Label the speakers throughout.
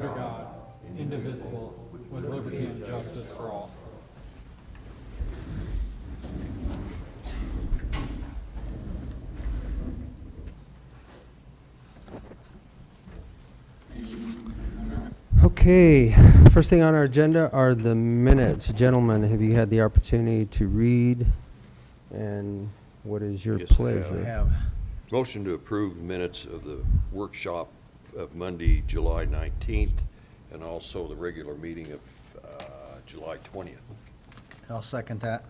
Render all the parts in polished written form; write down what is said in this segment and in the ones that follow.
Speaker 1: under God, indivisible, with liberty and justice for all.
Speaker 2: Okay, first thing on our agenda are the minutes. Gentlemen, have you had the opportunity to read? And what is your
Speaker 3: Yes, I
Speaker 2: pleasure?
Speaker 3: have. Motion to approve minutes of the workshop of Monday, July 19th, and also the regular meeting of July 20th.
Speaker 4: I'll second that.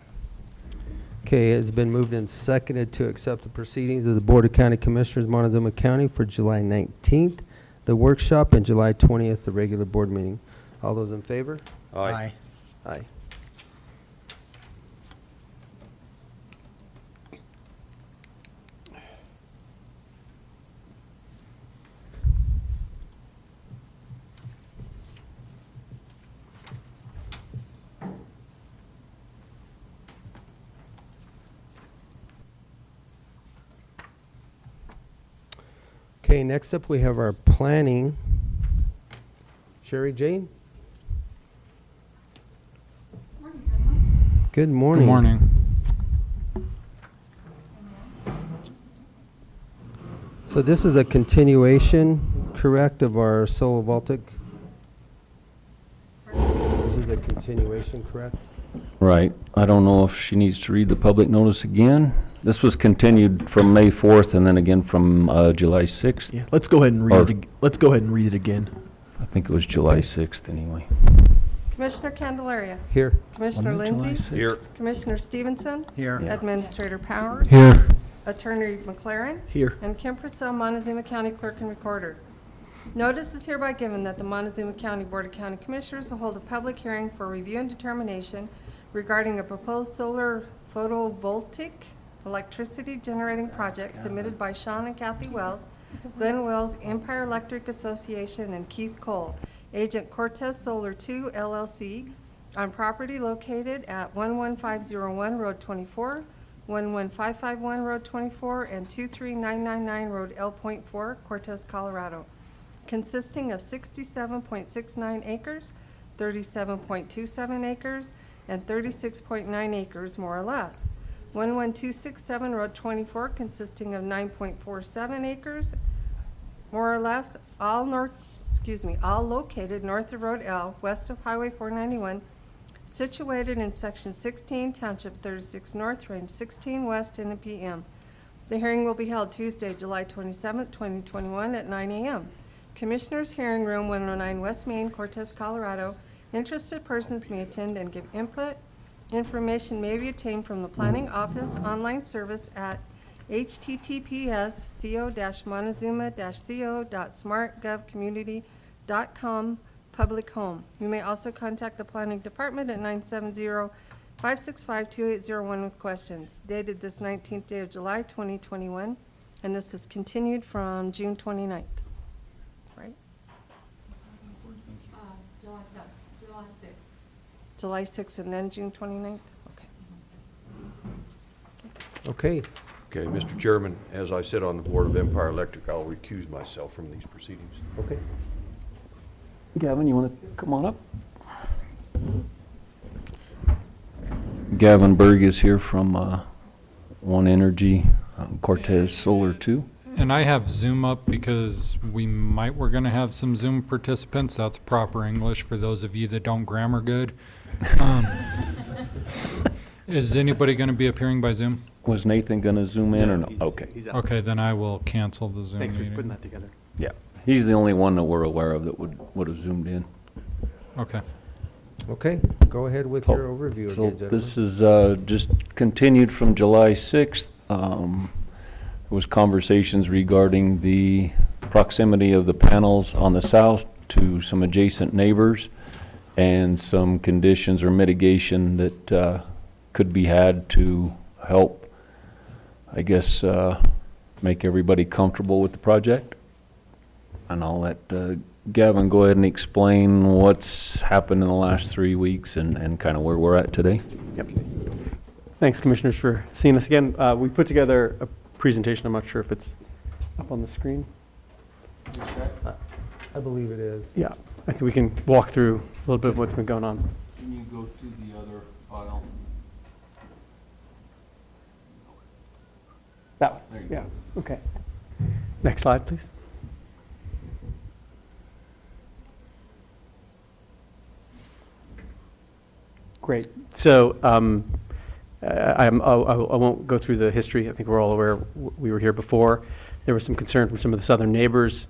Speaker 2: Okay, it's been moved and seconded to accept the proceedings of the Board of County Commissioners, Montezuma County for July 19th, the workshop, and July 20th, the regular board meeting. All those in favor?
Speaker 4: Aye.
Speaker 2: Aye. Okay, next up we have our planning. Sherry Jane? Good morning.
Speaker 1: Good morning.
Speaker 2: So this is a continuation, correct, of our photovoltaic? This is a continuation, correct?
Speaker 5: Right. I don't know if she needs to read the public notice again. This was continued from May 4th and then again from July 6th.
Speaker 6: Yeah, let's go ahead and read it. Let's go ahead and read it again.
Speaker 5: I think it was July 6th anyway.
Speaker 7: Commissioner Candelaria.
Speaker 2: Here.
Speaker 7: Commissioner
Speaker 5: Wasn't it July
Speaker 7: Lindsay.
Speaker 5: 6th?
Speaker 3: Here.
Speaker 7: Commissioner Stevenson.
Speaker 4: Here.
Speaker 5: Yeah.
Speaker 7: Administrator Powers.
Speaker 6: Here.
Speaker 7: Attorney McLaren.
Speaker 6: Here.
Speaker 7: And Kim Purcell, Montezuma County Clerk and Recorder. Notice is hereby given that the Montezuma County Board of County Commissioners will hold a public hearing for review and determination regarding a proposed solar photovoltaic electricity generating project submitted by Shawn Kathy Wells, Glen Wells, Empire Electric Association, and Keith Cole, agent Cortez Solar 2 LLC, on property located at 11501 Road 24, 11551 Road 24, and 23999 Road L.4, Cortez, Colorado, consisting of 67.69 acres, 37.27 acres, and 36.9 acres, more or less. 11267 Road 24, consisting of 9.47 acres, more or less, all located north of Road L, west of Highway 491, situated in Section 16, Township 36 North, Range 16 West, N.M.P.M. The hearing will be held Tuesday, July 27, 2021, at 9 a.m. Commissioners' Hearing Room, 109 West Main, Cortez, Colorado. Interested persons may attend and give input. Information may be obtained from the Planning Office online service at https://montezuma-co.smartgovcommunity.com public home. You may also contact the Planning Department at 970-565-2801 with questions. Dated this 19th day of July 2021, and this is continued from June 29th. Right? July 6th and then June 29th? Okay.
Speaker 2: Okay.
Speaker 3: Okay, Mr. Chairman, as I sit on the board of Empire Electric, I'll recuse myself from these proceedings.
Speaker 2: Okay.
Speaker 5: Gavin, you want to come on up? Gavin Berg is here from One Energy, Cortez Solar 2.
Speaker 1: And I have Zoom up because we're going to have some Zoom participants. That's proper English for those of you that don't grammar good. Is anybody going to be appearing by Zoom?
Speaker 5: Was Nathan going to zoom in or no? Okay.
Speaker 1: Okay, then I will cancel the Zoom
Speaker 6: Thanks for
Speaker 1: meeting.
Speaker 6: putting that together.
Speaker 5: Yeah. He's the only one that we're aware of that would have zoomed in.
Speaker 1: Okay.
Speaker 2: Okay, go ahead with your overview
Speaker 5: So
Speaker 2: again, gentlemen.
Speaker 5: this is just continued from July 6th. There was conversations regarding the proximity of the panels on the south to some adjacent neighbors and some conditions or mitigation that could be had to help, I guess, make everybody comfortable with the project. And I'll let Gavin go ahead and explain what's happened in the last 3 weeks and kind of where we're at today.
Speaker 6: Yep. Thanks, Commissioners, for seeing us again. We put together a presentation. I'm not sure if it's up on the screen.
Speaker 2: I believe it is.
Speaker 6: Yeah, I think we can walk through a little bit of what's been going on.
Speaker 5: Can you go to the other file?
Speaker 6: That one,
Speaker 5: There you
Speaker 6: yeah, okay. Next slide, please. Great. So I won't go through the history. I think we're all aware we were here before. There was some concern from some of the southern neighbors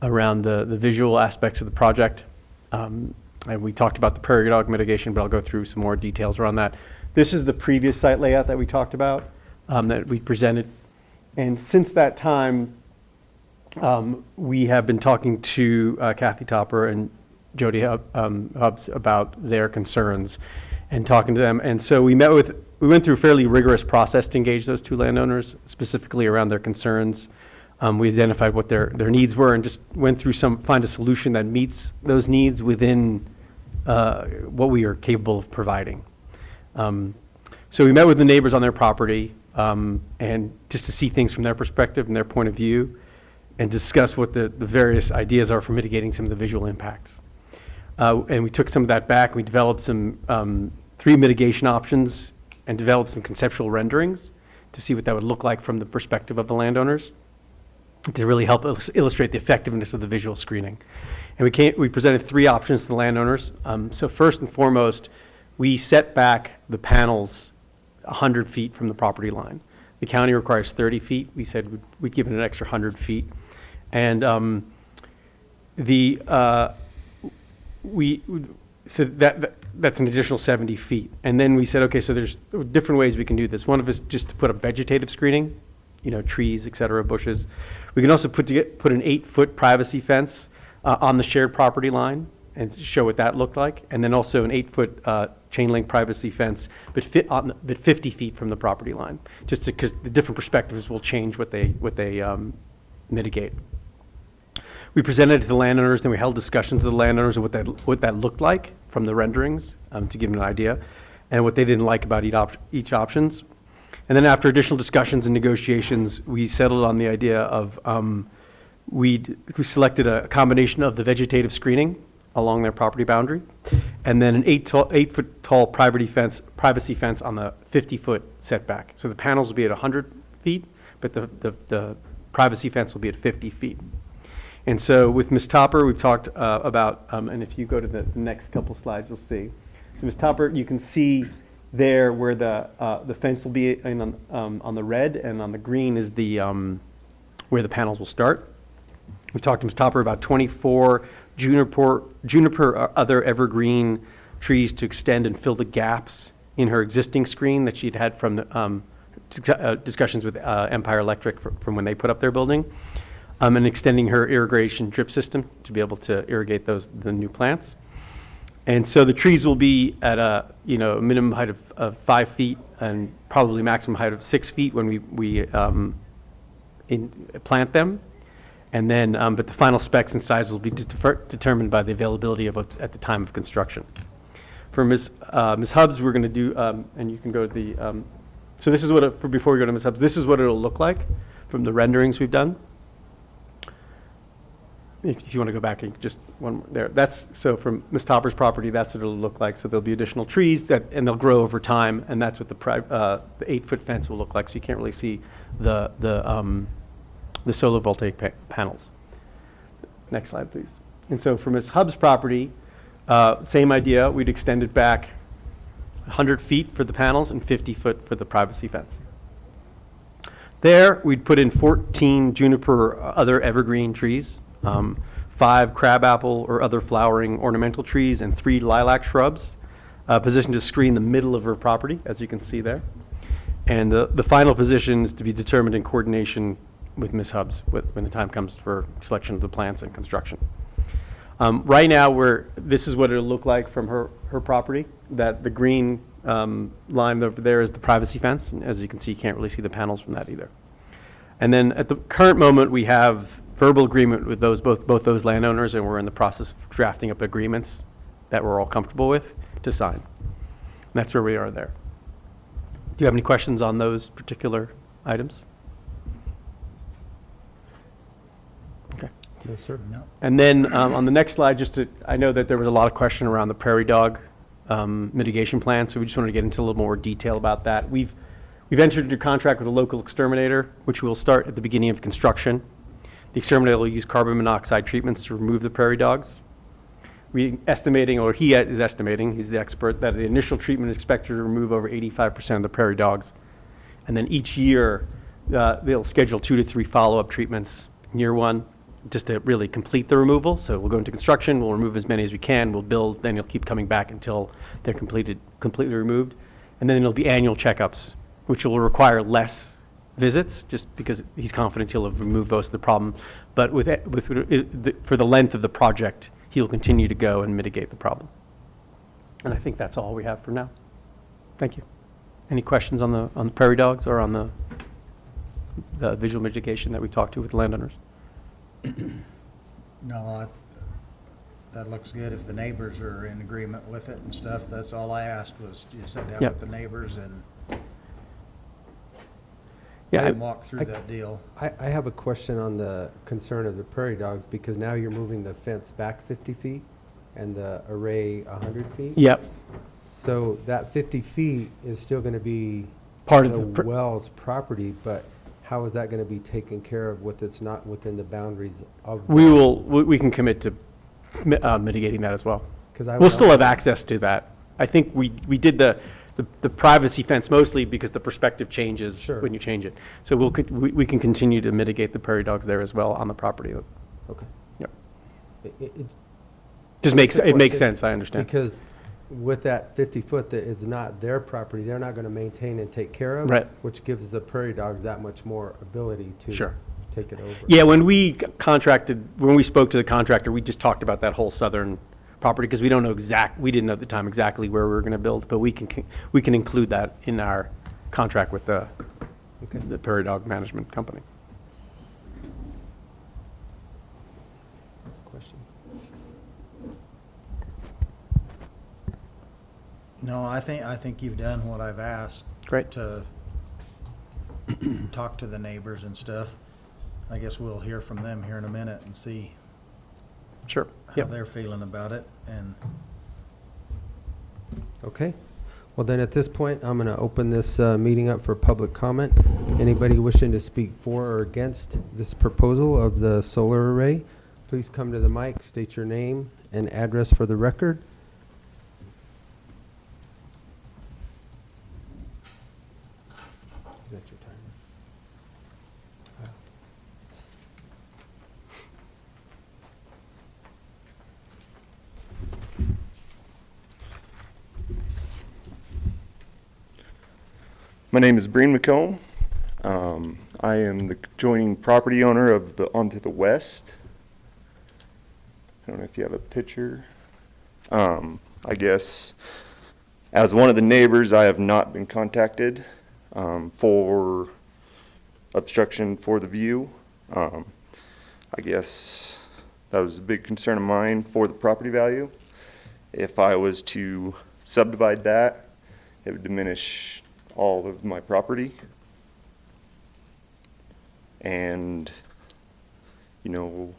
Speaker 6: around the visual aspects of the project. And we talked about the prairie dog mitigation, but I'll go through some more details around that. This is the previous site layout that we talked about, that we presented. And since that time, we have been talking to Kathy Topper and Jody Hubbs about their concerns and talking to them. And so we went through a fairly rigorous process to engage those two landowners, specifically around their concerns. We identified what their needs were and just went through find a solution that meets those needs within what we are capable of providing. So we met with the neighbors on their property, and just to see things from their perspective and their point of view, and discuss what the various ideas are for mitigating some of the visual impacts. And we took some of that back. We developed some 3 mitigation options and developed some conceptual renderings to see what that would look like from the perspective of the landowners, to really help illustrate the effectiveness of the visual screening. And we presented 3 options to the landowners. So first and foremost, we set back the panels 100 feet from the property line. The county requires 30 feet. We said we'd give it an extra 100 feet. And so that's an additional 70 feet. And then we said, okay, so there's different ways we can do this. One of us just to put up vegetative screening, trees, et cetera, bushes. We can also put an 8-foot privacy fence on the shared property line and show what that looked like. And then also an 8-foot chain link privacy fence, but 50 feet from the property line, just because the different perspectives will change what they mitigate. We presented it to the landowners, then we held discussions with the landowners of what that looked like from the renderings, to give them an idea, and what they didn't like about each options. And then after additional discussions and negotiations, we settled on the idea of, we selected a combination of the vegetative screening along their property boundary, and then an 8-foot tall privacy fence on the 50-foot setback. So the panels will be at 100 feet, but the privacy fence will be at 50 feet. And so with Ms. Topper, we've talked about, and if you go to the next couple slides, you'll see. So Ms. Topper, you can see there where the fence will be on the red, and on the green is where the panels will start. We talked to Ms. Topper about 24 juniper or other evergreen trees to extend and fill the gaps in her existing screen that she'd had from the discussions with Empire Electric from when they put up their building. And extending her irrigation drip system to be able to irrigate the new plants. And so the trees will be at a minimum height of 5 feet and probably maximum height of 6 feet when we plant them. And then, but the final specs and sizes will be determined by the availability of at the time of construction. For Ms. Hubbs, we're going to do, and you can go to the. So this is what before we go to Ms. Hubbs, this is what it'll look like from the renderings we've done. If you want to go back, just one more there. That's so from Ms. Topper's property. That's what it'll look like. So there'll be additional trees and they'll grow over time, and that's what the 8-foot fence will look like. So you can't really see the solar voltaic panels. Next slide, please. And so for Ms. Hubbs' property, same idea. We'd extend it back 100 feet for the panels and 50 foot for the privacy fence. There, we'd put in 14 juniper or other evergreen trees. 5 crabapple or other flowering ornamental trees, and 3 lilac shrubs, positioned to screen the middle of her property, as you can see there. And the final position is to be determined in coordination with Ms. Hubbs when the time comes for selection of the plants and construction. Right now, this is what it'll look like from her property. That the green line over there is the privacy fence, and as you can see, you can't really see the panels from that either. And then at the current moment, we have verbal agreement with both those landowners, and we're in the process of drafting up agreements that we're all comfortable with to sign. And that's where we are there. Do you have any questions on those particular items? Okay,
Speaker 2: No, sir.
Speaker 4: No.
Speaker 6: And then on the next slide, I know that there was a lot of question around the prairie dog mitigation plan, so we just wanted to get into a little more detail about that. We've entered into a contract with a local exterminator, which will start at the beginning of construction. The exterminator will use carbon monoxide treatments to remove the prairie dogs. He is estimating, he's the expert, that the initial treatment is expected to remove over 85% of the prairie dogs. And then each year, they'll schedule 2 to 3 follow-up treatments in year 1, just to really complete the removal. So we'll go into construction, we'll remove as many as we can, we'll build, then you'll keep coming back until they're completely removed. And then there'll be annual checkups, which will require less visits, just because he's confident he'll have removed most of the problem. But for the length of the project, he'll continue to go and mitigate the problem. And I think that's all we have for now. Thank you. Any questions on the prairie dogs or on the visual mitigation that we talked to with the landowners?
Speaker 4: No, that looks good. If the neighbors are in agreement with it and stuff, that's all I asked was you sit down
Speaker 6: Yep.
Speaker 4: with the neighbors and
Speaker 6: Yeah,
Speaker 4: walk through that deal.
Speaker 2: I have a question on the concern of the prairie dogs, because now you're moving the fence back 50 feet and the array 100 feet.
Speaker 6: Yep.
Speaker 2: So that 50 feet is still going to be
Speaker 6: Part of
Speaker 2: the
Speaker 6: the
Speaker 2: well's property, but how is that going to be taken care of with it's not within the boundaries of?
Speaker 6: we can commit to mitigating that as well. We'll still have access to that. I think we did the privacy fence mostly because the perspective changes
Speaker 2: Sure.
Speaker 6: when you change it. So we can continue to mitigate the prairie dogs there as well on the property.
Speaker 2: Okay.
Speaker 6: Yep.
Speaker 2: It
Speaker 6: Just makes sense, I understand.
Speaker 2: Because with that 50 foot, that it's not their property, they're not going to maintain and take care of.
Speaker 6: Right.
Speaker 2: Which gives the prairie dogs that much more ability to
Speaker 6: Sure.
Speaker 2: take it over.
Speaker 6: Yeah, when we spoke to the contractor, we just talked about that whole southern property because we didn't know at the time exactly where we were going to build, but we can include that in our contract with the prairie dog management company.
Speaker 2: Question.
Speaker 4: No, I think you've done what I've asked.
Speaker 6: Great.
Speaker 4: To talk to the neighbors and stuff. I guess we'll hear from them here in a minute and see
Speaker 6: Sure.
Speaker 4: how
Speaker 6: Yep.
Speaker 4: they're feeling about it. And
Speaker 2: Okay. Well, then at this point, I'm going to open this meeting up for public comment. Anybody wishing to speak for or against this proposal of the solar array, please come to the mic, state your name and address for the record. You got your timer.
Speaker 8: My name is Breen McComb. I am the adjoining property owner of onto the west. I don't know if you have a picture. I guess as one of the neighbors, I have not been contacted for obstruction for the view. I guess that was a big concern of mine for the property value. If I was to subdivide that, it would diminish all of my property. And, you know,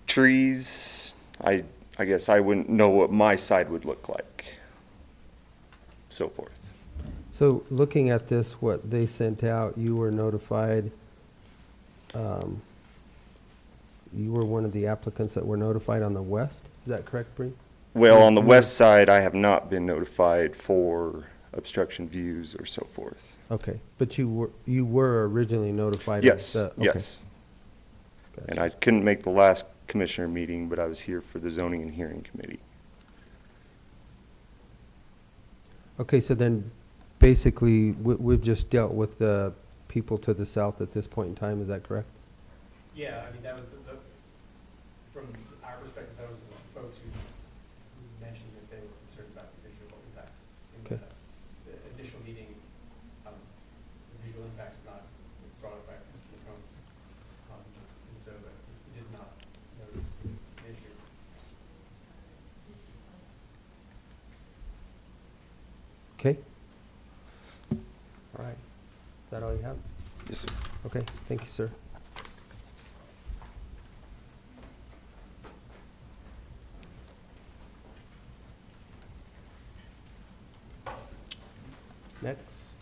Speaker 8: trees, I guess I wouldn't know what my side would look like, so forth.
Speaker 2: So looking at this, what they sent out, you were notified, you were one of the applicants that were notified on the west, is that correct, Bree?
Speaker 8: Well, on the west side, I have not been notified for obstruction views or so forth.
Speaker 2: Okay, but you were originally notified? of
Speaker 8: Yes,
Speaker 2: the- okay.
Speaker 8: yes.
Speaker 2: Gotcha.
Speaker 8: And I couldn't make the last commissioner meeting, but I was here for the zoning and hearing committee.
Speaker 2: Okay, so then basically, we've just dealt with the people to the south at this point in time, is that correct?
Speaker 6: Yeah, I mean, that was from our perspective, that was the folks who mentioned that they were concerned about the visual impacts. In
Speaker 2: Okay.
Speaker 6: the initial meeting, the visual impacts were not brought up by Mr. McCombs, and so he did not notice the issue.
Speaker 2: Okay. All right. Is that all you have?
Speaker 8: Yes, sir.
Speaker 2: Okay, thank you, sir. Next.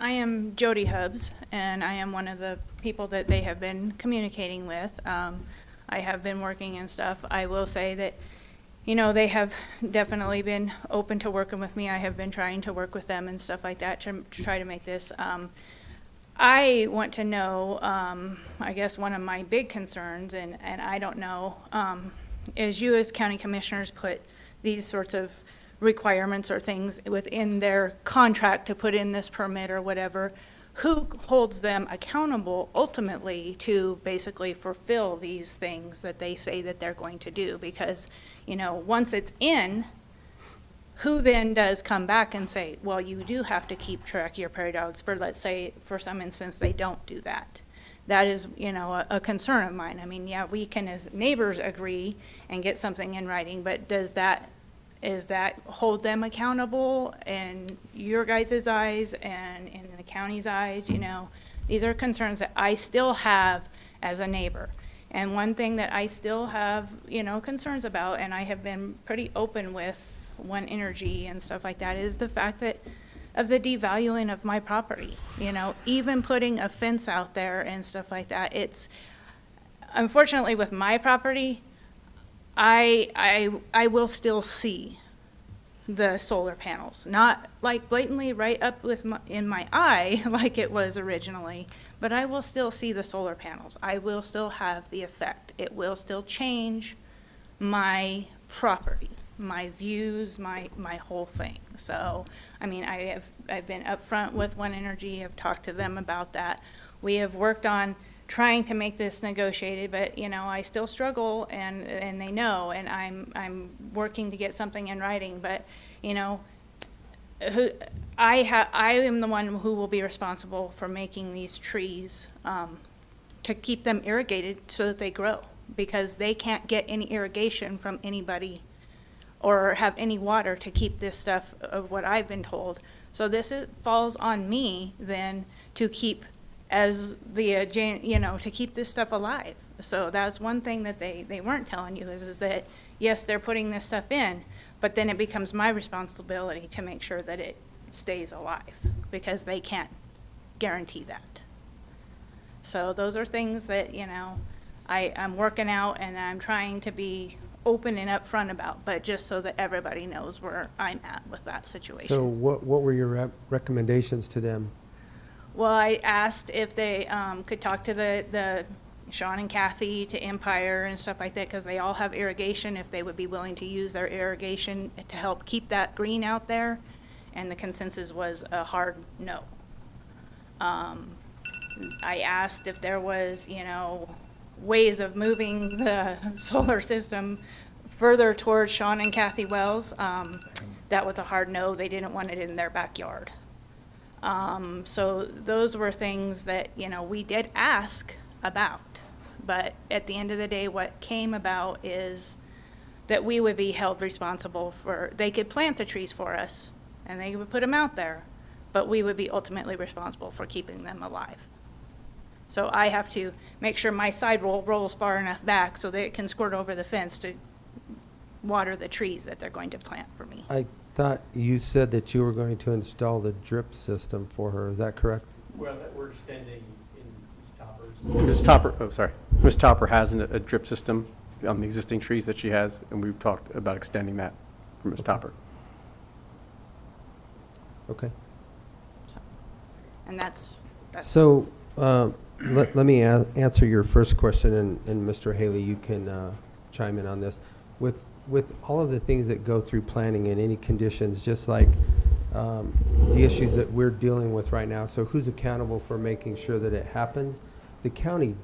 Speaker 9: I am Jody Hubbs, and I am one of the people that they have been communicating with. I have been working and stuff. I will say that, you know, they have definitely been open to working with me. I have been trying to work with them and stuff like that to try to make this. I want to know, I guess one of my big concerns, and I don't know, is you as county commissioners put these sorts of requirements or things within their contract to put in this permit or whatever. Who holds them accountable ultimately to basically fulfill these things that they say that they're going to do? Because, you know, once it's in, who then does come back and say, well, you do have to keep track of your prairie dogs for, let's say, for some instance, they don't do that. That is, you know, a concern of mine. I mean, yeah, we can as neighbors agree and get something in writing, but does that hold them accountable in your guys' eyes and in the county's eyes? You know, these are concerns that I still have as a neighbor. And one thing that I still have, you know, concerns about, and I have been pretty open with One Energy and stuff like that, is the fact that of the devaluing of my property. You know, even putting a fence out there and stuff like that, it's, unfortunately with my property, I will still see the solar panels, not like blatantly right up with in my eye like it was originally, but I will still see the solar panels. I will still have the effect. It will still change my property, my views, my whole thing. So, I mean, I've been upfront with One Energy. I've talked to them about that. We have worked on trying to make this negotiated, but you know, I still struggle, and they know, and I'm working to get something in writing. But you know, I am the one who will be responsible for making these trees to keep them irrigated so that they grow, because they can't get any irrigation from anybody or have any water to keep this stuff, of what I've been told. So this falls on me then to keep, as the, you know, to keep this stuff alive. So that's one thing that they weren't telling you is that, yes, they're putting this stuff in, but then it becomes my responsibility to make sure that it stays alive, because they can't guarantee that. So those are things that, you know, I'm working out, and I'm trying to be open and upfront about, but just so that everybody knows where I'm at with that situation.
Speaker 2: So what were your recommendations to them?
Speaker 9: Well, I asked if they could talk to the Shawn and Kathy to Empire and stuff like that, because they all have irrigation, if they would be willing to use their irrigation to help keep that green out there. And the consensus was a hard no. I asked if there was, you know, ways of moving the solar system further towards Shawn and Kathy Wells. That was a hard no. They didn't want it in their backyard. So those were things that, you know, we did ask about, but at the end of the day, what came about is that we would be held responsible for, they could plant the trees for us and they would put them out there, but we would be ultimately responsible for keeping them alive. So I have to make sure my side rolls far enough back so that it can squirt over the fence to water the trees that they're going to plant for me.
Speaker 2: I thought you said that you were going to install the drip system for her. Is that correct?
Speaker 6: Well, that we're extending in Ms. Topper. Ms. Topper has a drip system on the existing trees that she has, and we've talked about extending that for Ms. Topper.
Speaker 2: Okay.
Speaker 9: And that's
Speaker 2: So let me answer your first question, and Mr. Haley, you can chime in on this. With all of the things that go through planning in any conditions, just like the issues that we're dealing with right now, so who's accountable for making sure that it happens? The county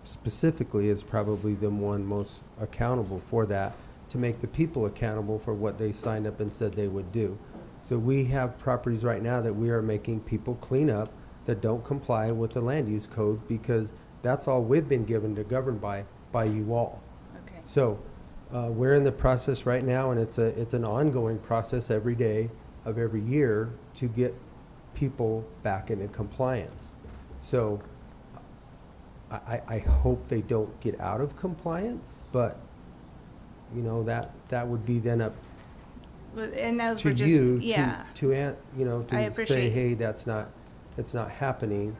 Speaker 2: specifically is probably the one most accountable for that, to make the people accountable for what they signed up and said they would do. So we have properties right now that we are making people clean up that don't comply with the land use code, because that's all we've been given to govern by you all.
Speaker 9: okay.
Speaker 2: So we're in the process right now, and it's an ongoing process every day of every year to get people back into compliance. So I hope they don't get out of compliance, but you know, that would be then up
Speaker 9: And those
Speaker 2: to
Speaker 9: were just,
Speaker 2: you
Speaker 9: yeah.
Speaker 2: you know,
Speaker 9: I
Speaker 2: to say,
Speaker 9: appreciate-
Speaker 2: hey, it's not happening,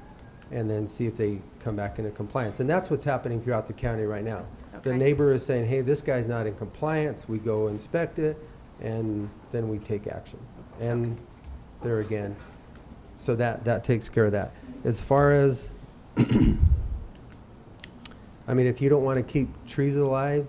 Speaker 2: and then see if they come back into compliance. And that's what's happening throughout the county right now. The
Speaker 9: Okay.
Speaker 2: neighbor is saying, hey, this guy's not in compliance, we go inspect it, and then we take action. And there again, so that takes care of that. As far as, I mean, if you don't want to keep trees alive,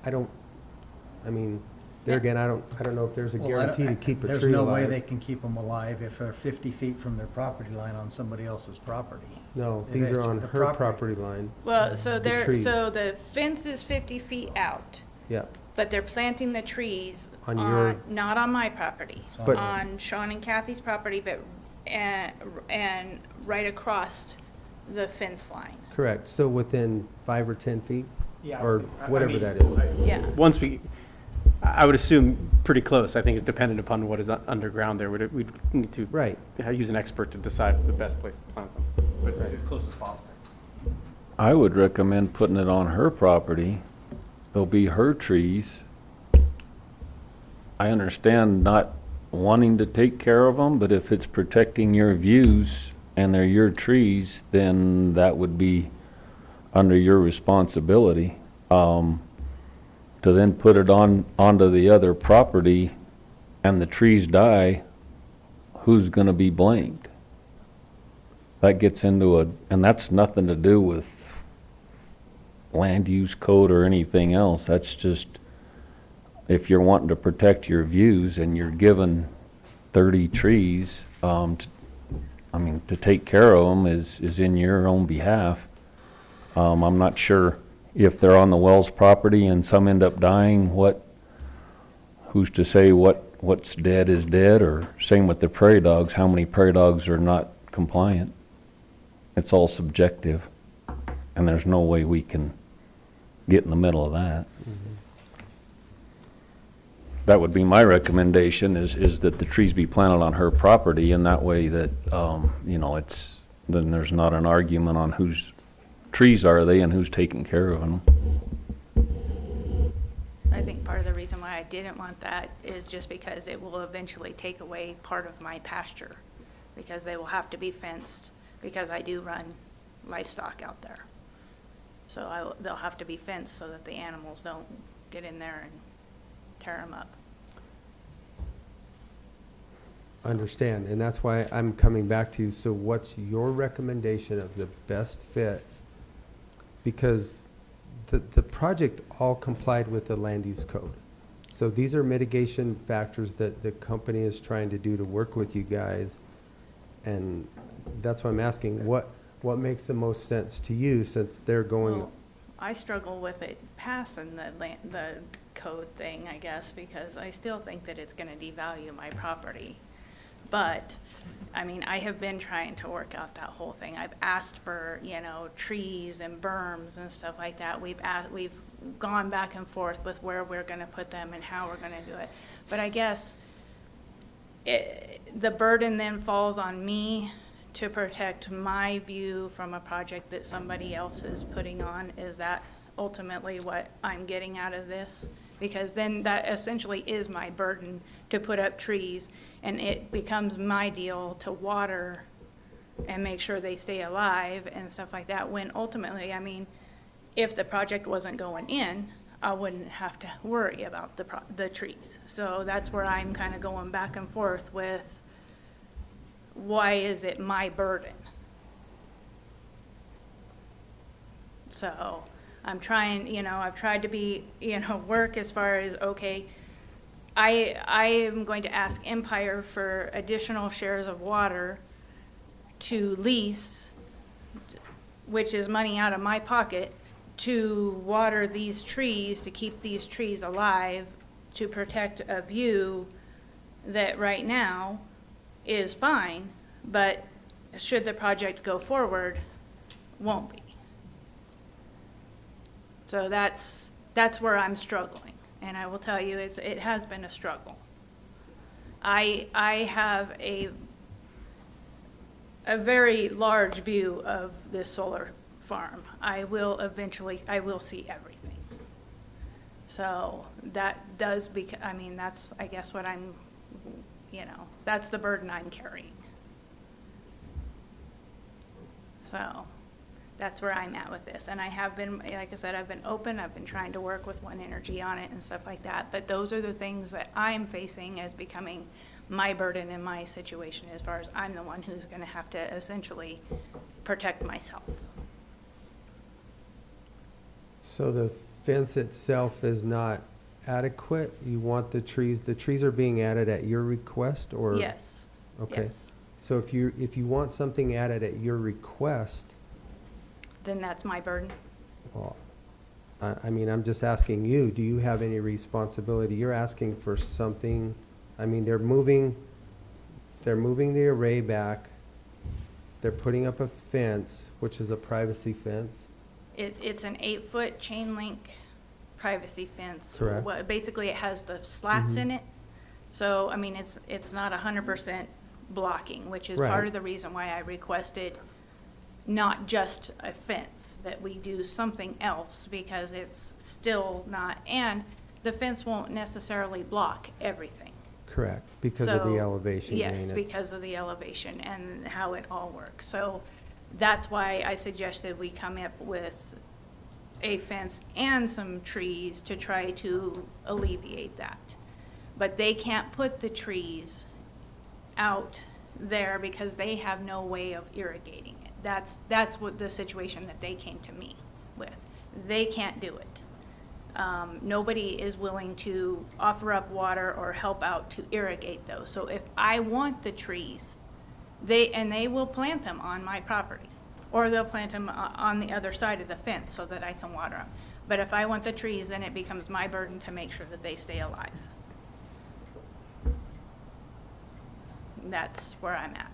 Speaker 2: I mean, there again, I don't know if there's a
Speaker 4: Well, I don't-
Speaker 2: guarantee to keep a tree alive.
Speaker 4: There's no way they can keep them alive if they're 50 feet from their property line on somebody else's property.
Speaker 2: No,
Speaker 4: If
Speaker 2: these are
Speaker 4: it's
Speaker 2: on
Speaker 4: the
Speaker 2: her property line.
Speaker 9: Well, so
Speaker 2: trees.
Speaker 9: so the fence is 50 feet out,
Speaker 2: Yeah,
Speaker 9: but they're planting the trees
Speaker 2: On your-
Speaker 9: not on my property,
Speaker 2: But-
Speaker 9: on Shawn and Kathy's property, but, and right across the fence line.
Speaker 2: correct. So within 5 or 10 feet?
Speaker 6: Yeah,
Speaker 2: Or
Speaker 6: I
Speaker 2: whatever
Speaker 6: mean,
Speaker 2: that is.
Speaker 9: Yeah.
Speaker 6: Once I would assume pretty close. I think it's dependent upon what is underground there. We'd need to
Speaker 2: Right.
Speaker 6: use an expert to decide the best place to plant them, but as close as possible.
Speaker 5: I would recommend putting it on her property. They'll be her trees. I understand not wanting to take care of them, but if it's protecting your views and they're your trees, then that would be under your responsibility. To then put it onto the other property and the trees die, who's gonna be blamed? That gets into and that's nothing to do with land use code or anything else. That's just, if you're wanting to protect your views and you're given 30 trees, to take care of them is in your own behalf. I'm not sure if they're on the Wells property and some end up dying, who's to say what's dead is dead, or same with the prairie dogs, how many prairie dogs are not compliant? It's all subjective, and there's no way we can get in the middle of that. That would be my recommendation, is that the trees be planted on her property, and that way that, then there's not an argument on whose trees are they and who's taking care of them.
Speaker 9: I think part of the reason why I didn't want that is just because it will eventually take away part of my pasture, because they will have to be fenced, because I do run livestock out there. So they'll have to be fenced so that the animals don't get in there and tear them up.
Speaker 2: Understand, and that's why I'm coming back to you. So what's your recommendation of the best fit? Because the project all complied with the land use code. So these are mitigation factors that the company is trying to do to work with you guys. And that's why I'm asking, what makes the most sense to you, since they're going?
Speaker 9: Well, I struggle with it passing the code thing, I guess, because I still think that it's gonna devalue my property. But, I mean, I have been trying to work out that whole thing. I've asked for, trees and berms and stuff like that. We've gone back and forth with where we're gonna put them and how we're gonna do it. But I guess the burden then falls on me to protect my view from a project that somebody else is putting on. Is that ultimately what I'm getting out of this? Because then that essentially is my burden to put up trees, and it becomes my deal to water and make sure they stay alive and stuff like that, when ultimately, I mean, if the project wasn't going in, I wouldn't have to worry about the trees. So that's where I'm kind of going back and forth with, why is it my burden? So I'm trying, I've tried to be, work as far as, okay, I am going to ask Empire for additional shares of water to lease, which is money out of my pocket, to water these trees, to keep these trees alive, to protect a view that right now is fine, but should the project go forward, won't be. So that's where I'm struggling, and I will tell you, it has been a struggle. I have a very large view of this solar farm. I will see everything. So that does I mean, that's, I guess, what I'm, you know, that's the burden I'm carrying. So that's where I'm at with this. And I have been, like I said, I've been open, I've been trying to work with One Energy on it and stuff like that. But those are the things that I'm facing as becoming my burden in my situation, as far as I'm the one who's gonna have to essentially protect myself.
Speaker 2: So the fence itself is not adequate? You want the trees are being added at your request, or?
Speaker 9: Yes.
Speaker 2: Okay.
Speaker 9: Yes.
Speaker 2: So if you want something added at your request,
Speaker 9: Then that's my burden.
Speaker 2: well, I mean, I'm just asking you, do you have any responsibility? You're asking for something, I mean, they're moving the array back, they're putting up a fence, which is a privacy fence.
Speaker 9: It's an 8-foot chain link privacy fence.
Speaker 2: Correct.
Speaker 9: Basically, it has the slats in it. So, I mean, it's not 100% blocking, which is part
Speaker 2: Right.
Speaker 9: of the reason why I requested not just a fence, that we do something else, because it's still not, and the fence won't necessarily block everything.
Speaker 2: Correct, because of the
Speaker 9: So,
Speaker 2: elevation.
Speaker 9: Yes,
Speaker 2: gain, it's-
Speaker 9: because of the elevation and how it all works. So that's why I suggested we come up with a fence and some trees to try to alleviate that. But they can't put the trees out there because they have no way of irrigating it. That's what the situation that they came to me with. They can't do it. Nobody is willing to offer up water or help out to irrigate those. So if I want the trees, they will plant them on my property, or they'll plant them on the other side of the fence so that I can water them. But if I want the trees, then it becomes my burden to make sure that they stay alive. That's where I'm at.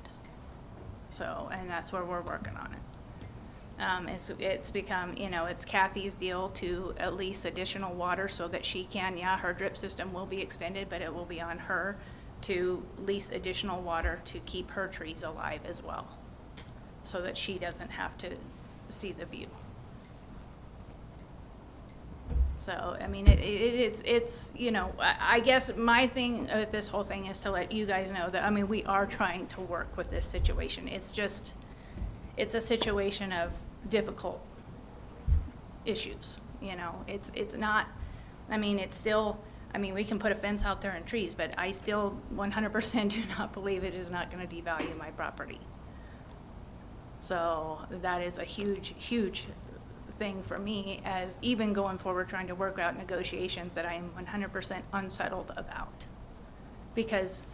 Speaker 9: So, and that's where we're working on it. It's become, you know, it's Kathy's deal to at least additional water so that she can, yeah, her drip system will be extended, but it will be on her to lease additional water to keep her trees alive as well, so that she doesn't have to see the view. So, I mean, it's, you know, I guess my thing with this whole thing is to let you guys know that, I mean, we are trying to work with this situation. It's just, it's a situation of difficult issues, you know? It's not, I mean, it's still, I mean, we can put a fence out there and trees, but I still 100% do not believe it is not gonna devalue my property. So that is a huge, huge thing for me, as even going forward trying to work out negotiations that I am 100% unsettled about. Because,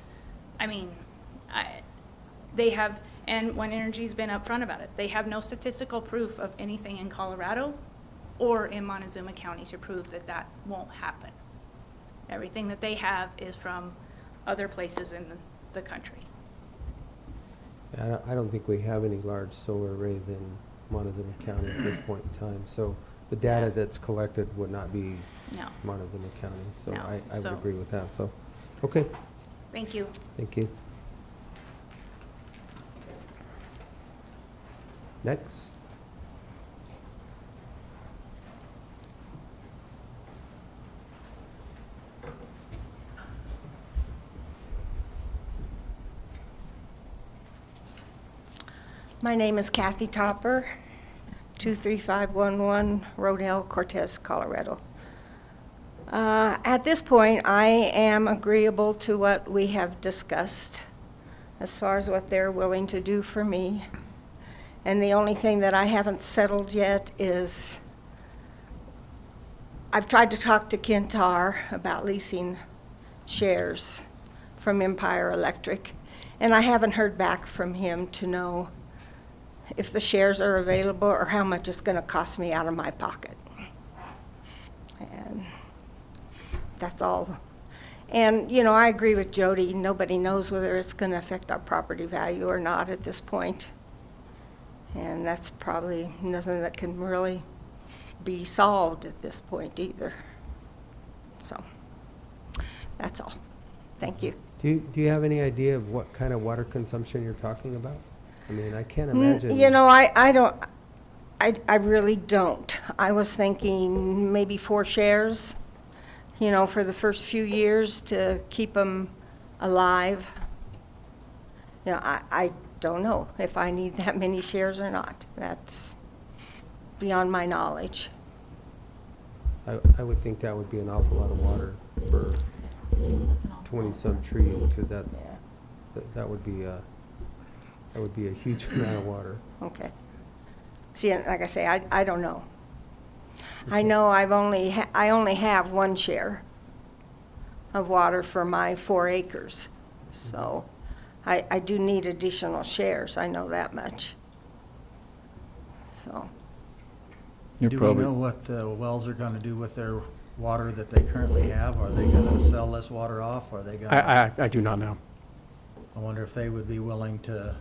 Speaker 9: I mean, they have, and One Energy's been upfront about it, they have no statistical proof of anything in Colorado or in Montezuma County to prove that that won't happen. Everything that they have is from other places in the country.
Speaker 2: I don't think we have any large solar arrays in Montezuma County at this point in time. So the data that's collected would not be
Speaker 9: No.
Speaker 2: Montezuma County. So
Speaker 9: No,
Speaker 2: I would
Speaker 9: so-
Speaker 2: agree with that. So, okay,
Speaker 9: Thank you.
Speaker 2: thank you. Next.
Speaker 10: My name is Kathy Topper, 23511 Road L, Cortez, Colorado. At this point, I am agreeable to what we have discussed as far as what they're willing to do for me. And the only thing that I haven't settled yet is I've tried to talk to Kintar about leasing shares from Empire Electric, and I haven't heard back from him to know if the shares are available or how much it's going to cost me out of my pocket. And that's all. And, you know, I agree with Jody. Nobody knows whether it's going to affect our property value or not at this point. And that's probably nothing that can really be solved at this point either. So, that's all. Thank you.
Speaker 2: Do you have any idea of what kind of water consumption you're talking about? I mean, I can't imagine.
Speaker 10: You know, I don't, I really don't. I was thinking maybe 4 shares, you know, for the first few years to keep them alive. You know, I don't know if I need that many shares or not. That's beyond my knowledge.
Speaker 2: I would think that would be an awful lot of water for 20-some trees, because that would be a huge amount of water.
Speaker 10: Okay. See, like I say, I don't know. I know I only have 1 share of water for my 4 acres. So I do need additional shares, I know that much. So,
Speaker 5: You're
Speaker 4: Do we
Speaker 5: probably,
Speaker 4: know what the wells are gonna do with their water that they currently have? Are they gonna sell this water off? Are they gonna?
Speaker 6: I do not know.
Speaker 4: I wonder if they would be willing to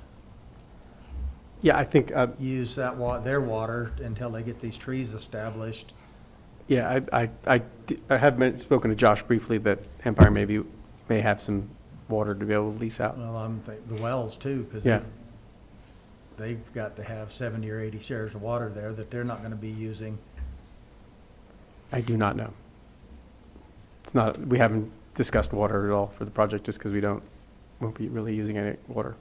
Speaker 6: Yeah, I think,
Speaker 4: use their water until they get these trees established.
Speaker 6: yeah, I have spoken to Josh briefly that Empire may have some water to be able to lease out.
Speaker 4: Well, the wells too, because
Speaker 6: Yeah.
Speaker 4: they've got to have 70 or 80 shares of water there that they're not gonna be using.
Speaker 6: I do not know. It's not, we haven't discussed water at all for the project just because won't be really using any water.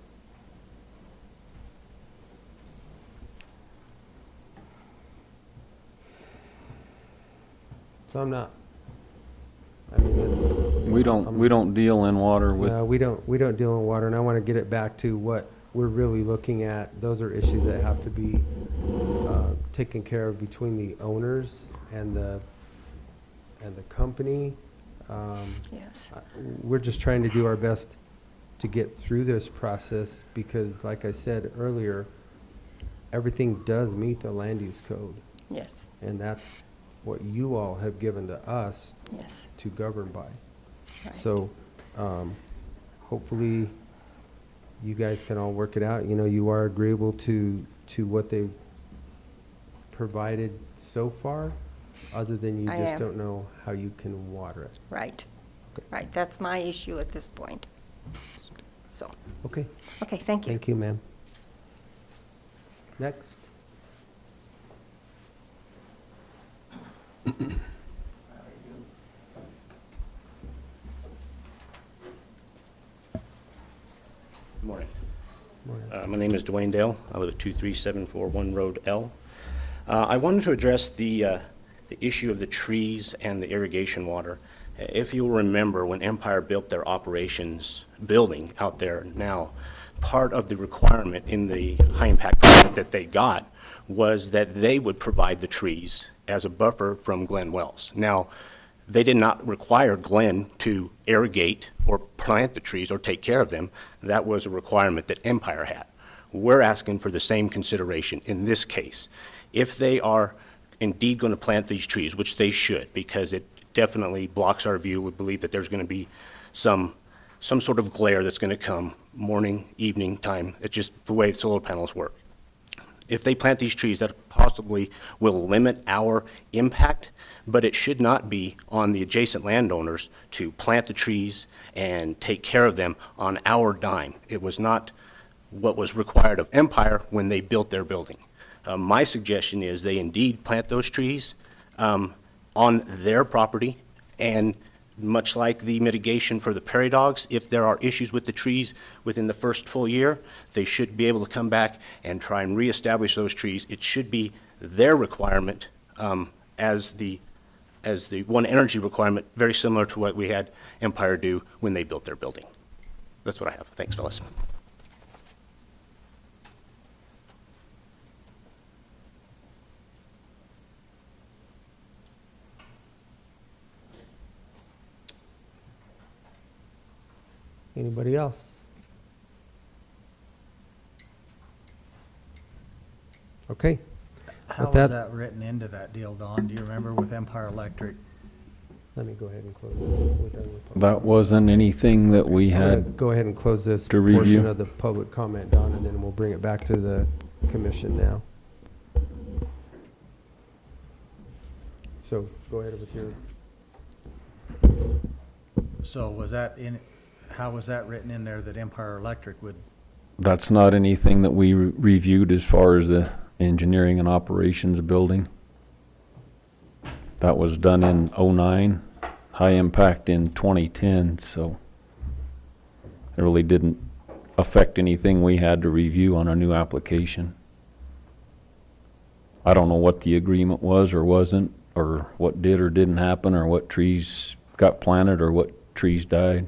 Speaker 2: So I'm not, I mean, it's.
Speaker 5: we don't deal in water with,
Speaker 2: No, we don't deal in water, and I want to get it back to what we're really looking at. Those are issues that have to be taken care of between the owners and the company.
Speaker 10: yes.
Speaker 2: We're just trying to do our best to get through this process, because like I said earlier, everything does meet the land use code,
Speaker 10: Yes,
Speaker 2: and that's what you all have given to us
Speaker 10: yes.
Speaker 2: to govern by.
Speaker 10: Right.
Speaker 2: So, hopefully, you guys can all work it out. You know, you are agreeable to what they've provided so far, other than you
Speaker 10: I
Speaker 2: just
Speaker 10: am.
Speaker 2: don't know how you can water it.
Speaker 10: Right,
Speaker 2: Okay.
Speaker 10: right. That's my issue at this point. So,
Speaker 2: Okay,
Speaker 10: okay, thank you.
Speaker 2: thank you, ma'am. Next.
Speaker 11: Good morning.
Speaker 2: Morning.
Speaker 11: My name is Dwayne Dale. I live at 23741 Road L. I wanted to address the issue of the trees and the irrigation water. If you'll remember, when Empire built their operations building out there now, part of the requirement in the high-impact permit that they got was that they would provide the trees as a buffer from Glen wells. Now, they did not require Glen to irrigate or plant the trees or take care of them. That was a requirement that Empire had. We're asking for the same consideration in this case. If they are indeed going to plant these trees, which they should, because it definitely blocks our view, we believe that there's going to be some sort of glare that's going to come morning, evening time. It's just the way solar panels work. If they plant these trees, that possibly will limit our impact, but it should not be on the adjacent landowners to plant the trees and take care of them on our dime. It was not what was required of Empire when they built their building. My suggestion is they indeed plant those trees on their property, and much like the mitigation for the prairie dogs, if there are issues with the trees within the first full year, they should be able to come back and try and reestablish those trees. It should be their requirement as the one energy requirement, very similar to what we had Empire do when they built their building. That's what I have. Thanks, fellas.
Speaker 2: Anybody else? Okay.
Speaker 4: How
Speaker 2: With
Speaker 4: was
Speaker 2: that-
Speaker 4: that written into that deal, Don? Do you remember with Empire Electric?
Speaker 2: Let me go ahead and close this. If we're done with public
Speaker 5: that wasn't anything that we
Speaker 2: I'm gonna
Speaker 5: had.
Speaker 2: go ahead and close this
Speaker 5: to
Speaker 2: portion
Speaker 5: review.
Speaker 2: of the public comment, Don, and then we'll bring it back to the commission now. So go ahead with your,
Speaker 4: So how was that written in there that Empire Electric would?
Speaker 5: That's not anything that we reviewed as far as the engineering and operations building. That was done in '09. high impact in 2010, so it really didn't affect anything we had to review on a new application. I don't know what the agreement was or wasn't, or what did or didn't happen, or what trees got planted or what trees died.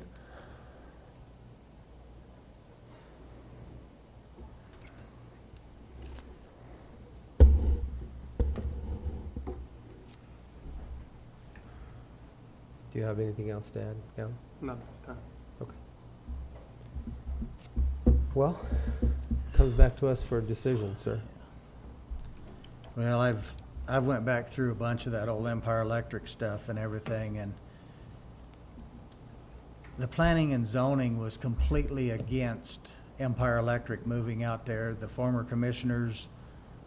Speaker 2: Do you have anything else to add, Gavin?
Speaker 6: Not this time.
Speaker 2: Well, comes back to us for a decision, sir.
Speaker 4: Well, I've went back through a bunch of that old Empire Electric stuff and everything, and the planning and zoning was completely against Empire Electric moving out there. The former commissioners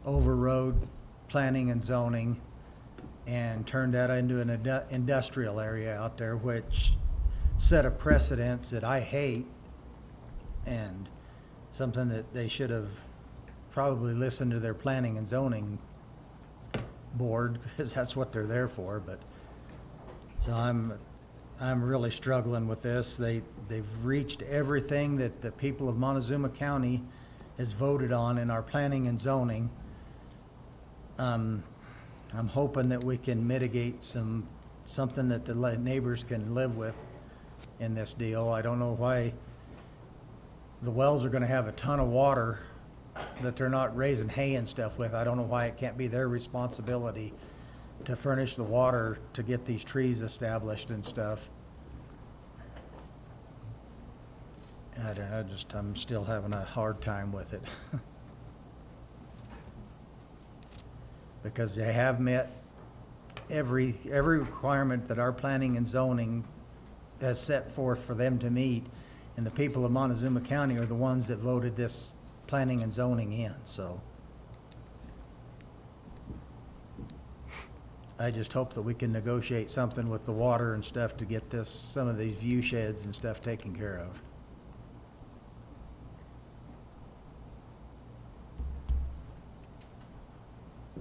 Speaker 4: overrode planning and zoning and turned that into an industrial area out there, which set a precedence that I hate, and something that they should have probably listened to their planning and zoning board, because that's what they're there for. But so I'm really struggling with this. They've reached everything that the people of Montezuma County has voted on in our planning and zoning. I'm hoping that we can mitigate something that the neighbors can live with in this deal. I don't know why the wells are gonna have a ton of water that they're not raising hay and stuff with. I don't know why it can't be their responsibility to furnish the water to get these trees established and stuff. I'm still having a hard time with it. Because they have met every requirement that our planning and zoning has set forth for them to meet, and the people of Montezuma County are the ones that voted this planning and zoning in, so. I just hope that we can negotiate something with the water and stuff to get some of these view sheds and stuff taken care of.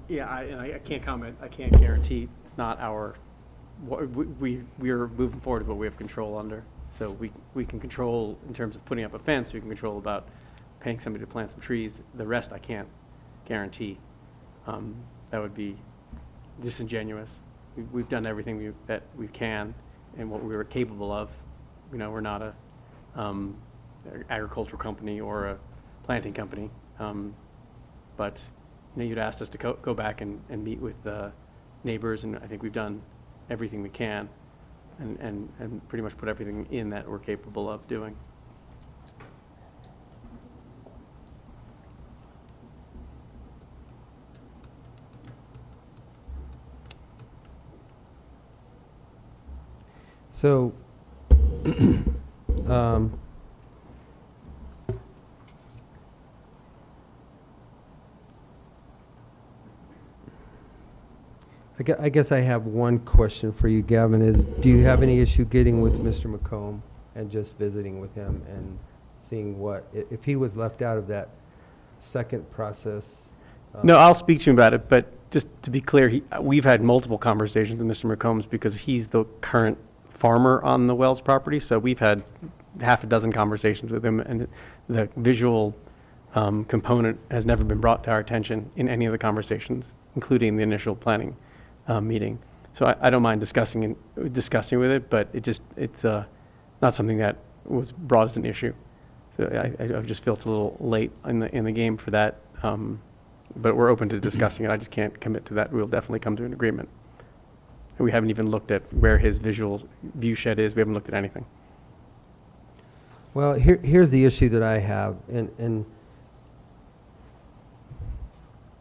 Speaker 6: Yeah, I can't comment, I can't guarantee, it's not our, we are moving forward, but we have control under. So we can control in terms of putting up a fence, we can control about paying somebody to plant some trees. The rest I can't guarantee. That would be disingenuous. We've done everything that we can and what we were capable of. You know, we're not a agricultural company or a planting company. But you know, you'd asked us to go back and meet with the neighbors, and I think we've done everything we can and pretty much put everything in that we're capable of doing.
Speaker 2: So, I guess I have one question for you, Gavin, is do you have any issue getting with Mr. McComb and just visiting with him and seeing if he was left out of that second process?
Speaker 6: No, I'll speak to him about it, but just to be clear, we've had multiple conversations with Mr. McCombs because he's the current farmer on the Wells property, so we've had half a dozen conversations with him, and the visual component has never been brought to our attention in any of the conversations, including the initial planning meeting. So I don't mind discussing with it, but it's not something that was brought as an issue. So I just feel it's a little late in the game for that. But we're open to discussing it. I just can't commit to that. We'll definitely come to an agreement. We haven't even looked at where his visual view shed is. We haven't looked at anything.
Speaker 2: Well, here's the issue that I have, and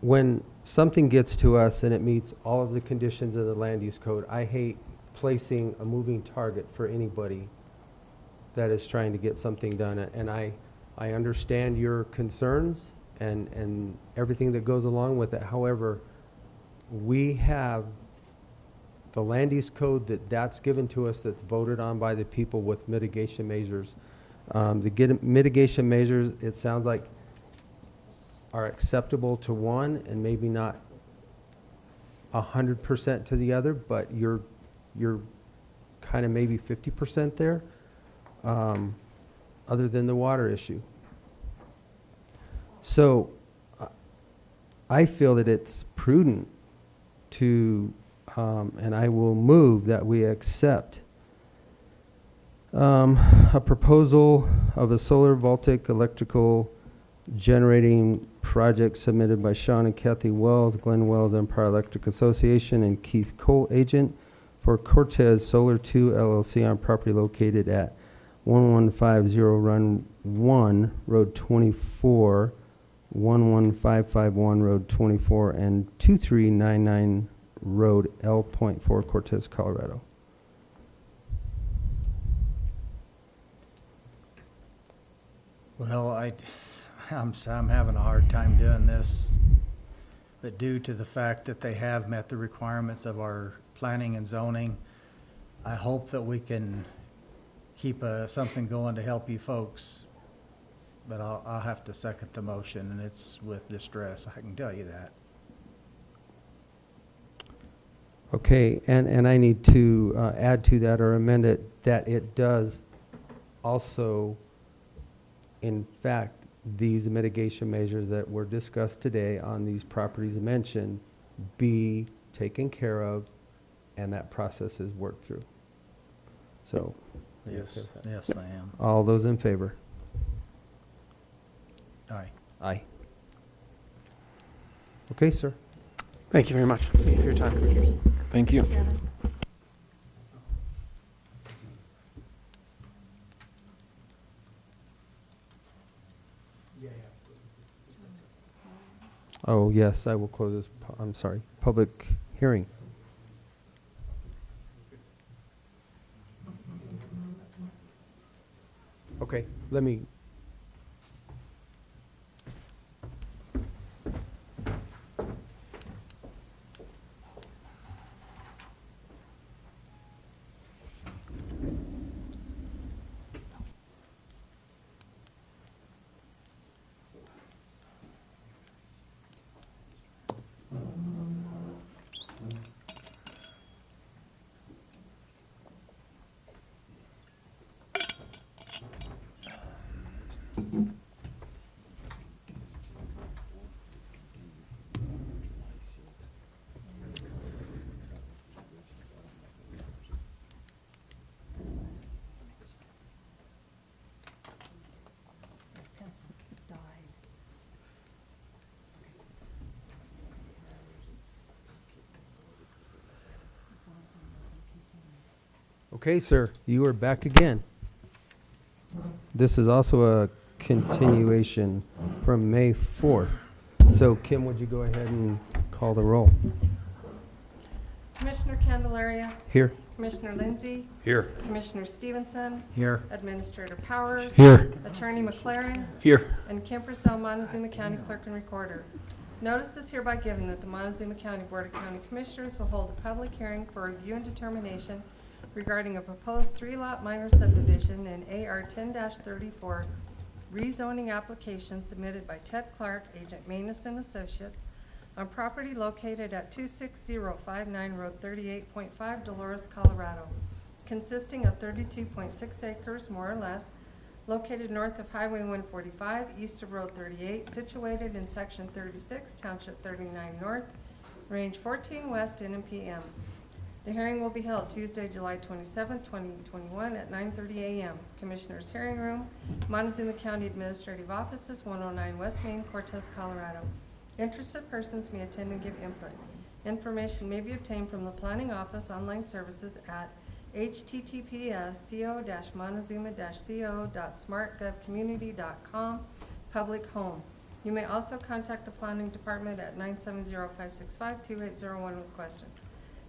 Speaker 2: when something gets to us and it meets all of the conditions of the land use code, I hate placing a moving target for anybody that is trying to get something done. And I understand your concerns and everything that goes along with it. However, we have the land use code that's given to us, that's voted on by the people with mitigation measures. The mitigation measures, it sounds like, are acceptable to one and maybe not 100% to the other, but you're kind of maybe 50% there, other than the water issue. So I feel that it's prudent to, and I will move that we accept a proposal of a solar voltaic electrical generating project submitted by Shawn and Kathy Wells, Glen Wells Empire Electric Association, and Keith Cole, agent for Cortez Solar 2 LLC on property located at 1150 Run 1, Road 24, 11551 Road 24, and 2399 Road L.4, Cortez, Colorado.
Speaker 4: Well, I'm having a hard time doing this, but due to the fact that they have met the requirements of our planning and zoning, I hope that we can keep something going to help you folks. But I'll have to second the motion, and it's with distress, I can tell you that.
Speaker 2: Okay, and I need to add to that or amend it, that it does also, in fact, these mitigation measures that were discussed today on these properties mentioned be taken care of, and that process is worked through. So,
Speaker 4: Yes, yes, I am.
Speaker 2: all those in favor?
Speaker 4: Aye.
Speaker 2: Aye. Okay, sir.
Speaker 6: Thank you very much. Thank you for your time, Commissioners.
Speaker 5: Thank you.
Speaker 2: Oh, yes, I will close this, I'm sorry, public hearing. Okay, let me. Okay, sir, you are back again. This is also a continuation from May 4th. So Kim, would you go ahead and call the roll?
Speaker 7: Commissioner Candelaria,
Speaker 2: Here.
Speaker 7: Commissioner Lindsay,
Speaker 3: Here.
Speaker 7: Commissioner Stevenson,
Speaker 4: Here.
Speaker 7: Administrator Powers.
Speaker 1: Here.
Speaker 7: Attorney McLaren,
Speaker 1: Here.
Speaker 7: and Kim Purcell, Montezuma County Clerk and Recorder. Notice is hereby given that the Montezuma County Board of County Commissioners will hold a public hearing for review and determination regarding a proposed 3-lot minor subdivision in AR 10-34 rezoning application submitted by Ted Clark, agent Manus and Associates, on property located at 26059 Road 38.5, Dolores, Colorado, consisting of 32.6 acres, more or less, located north of Highway 145, east of Road 38, situated in Section 36, Township 39 North, Range 14 West, N.M.P.M. The hearing will be held Tuesday, July 27, 2021, at 9:30 a.m. Commissioners' Hearing Room, Montezuma County Administrative Offices, 109 West Main, Cortez, Colorado. Interested persons may attend and give input. Information may be obtained from the Planning Office online services at https://montezuma-co.smartgovcommunity.com, public home. You may also contact the Planning Department at 970-565-2801 with questions.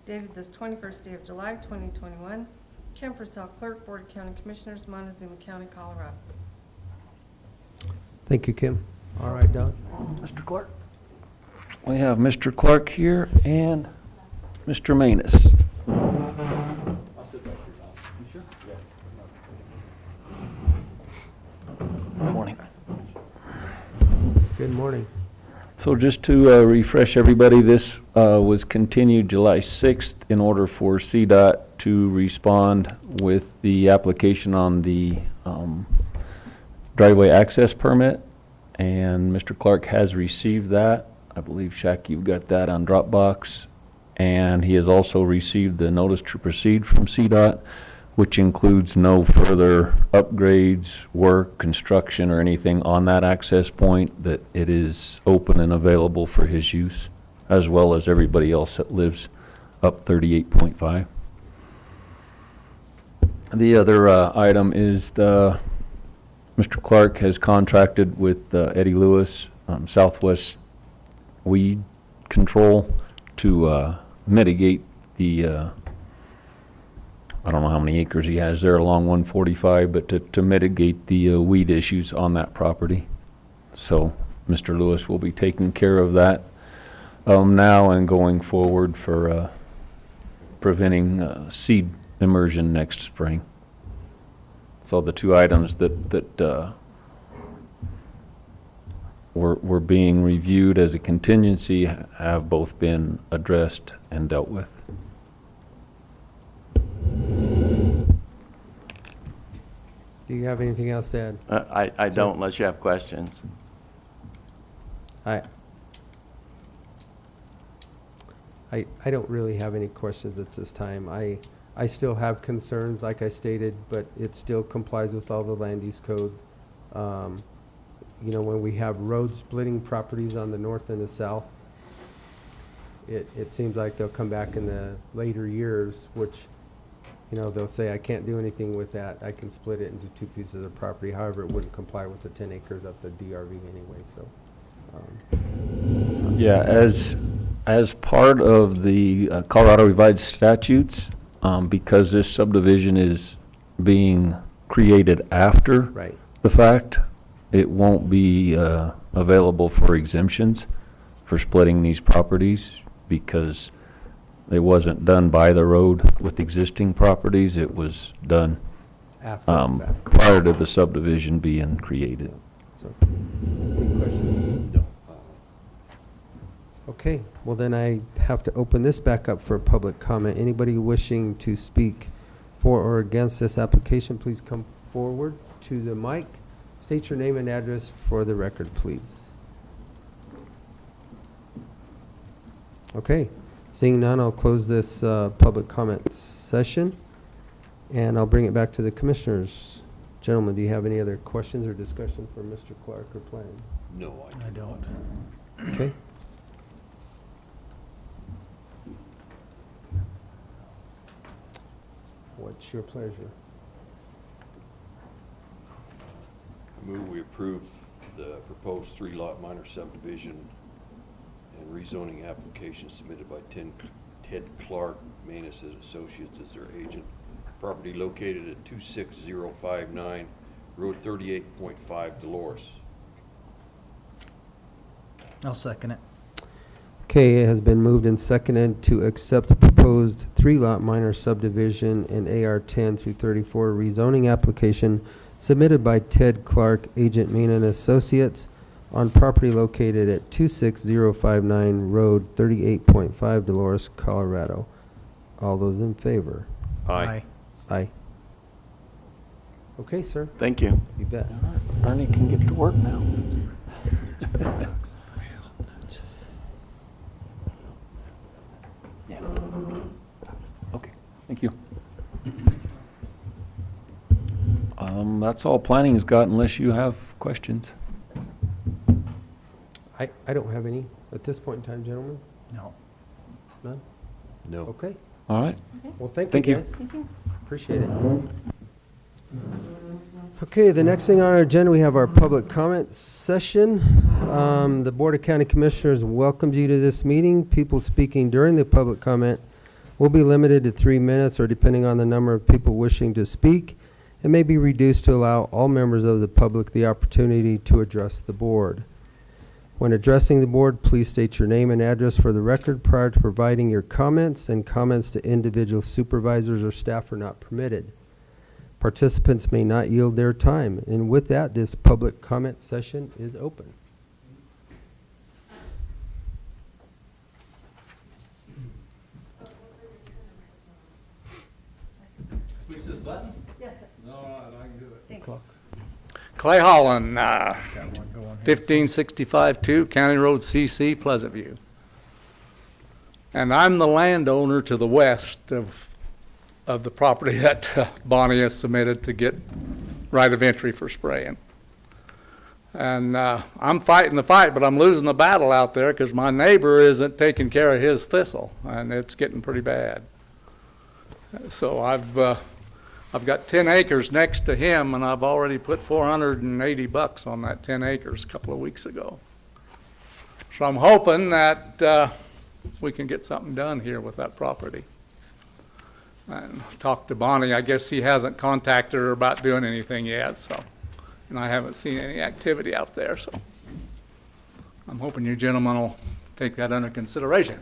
Speaker 7: Dated this 21st day of July, 2021. Kim Purcell, Clerk, Board of County Commissioners, Montezuma County, Colorado.
Speaker 2: Thank you, Kim. All right, Doug.
Speaker 5: Mr. Clark? We have Mr. Clark here and Mr. Manus. Good morning.
Speaker 2: Good morning.
Speaker 5: So just to refresh everybody, this was continued July 6th in order for CDOT Clark to respond with the application on the driveway access permit, and Mr. Clark has received that. I believe, Shaq, you've got that on Dropbox. And he has also received the notice to proceed from CDOT, which includes no further upgrades, work, construction, or anything on that access point, that it is open and available for his use, as well as everybody else that lives up 38.5. The other item is Mr. Clark has contracted with Eddie Lewis, Southwest Weed Control, to mitigate the, I don't know how many acres he has there along 145, but to mitigate the weed issues on that property. So Mr. Lewis will be taking care of that now and going forward for preventing seed immersion next spring. So the two items that were being reviewed as a contingency have both been addressed and dealt with.
Speaker 2: Do you have anything else to add?
Speaker 12: I don't, unless you have questions.
Speaker 2: I don't really have any questions at this time. I still have concerns, like I stated, but it still complies with all the land use codes. You know, when we have road splitting properties on the north and the south, it seems like they'll come back in the later years, which, you know, they'll say, I can't do anything with that. I can split it into two pieces of property. However, it wouldn't comply with the 10 acres of the DRV anyway, so.
Speaker 5: Yeah, as part of the Colorado Revised Statutes, because this subdivision is being created after
Speaker 2: Right.
Speaker 5: the fact, it won't be available for exemptions for splitting these properties, because it wasn't done by the road with existing properties. It was done
Speaker 2: After the fact.
Speaker 5: prior to the subdivision being created.
Speaker 2: So, any questions?
Speaker 3: No.
Speaker 2: Okay, well then I have to open this back up for public comment. Anybody wishing to speak for or against this application, please come forward to the mic. State your name and address for the record, please. Okay, seeing none, I'll close this public comment session, and I'll bring it back to the commissioners. Gentlemen, do you have any other questions or discussion for Mr. Clark or Plan?
Speaker 3: No,
Speaker 4: I don't.
Speaker 2: Okay. What's your pleasure?
Speaker 3: Move we approve the proposed 3-lot minor subdivision and rezoning application submitted by Ted Clark, Manus and Associates as their agent. Property located at 26059 Road 38.5, Dolores.
Speaker 4: I'll second it.
Speaker 2: Okay, it has been moved and seconded to accept the proposed 3-lot minor subdivision and AR 10 through 34 rezoning application submitted by Ted Clark, Agent Mina and Associates, on property located at 26059 Road 38.5, Dolores, Colorado. All those in favor?
Speaker 3: Aye.
Speaker 2: Aye. Okay, sir.
Speaker 12: Thank you.
Speaker 2: You bet.
Speaker 5: Ernie can get to work now. Yeah. Okay, thank you. That's all planning's got, unless you have questions.
Speaker 2: I don't have any at this point in time, gentlemen.
Speaker 4: No.
Speaker 2: None?
Speaker 3: No.
Speaker 2: Okay.
Speaker 5: All right.
Speaker 2: Well, thank
Speaker 5: Thank
Speaker 2: you,
Speaker 5: you.
Speaker 2: guys. Appreciate it. Okay, the next thing on our agenda, we have our public comment session. The Board of County Commissioners welcomes you to this meeting. People speaking during the public comment will be limited to 3 minutes, or depending on the number of people wishing to speak, it may be reduced to allow all members of the public the opportunity to address the board. When addressing the board, please state your name and address for the record prior to providing your comments, and comments to individual supervisors or staff are not permitted. Participants may not yield their time. And with that, this public comment session is open.
Speaker 12: Clay Holland,
Speaker 4: Got one going here.
Speaker 12: 1565-2 County Road CC, Pleasant View. And I'm the landowner to the west of the property that Bonnie has submitted to get right of entry for spraying. And I'm fighting the fight, but I'm losing the battle out there because my neighbor isn't taking care of his thistle, and it's getting pretty bad. So I've got 10 acres next to him, and I've already put $480 on that 10 acres a couple of weeks ago. So I'm hoping that we can get something done here with that property. And talked to Bonnie. I guess he hasn't contacted her about doing anything yet, so. And I haven't seen any activity out there, so I'm hoping you gentlemen will take that under consideration.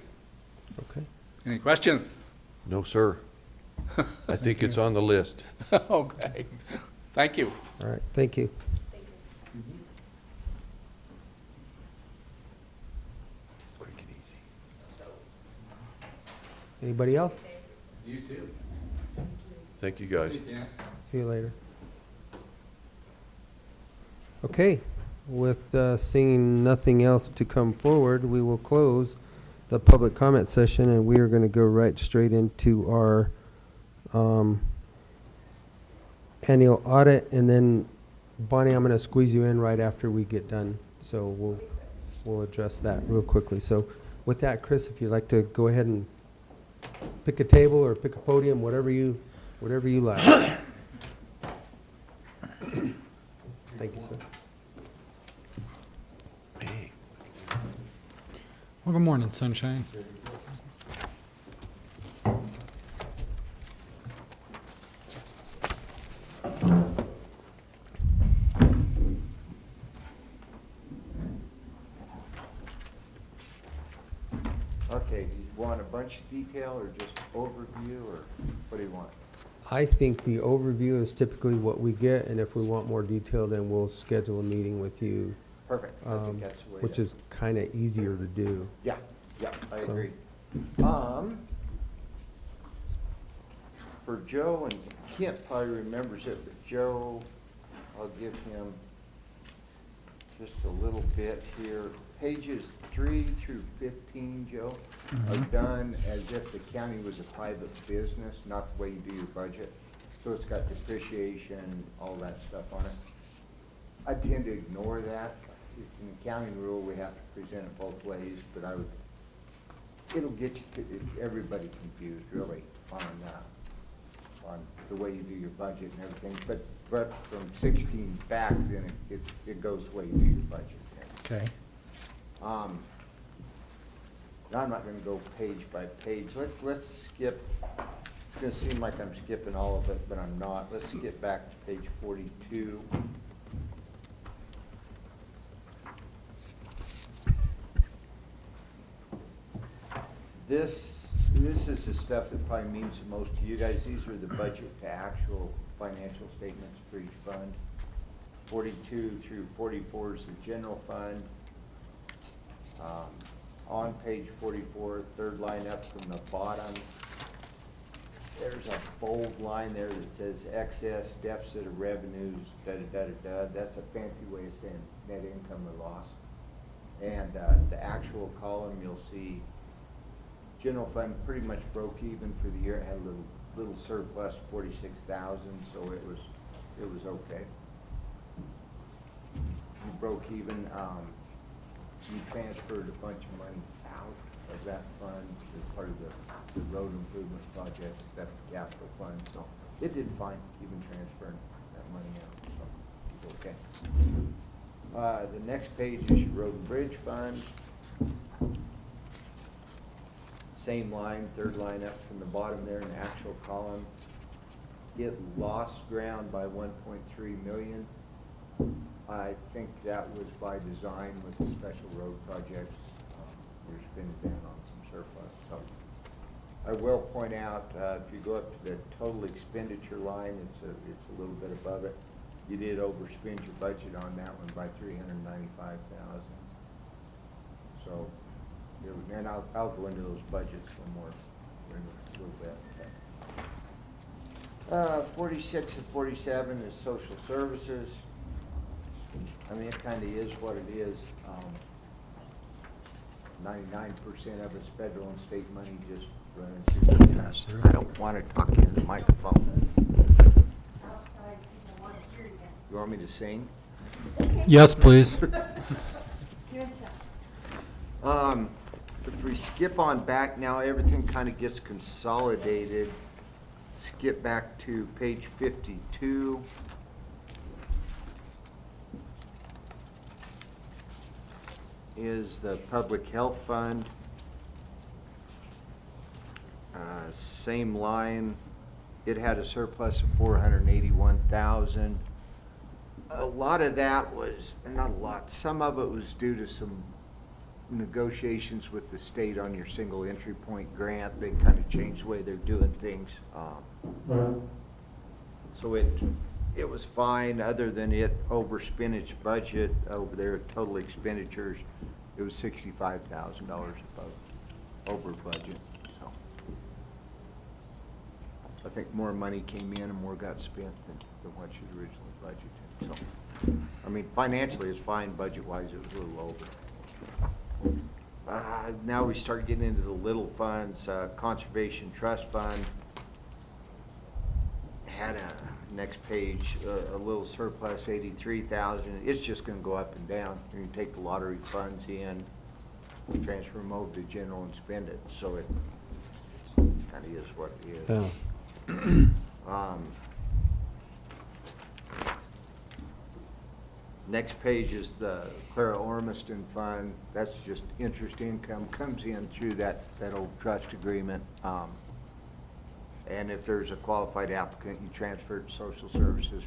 Speaker 2: Okay.
Speaker 12: Any questions?
Speaker 3: No, sir. I think it's on the list.
Speaker 12: Okay. Thank you.
Speaker 2: All right, thank you.
Speaker 3: Quick and easy.
Speaker 2: Anybody else?
Speaker 12: You too.
Speaker 3: Thank you, guys.
Speaker 2: See you later. Okay, with seeing nothing else to come forward, we will close the public comment session, and we are going to go right straight into our annual audit. And then, Bonnie, I'm going to squeeze you in right after we get done, so we'll address that real quickly. So with that, Chris, if you'd like to go ahead and pick a table or pick a podium, whatever you like. Thank you, sir.
Speaker 1: Well, good morning, Sunshine.
Speaker 13: Okay, do you want a bunch of detail or just overview, or what do you want?
Speaker 2: I think the overview is typically what we get, and if we want more detail, then we'll schedule a meeting with you,
Speaker 13: Perfect, I think that's the way
Speaker 2: which
Speaker 13: to-
Speaker 2: is kind of easier to do.
Speaker 13: Yeah, I
Speaker 2: So-
Speaker 13: agree. For Joe, and Kent probably remembers it, but Joe, I'll give him just a little bit here. Pages 3 through 15, Joe, are done as if the county was a private business, not the way you do your budget. So it's got depreciation, all that stuff on it. I tend to ignore that. It's an accounting rule, we have to present it both ways, but it'll get everybody confused, really, on the way you do your budget and everything. But from 16 back, then it goes the way you do your budget.
Speaker 4: Okay.
Speaker 13: Now, I'm not gonna go page by page. Let's skip, it's gonna seem like I'm skipping all of it, but I'm not. Let's skip back to page 42. This is the stuff that probably means the most to you guys. These are the budget to actual financial statements for each fund. 42 through 44 is the general fund. On page 44, third line up from the bottom, there's a bold line there that says excess deficit of revenues, da-da-da-da-da. That's a fancy way of saying net income or loss. And the actual column, you'll see general fund pretty much broke even for the year. It had a little surplus, 46,000, so it was okay. You broke even. You transferred a bunch of money out of that fund as part of the road improvement project. That's the capital fund, so it did fine, even transferring that money out, so it's okay. The next page is your road and bridge fund. Same line, third line up from the bottom there in the actual column. It lost ground by 1.3 million. I think that was by design with the special road projects. We're spending down on some surplus. So I will point out, if you go up to the total expenditure line, it's a little bit above it. You did overspend your budget on that one by 395,000. So, and I'll go into those budgets some more in a little bit. 46 and 47 is social services. I mean, it kinda is what it is. 99% of it's federal and state money just running through.
Speaker 4: Pass through.
Speaker 13: I don't wanna talk into the microphone. You want me to sing?
Speaker 1: Yes, please.
Speaker 13: If we skip on back now, everything kind of gets consolidated. Skip back to page 52. Is the Public Health Fund. Same line, it had a surplus of 481,000. A lot of that was, not a lot, some of it was due to some negotiations with the state on your single entry point grant. They kind of changed the way they're doing things. So it was fine, other than it overspent its budget over there, total expenditures. It was $65,000 over budget. So I think more money came in and more got spent than what you originally budgeted. So, I mean, financially it's fine, budget-wise it was a little over. Now we start getting into the little funds. Conservation Trust Fund had a, next page, a little surplus, 83,000. It's just going to go up and down. You can take the lottery funds in, transfer them over to general and spend it. So it kind of is what it is.
Speaker 2: Yeah.
Speaker 13: Next page is the Clara Ormiston Fund. That's just interest income, comes in through that old trust agreement. And if there's a qualified applicant, you transfer it to social services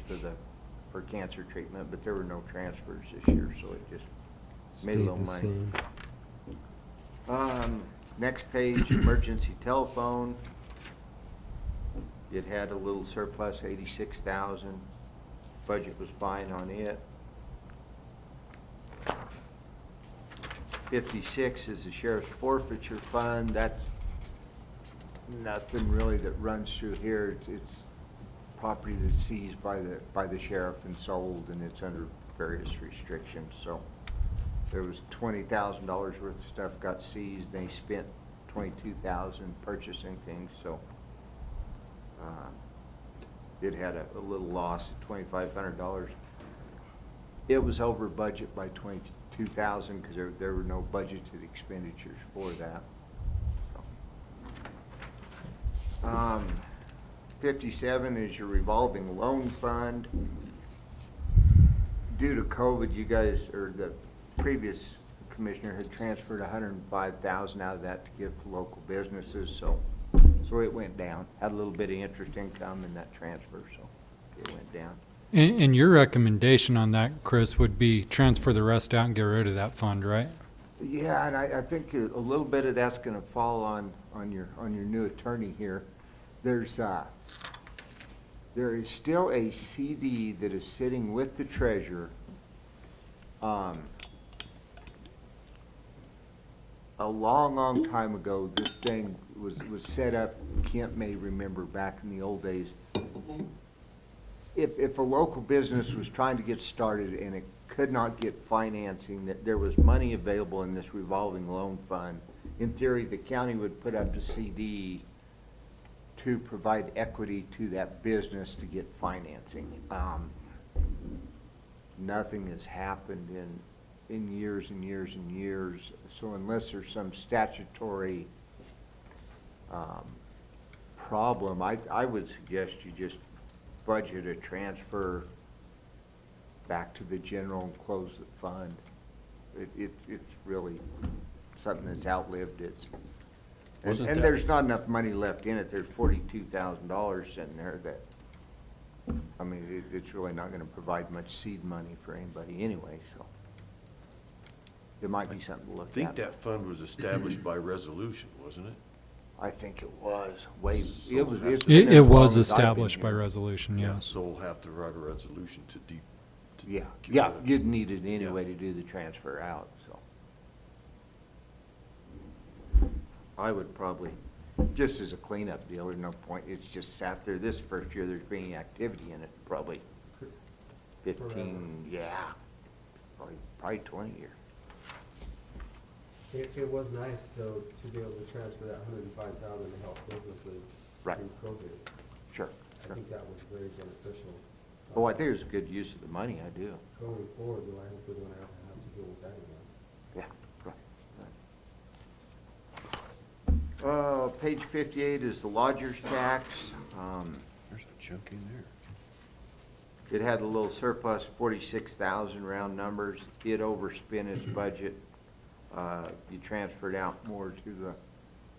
Speaker 13: for cancer treatment, but there were no transfers this year, so it just made a little money. Next page, emergency telephone. It had a little surplus, 86,000. Budget was fine on it. 56 is the sheriff's forfeiture fund. That's nothing really that runs through here. It's property that's seized by the sheriff and sold, and it's under various restrictions. So there was $20,000 worth of stuff got seized. They spent $22,000 purchasing things. So it had a little loss of $2,500. It was over budget by $22,000 because there were no budgeted expenditures for that. So. 57 is your revolving loan fund. Due to COVID, you guys, or the previous commissioner had transferred $105,000 out of that to give to local businesses, so it went down. Had a little bit of interest income in that transfer, so it went down.
Speaker 1: And your recommendation on that, Chris, would be transfer the rest out and get rid of that fund, right?
Speaker 13: Yeah, and I think a little bit of that's going to fall on your new attorney here. There is still a CD that is sitting with the treasurer. A long time ago, this thing was set up. Kent may remember back in the old days. If a local business was trying to get started and it could not get financing, that there was money available in this revolving loan fund, in theory, the county would put up a CD to provide equity to that business to get financing. Nothing has happened in years and years and years. So unless there's some statutory problem, I would suggest you just budget a transfer back to the general and close the fund. It's really something that's outlived its. And there's not enough money left in it. There's $42,000 sitting there that, I mean, it's really not going to provide much seed money for anybody anyway, so. It might be something to look at.
Speaker 3: I think that fund was established by resolution, wasn't it?
Speaker 13: I think it was way, it's been
Speaker 1: It
Speaker 13: as long as I've been
Speaker 1: established by
Speaker 13: here.
Speaker 1: resolution, yes.
Speaker 3: So we'll have to write a resolution to
Speaker 13: Yeah,
Speaker 3: get
Speaker 13: yeah,
Speaker 3: rid of it.
Speaker 13: you'd need it anyway to do the transfer out, so. I would probably, just as a cleanup deal, there's no point, it's just sat there. This first year there's been any activity in it, probably 15, yeah, probably 20 years.
Speaker 2: It was nice, though, to be able to transfer that $105,000 to help businesses
Speaker 13: Right.
Speaker 2: through COVID.
Speaker 13: Sure.
Speaker 2: I think that was very beneficial.
Speaker 13: Oh, I think it was a good use of the money, I do.
Speaker 2: Going forward, though, I hope we don't have to deal with that again.
Speaker 13: Yeah, right. Page 58 is the lodger's tax.
Speaker 3: There's a chunk in there.
Speaker 13: It had a little surplus, 46,000 round numbers. It overspent its budget. You transferred out more to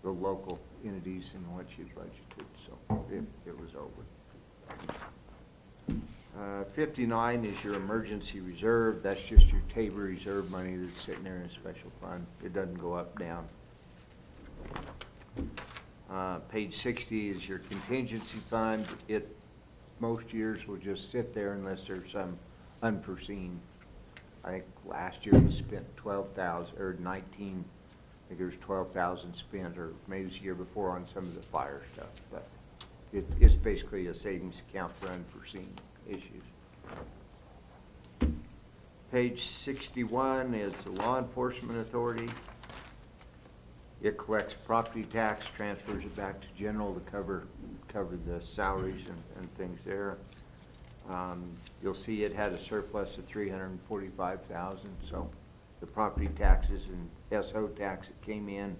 Speaker 13: the local entities than what you budgeted, so it was over. 59 is your emergency reserve. That's just your Tabor reserve money that's sitting there in a special fund. It doesn't go up, down. Page 60 is your contingency fund. Most years will just sit there unless there's some unforeseen. I think last year we spent 12,000, or 19, I think there was 12,000 spent, or maybe it was the year before on some of the fire stuff. But it's basically a savings account for unforeseen issues. Page 61 is the law enforcement authority. It collects property tax, transfers it back to general to cover the salaries and things there. You'll see it had a surplus of 345,000, so the property taxes and SO tax that came in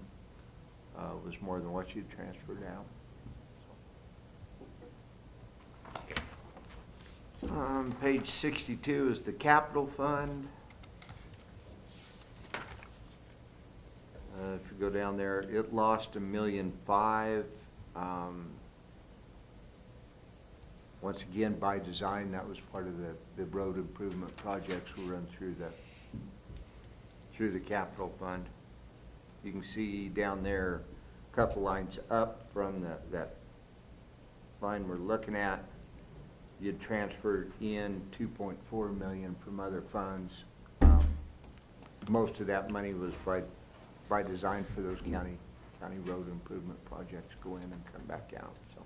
Speaker 13: was more than what you transferred out. Page 62 is the capital fund. If you go down there, it lost $1.5 million. Once again, by design, that was part of the road improvement projects we run through the capital fund. You can see down there, a couple lines up from that line we're looking at. You transferred in $2.4 million from other funds. Most of that money was by design for those county road improvement projects go in and come back out. So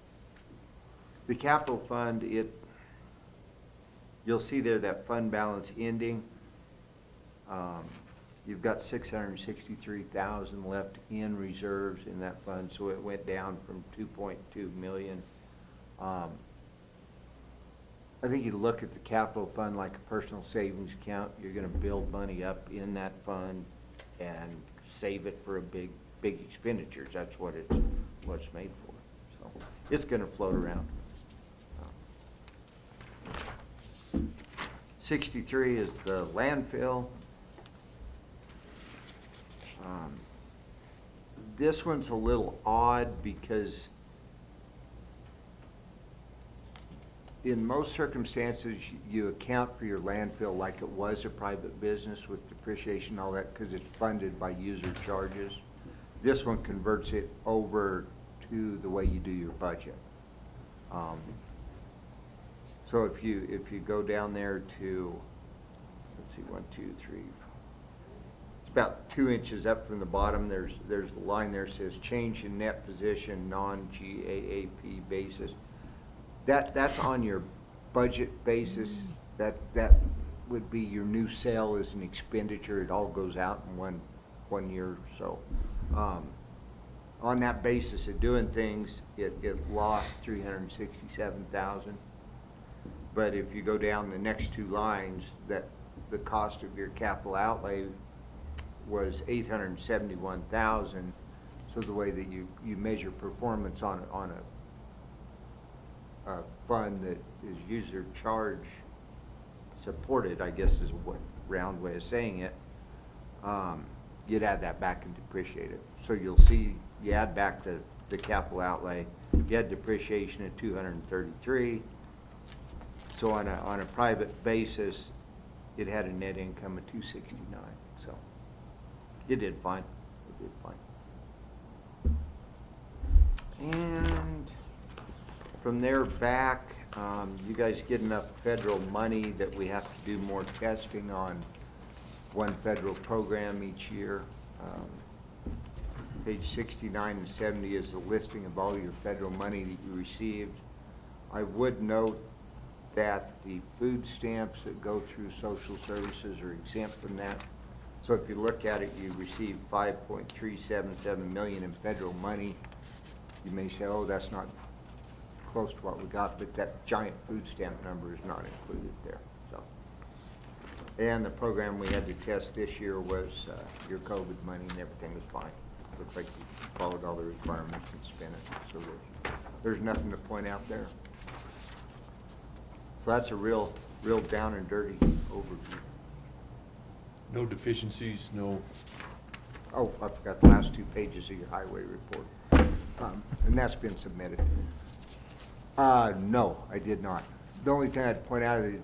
Speaker 13: the capital fund, you'll see there that fund balance ending. You've got $663,000 left in reserves in that fund, so it went down from $2.2 million. I think you look at the capital fund like a personal savings account. You're going to build money up in that fund and save it for a big expenditures. That's what it's made for. So it's going to float around. 63 is the landfill. This one's a little odd because in most circumstances, you account for your landfill like it was a private business with depreciation and all that because it's funded by user charges. This one converts it over to the way you do your budget. So if you go down there to, let's see, 1, 2, 3, it's about 2 inches up from the bottom. There's the line there that says change in net position non-GAAP basis. That's on your budget basis. That would be your new sale as an expenditure. It all goes out in one year or so. On that basis of doing things, it lost $367,000. But if you go down the next two lines, that the cost of your capital outlay was $871,000. So the way that you measure performance on a fund that is user charge supported, I guess is what round way of saying it, you'd add that back and depreciate it. So you'll see you add back the capital outlay, you had depreciation at $233. So on a private basis, it had a net income of $269. So it did fine. It did fine. And from there back, you guys get enough federal money that we have to do more testing on one federal program each year. Page 69 and 70 is the listing of all your federal money that you received. I would note that the food stamps that go through social services are exempt from that. So if you look at it, you receive 5.377 million in federal money. You may say, oh, that's not close to what we got, but that giant food stamp number is not included there. So, and the program we had to test this year was your COVID money, and everything was fine. Looks like we followed all the requirements and spent it, so there's nothing to point out there. So that's a real down and dirty overview.
Speaker 3: No deficiencies, no,
Speaker 13: Oh, I forgot the last 2 pages of your highway report. And that's been submitted. No, I did not. The only thing I'd point out is,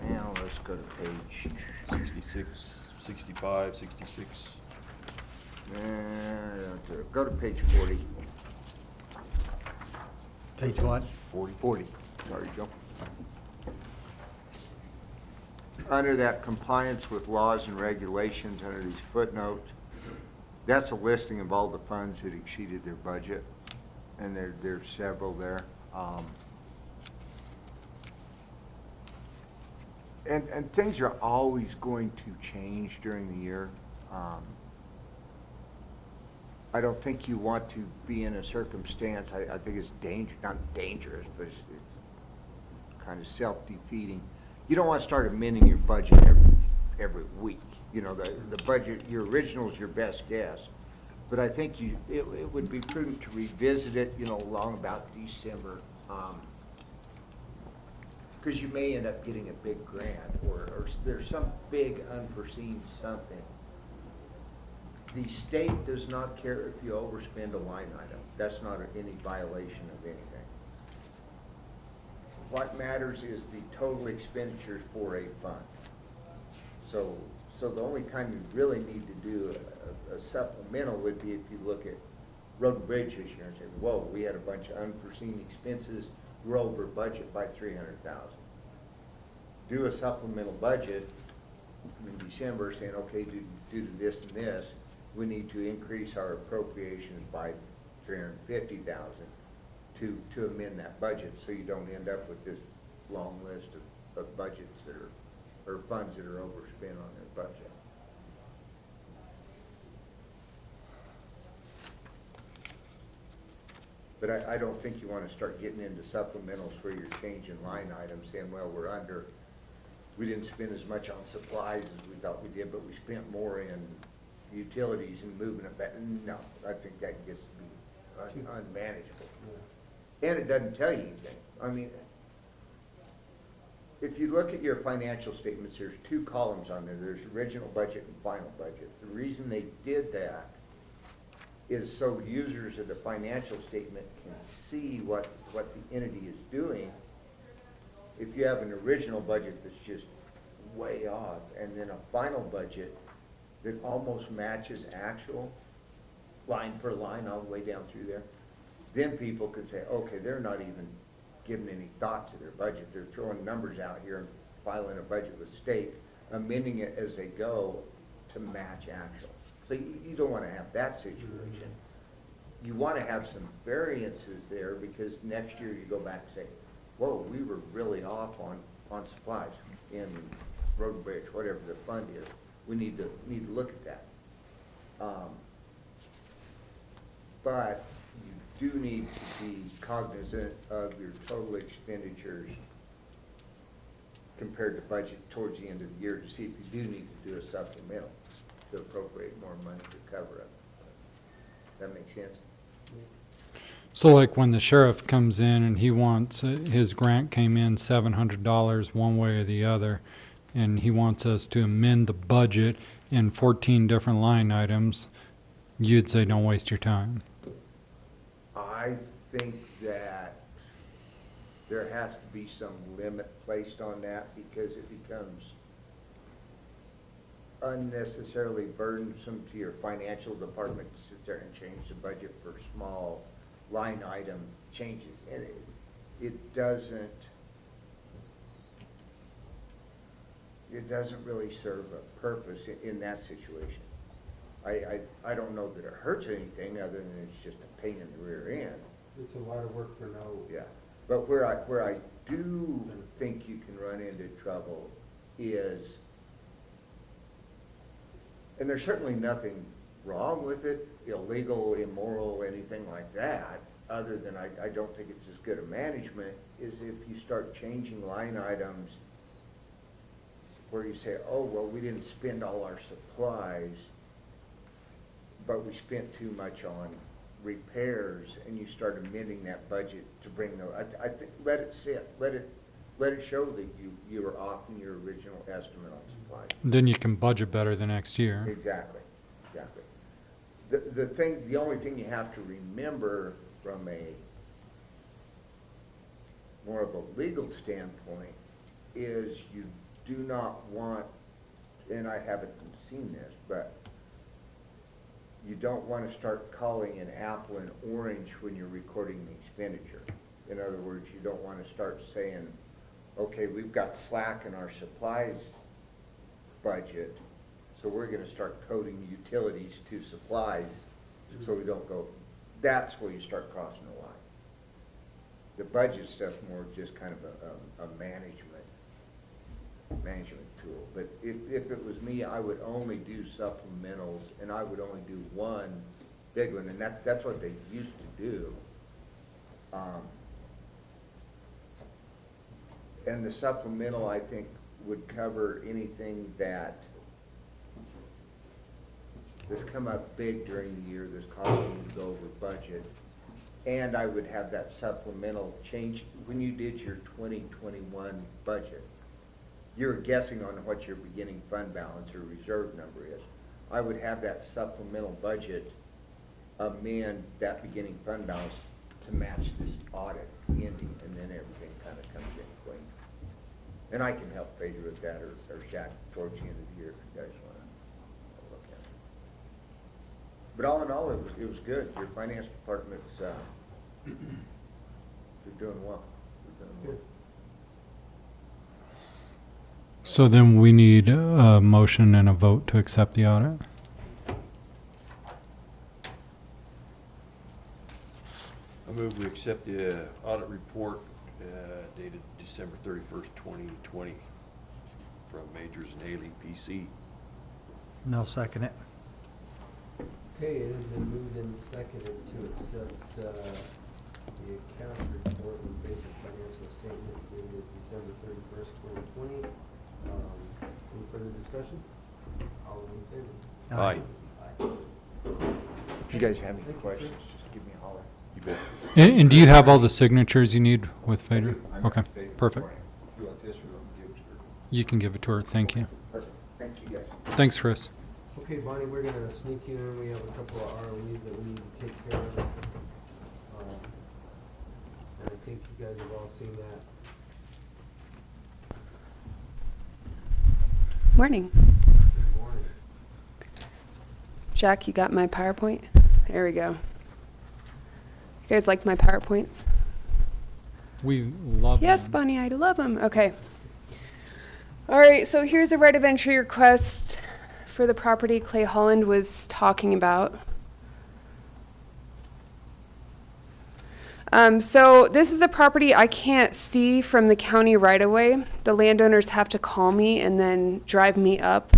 Speaker 13: let's go to page,
Speaker 3: 66, 65, 66.
Speaker 13: Go to page 40.
Speaker 4: Page what?
Speaker 13: 40, sorry, Joe. Under that compliance with laws and regulations, under these footnotes, that's a listing of all the funds that exceeded their budget, and there's several there. And things are always going to change during the year. I don't think you want to be in a circumstance, I think it's not dangerous, but it's kind of self-defeating. You don't want to start amending your budget every week. You know, the budget, your original is your best guess. But I think it would be prudent to revisit it, along about December. Because you may end up getting a big grant, or there's some big unforeseen something. The state does not care if you overspend a line item. That's not any violation of anything. What matters is the total expenditures for a fund. So the only time you really need to do a supplemental would be if you look at road and bridge this year and say, whoa, we had a bunch of unforeseen expenses, we're over budget by $300,000. Do a supplemental budget in December saying, okay, due to this and this, we need to increase our appropriations by $350,000 to amend that budget, so you don't end up with this long list of budgets that are, or funds that are overspent on their budget. But I don't think you want to start getting into supplementals where you're changing line items, saying, well, we didn't spend as much on supplies as we thought we did, but we spent more in utilities and moving it back. No, I think that gets to be unmanageable. And it doesn't tell you anything. I mean, if you look at your financial statements, there's 2 columns on there. There's original budget and final budget. The reason they did that is so users of the financial statement can see what the entity is doing. If you have an original budget that's just way off, and then a final budget that almost matches actual, line for line all the way down through there, then people can say, okay, they're not even giving any thought to their budget. They're throwing numbers out here and filing a budget with the state, amending it as they go to match actual. So you don't want to have that situation. You want to have some variances there, because next year you go back and say, whoa, we were really off on supplies in road and bridge, whatever the fund is. We need to look at that. But you do need to be cognizant of your total expenditures compared to budget towards the end of the year to see if you do need to do a supplemental to appropriate more money to cover it. Does that make sense?
Speaker 1: So like when the sheriff comes in and he wants, his grant came in $700 one way or the other, and he wants us to amend the budget in 14 different line items, you'd say don't waste your time.
Speaker 13: I think that there has to be some limit placed on that, because it becomes unnecessarily burdensome to your financial department to sit there and change the budget for small line item changes. And it doesn't really serve a purpose in that situation. I don't know that it hurts anything other than it's just a pain in the rear end.
Speaker 2: It's a lot of work for no.
Speaker 13: Yeah, but where I do think you can run into trouble is, and there's certainly nothing wrong with it, illegal, immoral, anything like that, other than I don't think it's as good a management, is if you start changing line items where you say, oh, well, we didn't spend all our supplies, but we spent too much on repairs, and you start amending that budget to bring the, I think, let it sit, let it show that you were off in your original estimate on supplies.
Speaker 1: Then you can budget better the next year.
Speaker 13: Exactly. The only thing you have to remember from a more of a legal standpoint is you do not want, and I haven't seen this, but you don't want to start calling an apple an orange when you're recording the expenditure. In other words, you don't want to start saying, okay, we've got slack in our supplies budget, so we're going to start coding utilities to supplies so we don't go. That's where you start crossing the line. The budget stuff's more just kind of a management tool. But if it was me, I would only do supplementals, and I would only do one big one, and that's what they used to do. And the supplemental, I think, would cover anything that has come up big during the year that's causing you to go over budget. And I would have that supplemental change when you did your 2021 budget. You're guessing on what your beginning fund balance or reserve number is. I would have that supplemental budget amend that beginning fund balance to match this audit ending, and then everything kind of comes in clean. And I can help Phaedra with that, or Shaq towards the end of the year if you guys want to look at it. But all in all, it was good. Your finance department's they're doing well. They're doing well.
Speaker 1: So then we need a motion and a vote to accept the audit.
Speaker 3: I move we accept the audit report dated December 31st, 2020 from Majors and Haley, PC.
Speaker 4: No, second it.
Speaker 2: Okay, it has been moved and seconded to accept the accounts report and basic financial statement dated December 31st, 2020. Any further discussion? All in favor?
Speaker 3: Aye.
Speaker 13: If you guys have any questions, just give me a holler.
Speaker 3: You bet.
Speaker 1: And do you have all the signatures you need with Phaedra? Okay, perfect.
Speaker 13: You want this, or you want me to give it to her?
Speaker 1: You can give it to her. Thank you.
Speaker 13: Perfect. Thank you, guys.
Speaker 1: Thanks, Chris.
Speaker 2: Okay, Bonnie, we're gonna sneak you in. We have a couple of ROEs that we need to take care of. And I think you guys have all seen that.
Speaker 14: Morning.
Speaker 2: Good morning.
Speaker 14: Jack, you got my PowerPoint? There we go. You guys like my PowerPoints?
Speaker 1: We love
Speaker 14: Yes,
Speaker 1: them.
Speaker 14: Bonnie, I love them. Okay. All right, so here's a right of entry request for the property Clay Holland was talking about. So this is a property I can't see from the county right away. The landowners have to call me and then drive me up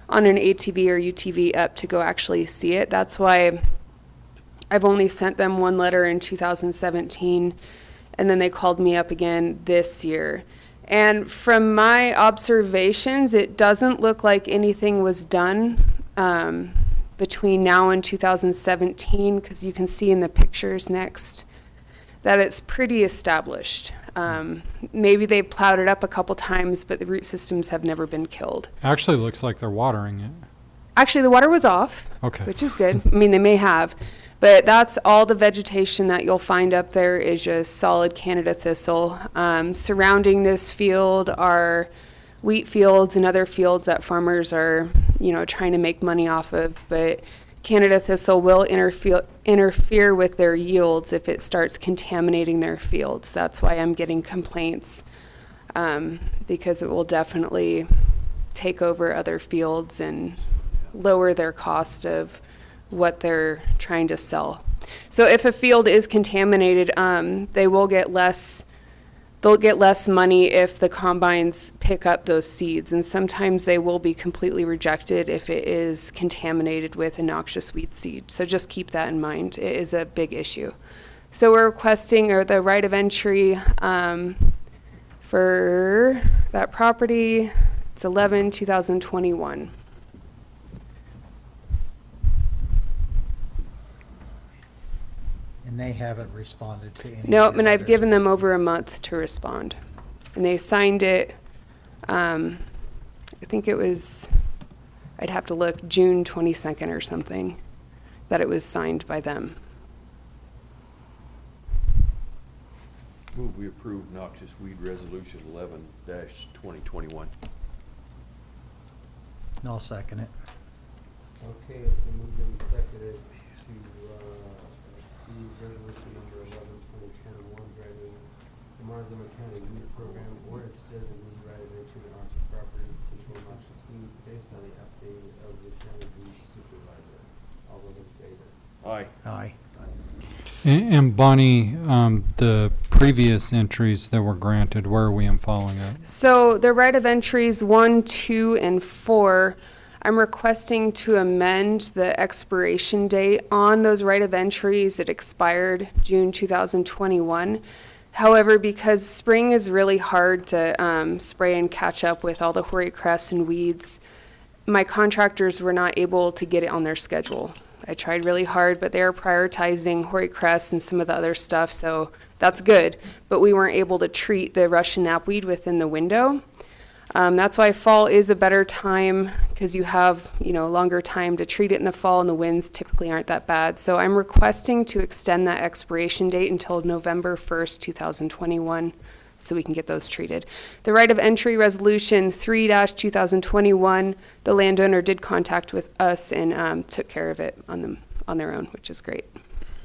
Speaker 14: on an ATV or UTV up to go actually see it. That's why I've only sent them one letter in 2017, and then they called me up again this year. And from my observations, it doesn't look like anything was done between now and 2017, because you can see in the pictures next that it's pretty established. Maybe they've plowed it up a couple times, but the root systems have never been killed.
Speaker 1: Actually looks like they're watering it.
Speaker 14: Actually, the water was off,
Speaker 1: Okay.
Speaker 14: which is good. I mean, they may have, but that's all the vegetation that you'll find up there is just solid Canada thistle. Surrounding this field are wheat fields and other fields that farmers are, trying to make money off of, but Canada thistle will interfere with their yields if it starts contaminating their fields. That's why I'm getting complaints, because it will definitely take over other fields and lower their cost of what they're trying to sell. So if a field is contaminated, they will get less they'll get less money if the combines pick up those seeds, and sometimes they will be completely rejected if it is contaminated with a noxious weed seed. So just keep that in mind. It is a big issue. So we're requesting, or the right of entry for that property, it's 11/2021.
Speaker 4: And they haven't responded to any.
Speaker 14: Nope,
Speaker 4: of
Speaker 14: and
Speaker 4: your
Speaker 14: I've given
Speaker 4: letters.
Speaker 14: them over a month to respond. And they signed it, I think it was, I'd have to look, June 22nd or something, that it was signed by them.
Speaker 3: Move we approve noxious weed resolution 11-2021.
Speaker 4: I'll second it.
Speaker 2: Okay, it's been moved and seconded to approve resolution number 11/2021, granting the Montezuma County Weed Program or its designee right of entry to onto property to control noxious weed based on the affidavit of the county weed supervisor. All those in favor?
Speaker 3: Aye.
Speaker 4: Aye.
Speaker 1: And Bonnie, the previous entries that were granted, where are we in following up?
Speaker 14: So the right of entries 1, 2, and 4, I'm requesting to amend the expiration date on those right of entries. It expired June 2021. However, because spring is really hard to spray and catch up with all the hoary crests and weeds, my contractors were not able to get it on their schedule. I tried really hard, but they are prioritizing hoary crests and some of the other stuff, so that's good. But we weren't able to treat the Russian knapweed within the window. That's why fall is a better time, because you have, longer time to treat it in the fall, and the winds typically aren't that bad. So I'm requesting to extend that expiration date until November 1st, 2021, so we can get those treated. The right of entry resolution 3-2021, the landowner did contact with us and took care of it on their own, which is great.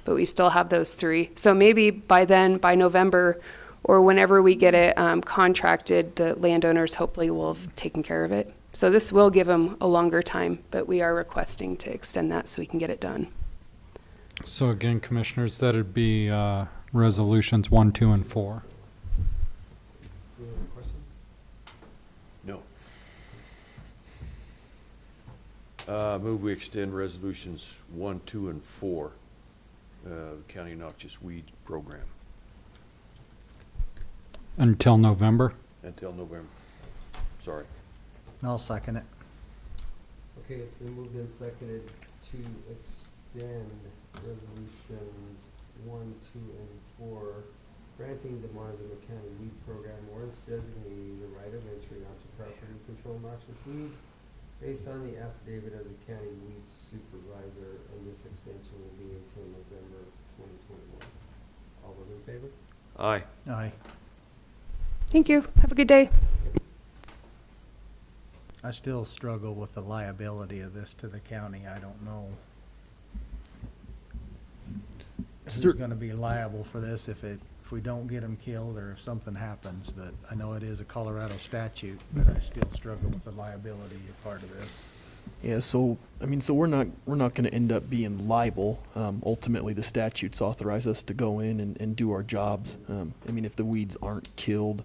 Speaker 14: But we still have those 3. So maybe by then, by November, or whenever we get it contracted, the landowners hopefully will have taken care of it. So this will give them a longer time, but we are requesting to extend that so we can get it done.
Speaker 1: So again, Commissioners, that'd be resolutions 1, 2, and 4.
Speaker 2: Any other question?
Speaker 3: No. Move we extend resolutions 1, 2, and 4, County Noxious Weed Program
Speaker 1: Until November?
Speaker 3: until November. Sorry.
Speaker 4: I'll second it.
Speaker 2: Okay, it's been moved and seconded to extend resolutions 1, 2, and 4, granting the Montezuma County Weed Program or its designee the right of entry onto property to control noxious weed based on the affidavit of the county weed supervisor, and this extension will be until November 2021. All those in favor?
Speaker 3: Aye.
Speaker 4: Aye.
Speaker 14: Thank you. Have a good day.
Speaker 4: I still struggle with the liability of this to the county. I don't know who's gonna be liable for this if we don't get them killed or if something happens, but I know it is a Colorado statute, but I still struggle with the liability part of this.
Speaker 15: Yeah, so we're not going to end up being liable. Ultimately, the statutes authorize us to go in and do our jobs. If the weeds aren't killed,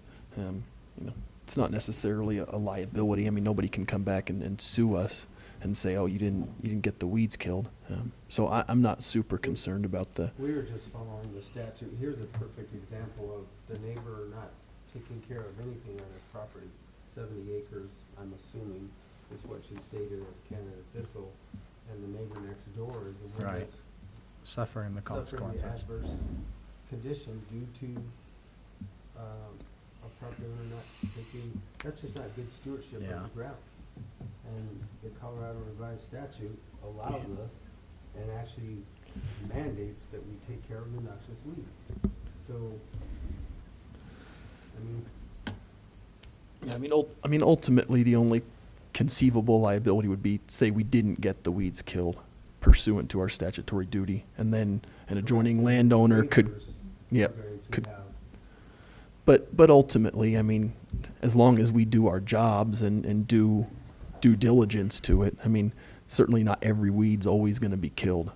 Speaker 15: it's not necessarily a liability. Nobody can come back and sue us and say, oh, you didn't get the weeds killed. So I'm not super concerned about the.
Speaker 2: We were just following the statute. Here's a perfect example of the neighbor not taking care of anything on his property. 70 acres, I'm assuming, is what she stated of Canada Thistle, and the neighbor next door is the one
Speaker 4: Right.
Speaker 2: that's
Speaker 4: Suffering the
Speaker 2: suffering the
Speaker 4: consequences.
Speaker 2: adverse condition due to a property owner not taking, that's just not good stewardship
Speaker 4: Yeah.
Speaker 2: of the ground. And the Colorado revised statute allows us and actually mandates that we take care of the noxious weed. So,
Speaker 15: Ultimately, the only conceivable liability would be, say, we didn't get the weeds killed pursuant to our statutory duty, and then an adjoining landowner could,
Speaker 2: neighbors
Speaker 15: yep,
Speaker 2: are going to
Speaker 15: could.
Speaker 2: have-
Speaker 15: But ultimately, as long as we do our jobs and do due diligence to it, certainly not every weed's always going to be killed.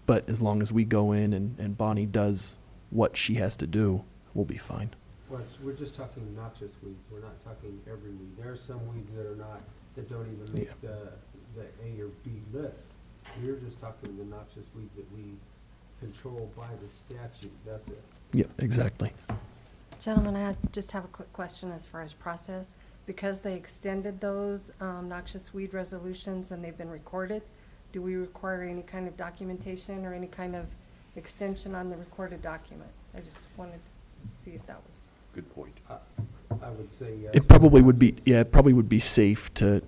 Speaker 15: But as long as we go in and Bonnie does what she has to do, we'll be fine.
Speaker 2: Well, we're just talking noxious weeds, we're not talking every weed. There are some weeds that are not, that don't even make the A or B list. We're just talking the noxious weeds that we control by the statute, that's it.
Speaker 15: Yep, exactly.
Speaker 7: Gentlemen, I just have a quick question as far as process. Because they extended those noxious weed resolutions and they've been recorded, do we require any kind of documentation or any kind of extension on the recorded document? I just wanted to see if that was.
Speaker 3: Good point.
Speaker 2: I would say yes.
Speaker 15: It probably would be, yeah, it probably would be safe to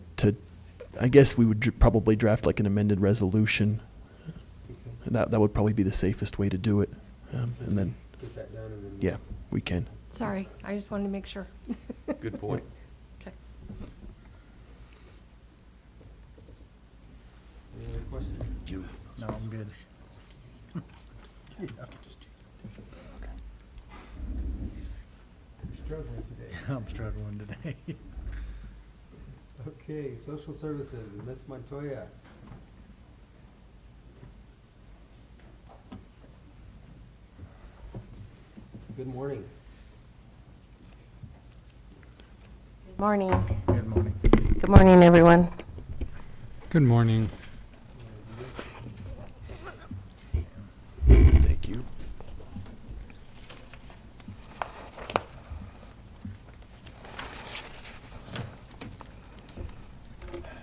Speaker 15: I guess we would probably draft like an amended resolution.
Speaker 2: Okay.
Speaker 15: That would probably be the safest way to do it. And then,
Speaker 2: Get that done and then.
Speaker 15: yeah, we can.
Speaker 7: Sorry, I just wanted to make sure.
Speaker 3: Good point.
Speaker 7: Okay.
Speaker 2: Any other questions?
Speaker 4: No, I'm good.
Speaker 2: You're struggling today.
Speaker 4: I'm struggling today.
Speaker 2: Okay, social services, Ms. Montoya. Good morning.
Speaker 10: Good morning.
Speaker 4: Good morning.
Speaker 10: Good morning, everyone.
Speaker 1: Good morning.
Speaker 15: Thank you.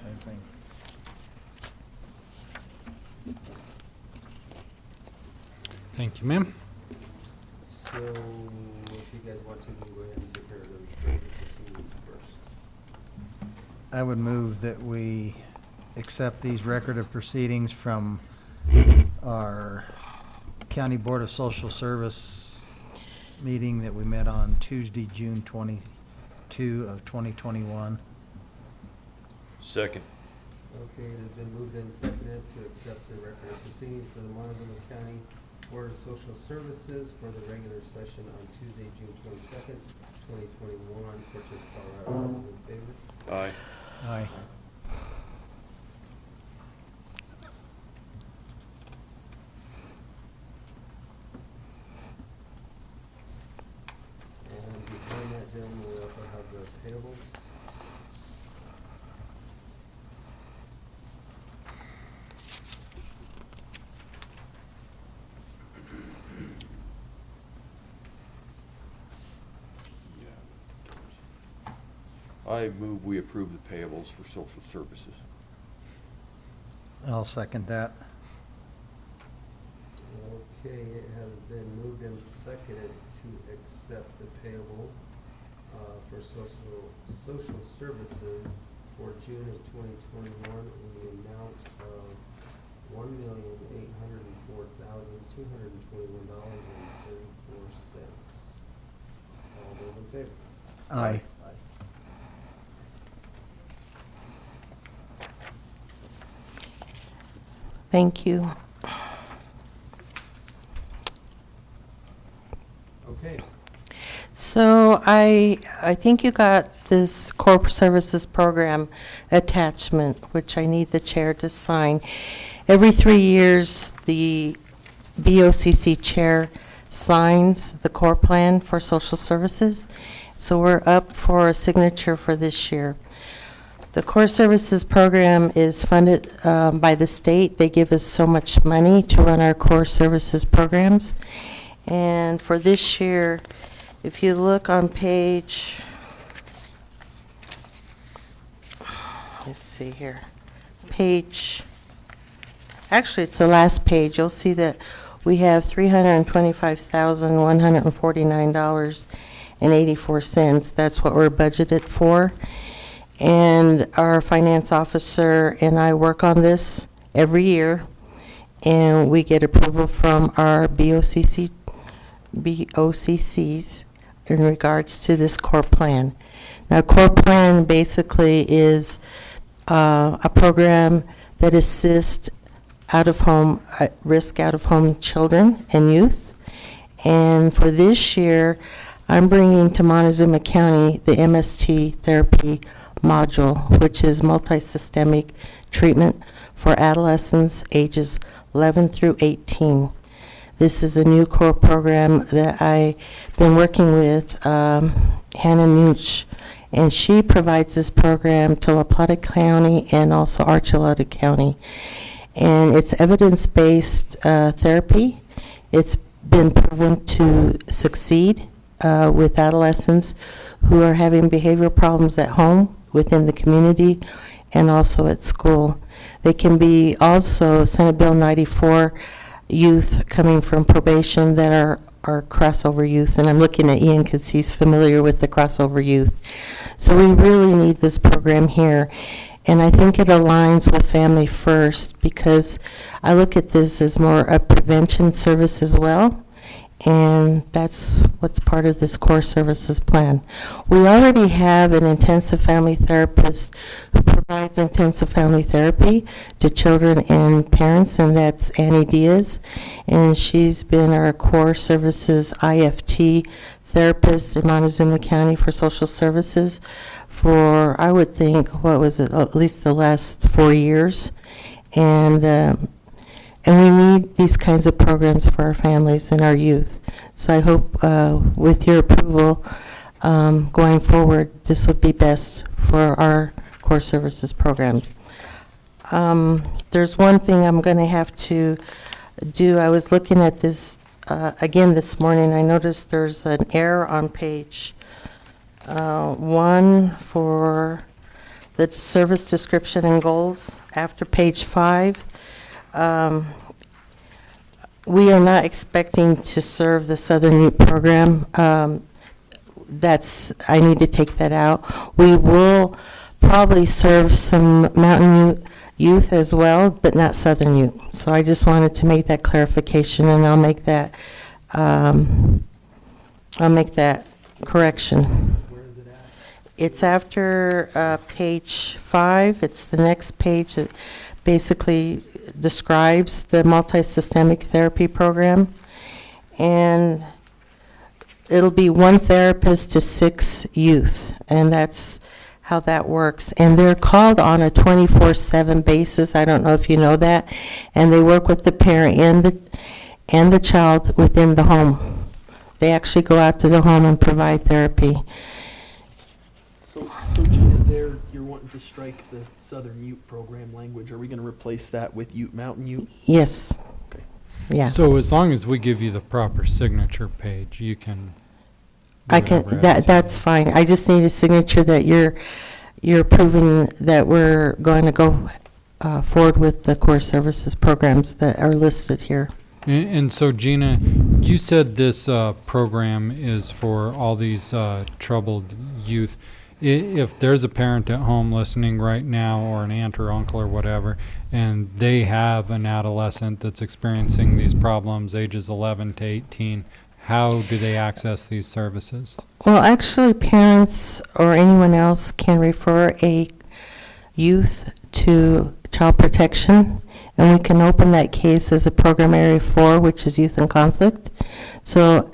Speaker 4: Same thing.
Speaker 1: Thank you, ma'am.
Speaker 2: So, if you guys want to, go ahead and take care of the proceedings first.
Speaker 4: I would move that we accept these record of proceedings from our County Board of Social Service meeting that we met on Tuesday, June 22 of 2021.
Speaker 3: Second.
Speaker 2: Okay, it has been moved and seconded to accept the record of proceedings for the Montezuma County Board of Social Services for the regular session on Tuesday, June 22nd, 2021, Cortez, Colorado. All those in favor?
Speaker 3: Aye.
Speaker 4: Aye.
Speaker 2: And behind that, gentlemen, we also have the payables.
Speaker 3: I move we approve the payables for social services.
Speaker 4: I'll second that.
Speaker 2: Okay, it has been moved and seconded to accept the payables for social services for June of 2021 in the amount of $1,804,221.34. All those in favor?
Speaker 4: Aye.
Speaker 10: Thank you.
Speaker 2: Okay.
Speaker 10: So I think you got this corporate services program attachment, which I need the chair to sign. Every 3 years, the BOCC chair signs the core plan for social services. So we're up for a signature for this year. The core services program is funded by the state. They give us so much money to run our core services programs. And for this year, if you look on page, let's see here, actually it's the last page, you'll see that we have $325,149.84. That's what we're budgeted for. And our finance officer and I work on this every year, and we get approval from our BOCCs in regards to this core plan. Now, core plan basically is a program that assists out-of-home, risk out-of-home children and youth. And for this year, I'm bringing to Montezuma County the MST therapy module, which is multisystemic treatment for adolescents ages 11 through 18.
Speaker 16: This is a new core program that I've been working with Hannah Munch, and she provides this program to La Plata County and also Archuleta County. And it's evidence-based therapy. It's been proven to succeed with adolescents who are having behavioral problems at home, within the community, and also at school. They can be also Senate Bill 94 youth coming from probation that are crossover youth, and I'm looking at Ian because he's familiar with the crossover youth. So we really need this program here, and I think it aligns with Family First because I look at this as more a prevention service as well, and that's what's part of this core services plan. We already have an intensive family therapist who provides intensive family therapy to children and parents, and that's Annie Diaz, and she's been our core services IFT therapist in Montezuma County for social services for, I would think, what was it, at least the last 4 years. And we need these kinds of programs for our families and our youth. So I hope with your approval going forward, this would be best for our core services programs. There's one thing I'm going to have to do. I was looking at this again this morning. I noticed there's an error on page 1 for the service description and goals after page 5. We are not expecting to serve the Southern Youth Program. I need to take that out. We will probably serve some Mountain Youth as well, but not Southern Youth. So I just wanted to make that clarification, and I'll make that correction.
Speaker 15: Where is it at?
Speaker 16: It's after page 5. It's the next page that basically describes the multi-systemic therapy program. And it'll be 1 therapist to 6 youth, and that's how that works. And they're called on a 24/7 basis. I don't know if you know that. And they work with the parent and the child within the home. They actually go out to the home and provide therapy.
Speaker 15: So Gina, there you're wanting to strike the Southern Ute program language. Are we going to replace that with Ute Mountain Ute?
Speaker 16: Yes.
Speaker 15: Okay.
Speaker 16: Yeah.
Speaker 1: So as long as we give you the proper signature page, you can.
Speaker 16: I can, that's fine. I just need a signature that you're approving that we're going to go forward with the core services programs that are listed here.
Speaker 1: And so Gina, you said this program is for all these troubled youth. If there's a parent at home listening right now, or an aunt or uncle or whatever, and they have an adolescent that's experiencing these problems, ages 11 to 18, how do they access these services?
Speaker 16: Well, actually, parents or anyone else can refer a youth to Child Protection, and we can open that case as a Program Area 4, which is Youth in Conflict. So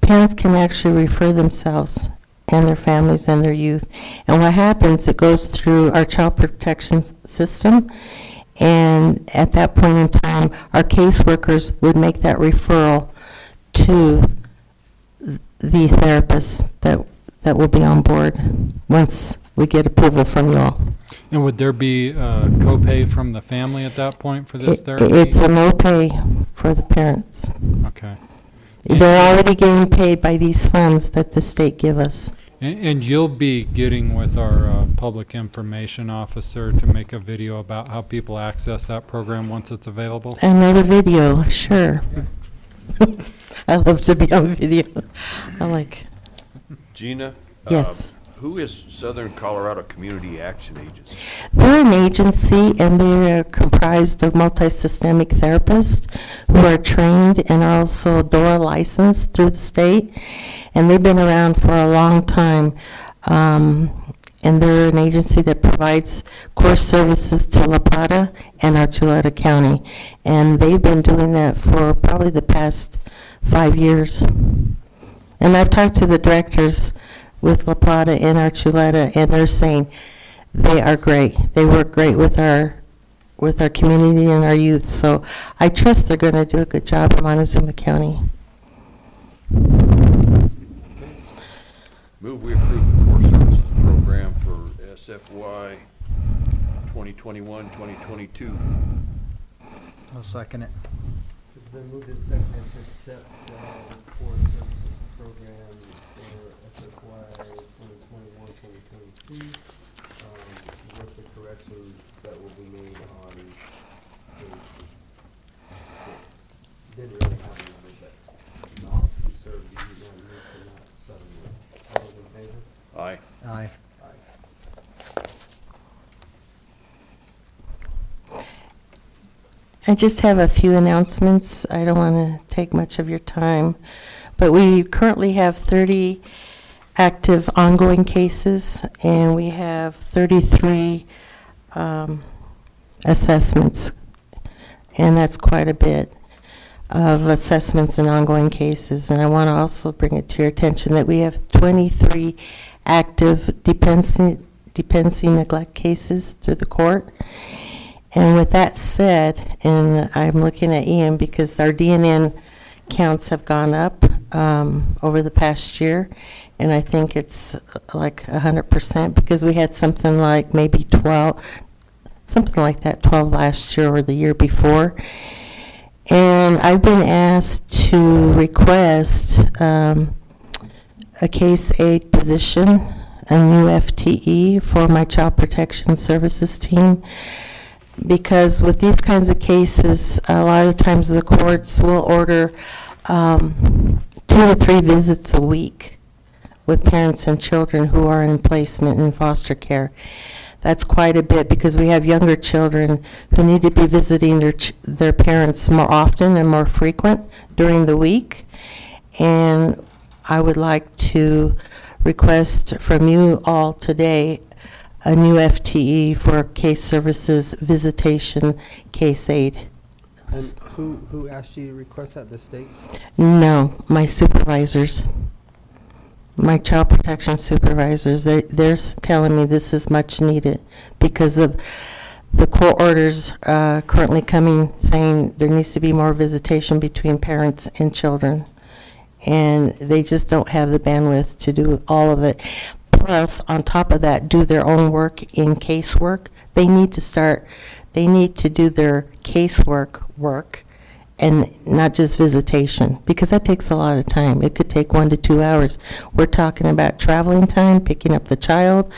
Speaker 16: parents can actually refer themselves and their families and their youth. And what happens, it goes through our Child Protection system, and at that point in time, our caseworkers would make that referral to the therapist that will be on board once we get approval from you all.
Speaker 1: And would there be a copay from the family at that point for this therapy?
Speaker 16: It's a no pay for the parents.
Speaker 1: Okay.
Speaker 16: They're already getting paid by these funds that the state give us.
Speaker 1: And you'll be getting with our public information officer to make a video about how people access that program once it's available?
Speaker 16: Another video, sure. I love to be on video. I like.
Speaker 3: Gina?
Speaker 16: Yes.
Speaker 3: Who is Southern Colorado Community Action Agency?
Speaker 16: They're an agency, and they are comprised of multi-systemic therapists who are trained and are also DORA licensed through the state, and they've been around for a long time. And they're an agency that provides core services to La Plata and Archuleta County, and they've been doing that for probably the past 5 years. And I've talked to the directors with La Plata and Archuleta, and they're saying they are great. They work great with our with our community and our youth. So I trust they're going to do a good job in Montezuma County.
Speaker 3: Move we approve the core services program for SFY 2021-2022.
Speaker 4: I'll second it.
Speaker 2: It's been moved and seconded to accept the core services program for SFY 2021-2022 with the corrections that will be made on page 6. Didn't really have a number, but all to serve the United States and not Southern. All those in favor?
Speaker 3: Aye.
Speaker 4: Aye.
Speaker 16: I just have a few announcements. I don't want to take much of your time, but we currently have 30 active ongoing cases, and we have 33 assessments, and that's quite a bit of assessments and ongoing cases. And I want to also bring it to your attention that we have 23 active dependency neglect cases through the court. And with that said, and I'm looking at Ian because our DNN counts have gone up over the past year, and I think it's like 100% because we had something like maybe 12, something like that, 12 last year or the year before. And I've been asked to request a case aid position, a new FTE for my child protection services team. Because with these kinds of cases, a lot of times the courts will order 2 to 3 visits a week with parents and children who are in placement in foster care. That's quite a bit because we have younger children who need to be visiting their parents more often and more frequent during the week. And I would like to request from you all today a new FTE for case services visitation case aid.
Speaker 2: And who asked you to request that, the state?
Speaker 16: No, my supervisors, my child protection supervisors, they're telling me this is much needed because of the court orders currently coming saying there needs to be more visitation between parents and children. And they just don't have the bandwidth to do all of it. Plus, on top of that, do their own work in casework. They need to do their casework work and not just visitation, because that takes a lot of time. It could take 1 to 2 hours. We're talking about traveling time, picking up the child,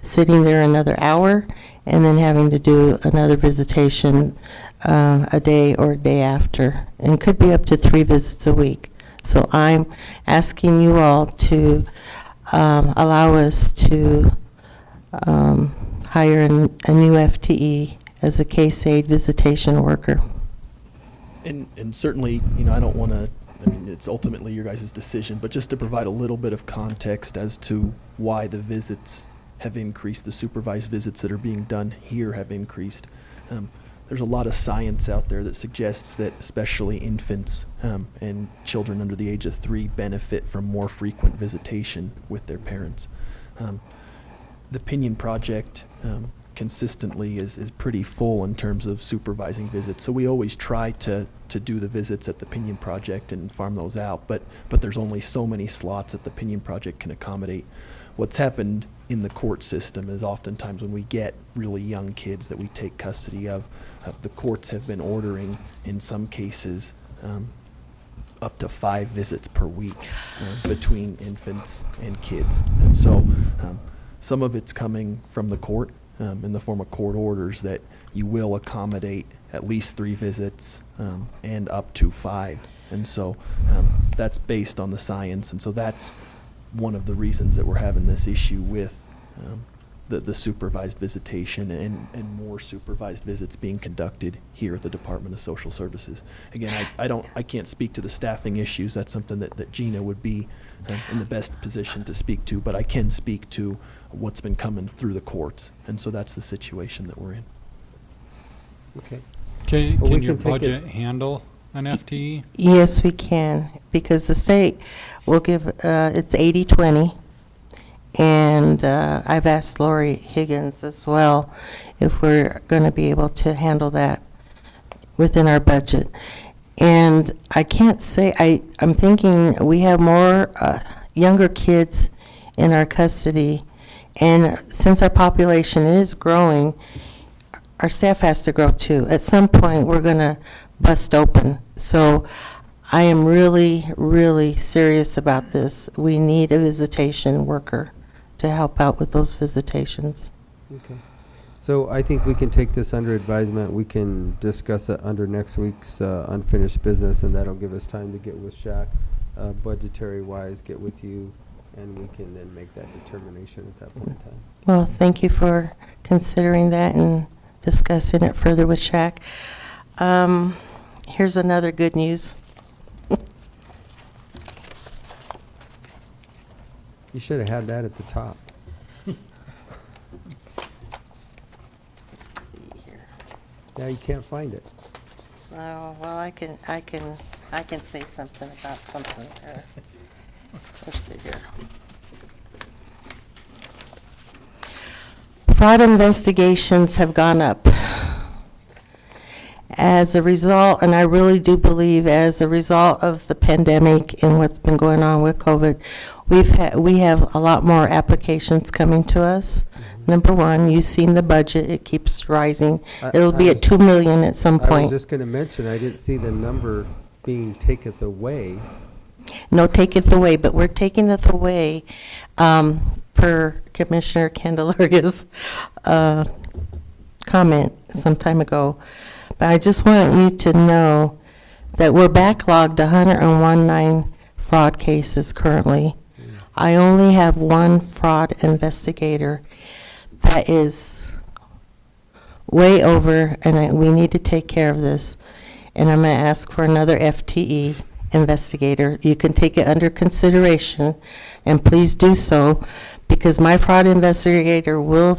Speaker 16: sitting there another hour, and then having to do another visitation a day or a day after. And it could be up to 3 visits a week. So I'm asking you all to allow us to hire a new FTE as a case aid visitation worker.
Speaker 15: And certainly, I don't want to, it's ultimately your guys' decision, but just to provide a little bit of context as to why the visits have increased, the supervised visits that are being done here have increased. There's a lot of science out there that suggests that especially infants and children under the age of 3 benefit from more frequent visitation with their parents. The Pinion Project consistently is pretty full in terms of supervising visits, so we always try to do the visits at the Pinion Project and farm those out, but there's only so many slots that the Pinion Project can accommodate. What's happened in the court system is oftentimes when we get really young kids that we take custody of, the courts have been ordering, in some cases, up to 5 visits per week between infants and kids. And so some of it's coming from the court in the form of court orders that you will accommodate at least 3 visits and up to 5. And so that's based on the science, and so that's one of the reasons that we're having this issue with the supervised visitation and more supervised visits being conducted here at the Department of Social Services. Again, I can't speak to the staffing issues. That's something that Gina would be in the best position to speak to, but I can speak to what's been coming through the courts, and so that's the situation that we're in.
Speaker 2: Okay.
Speaker 1: Okay,
Speaker 2: Well, we
Speaker 1: can your
Speaker 2: can take it-
Speaker 1: budget handle an FTE?
Speaker 16: Yes, we can, because the state will give, it's 80-20, And I've asked Lori Higgins as well if we're going to be able to handle that within our budget. And I can't say, I'm thinking we have more younger kids in our custody, and since our population is growing, our staff has to grow too. At some point, we're going to bust open. So I am really, really serious about this. We need a visitation worker to help out with those visitations.
Speaker 2: Okay. So I think we can take this under advisement. We can discuss it under next week's unfinished business, and that'll give us time to get with Shaq, budgetary-wise, get with you, and we can then make that determination at that point in time.
Speaker 16: Well, thank you for considering that and discussing it further with Shaq. Here's another good news.
Speaker 2: You should have had that at the top. Now you can't find it.
Speaker 16: Oh, well, I can say something about something there. Let's see here. Fraud investigations have gone up. As a result, and I really do believe as a result of the pandemic and what's been going on with COVID, we have a lot more applications coming to us. Number one, you've seen the budget, it keeps rising. It'll be at 2 million at some
Speaker 2: I was
Speaker 16: point.
Speaker 2: just going to mention, I didn't see the number being taketh away.
Speaker 16: No, taketh away, but we're taking it away, per Commissioner Candelaria's comment some time ago. But I just want you to know that we're backlogged 119 fraud cases currently. I only have one fraud investigator that is way over, and we need to take care of this. And I'm going to ask for another FTE investigator. You can take it under consideration, and please do so, because my fraud investigator will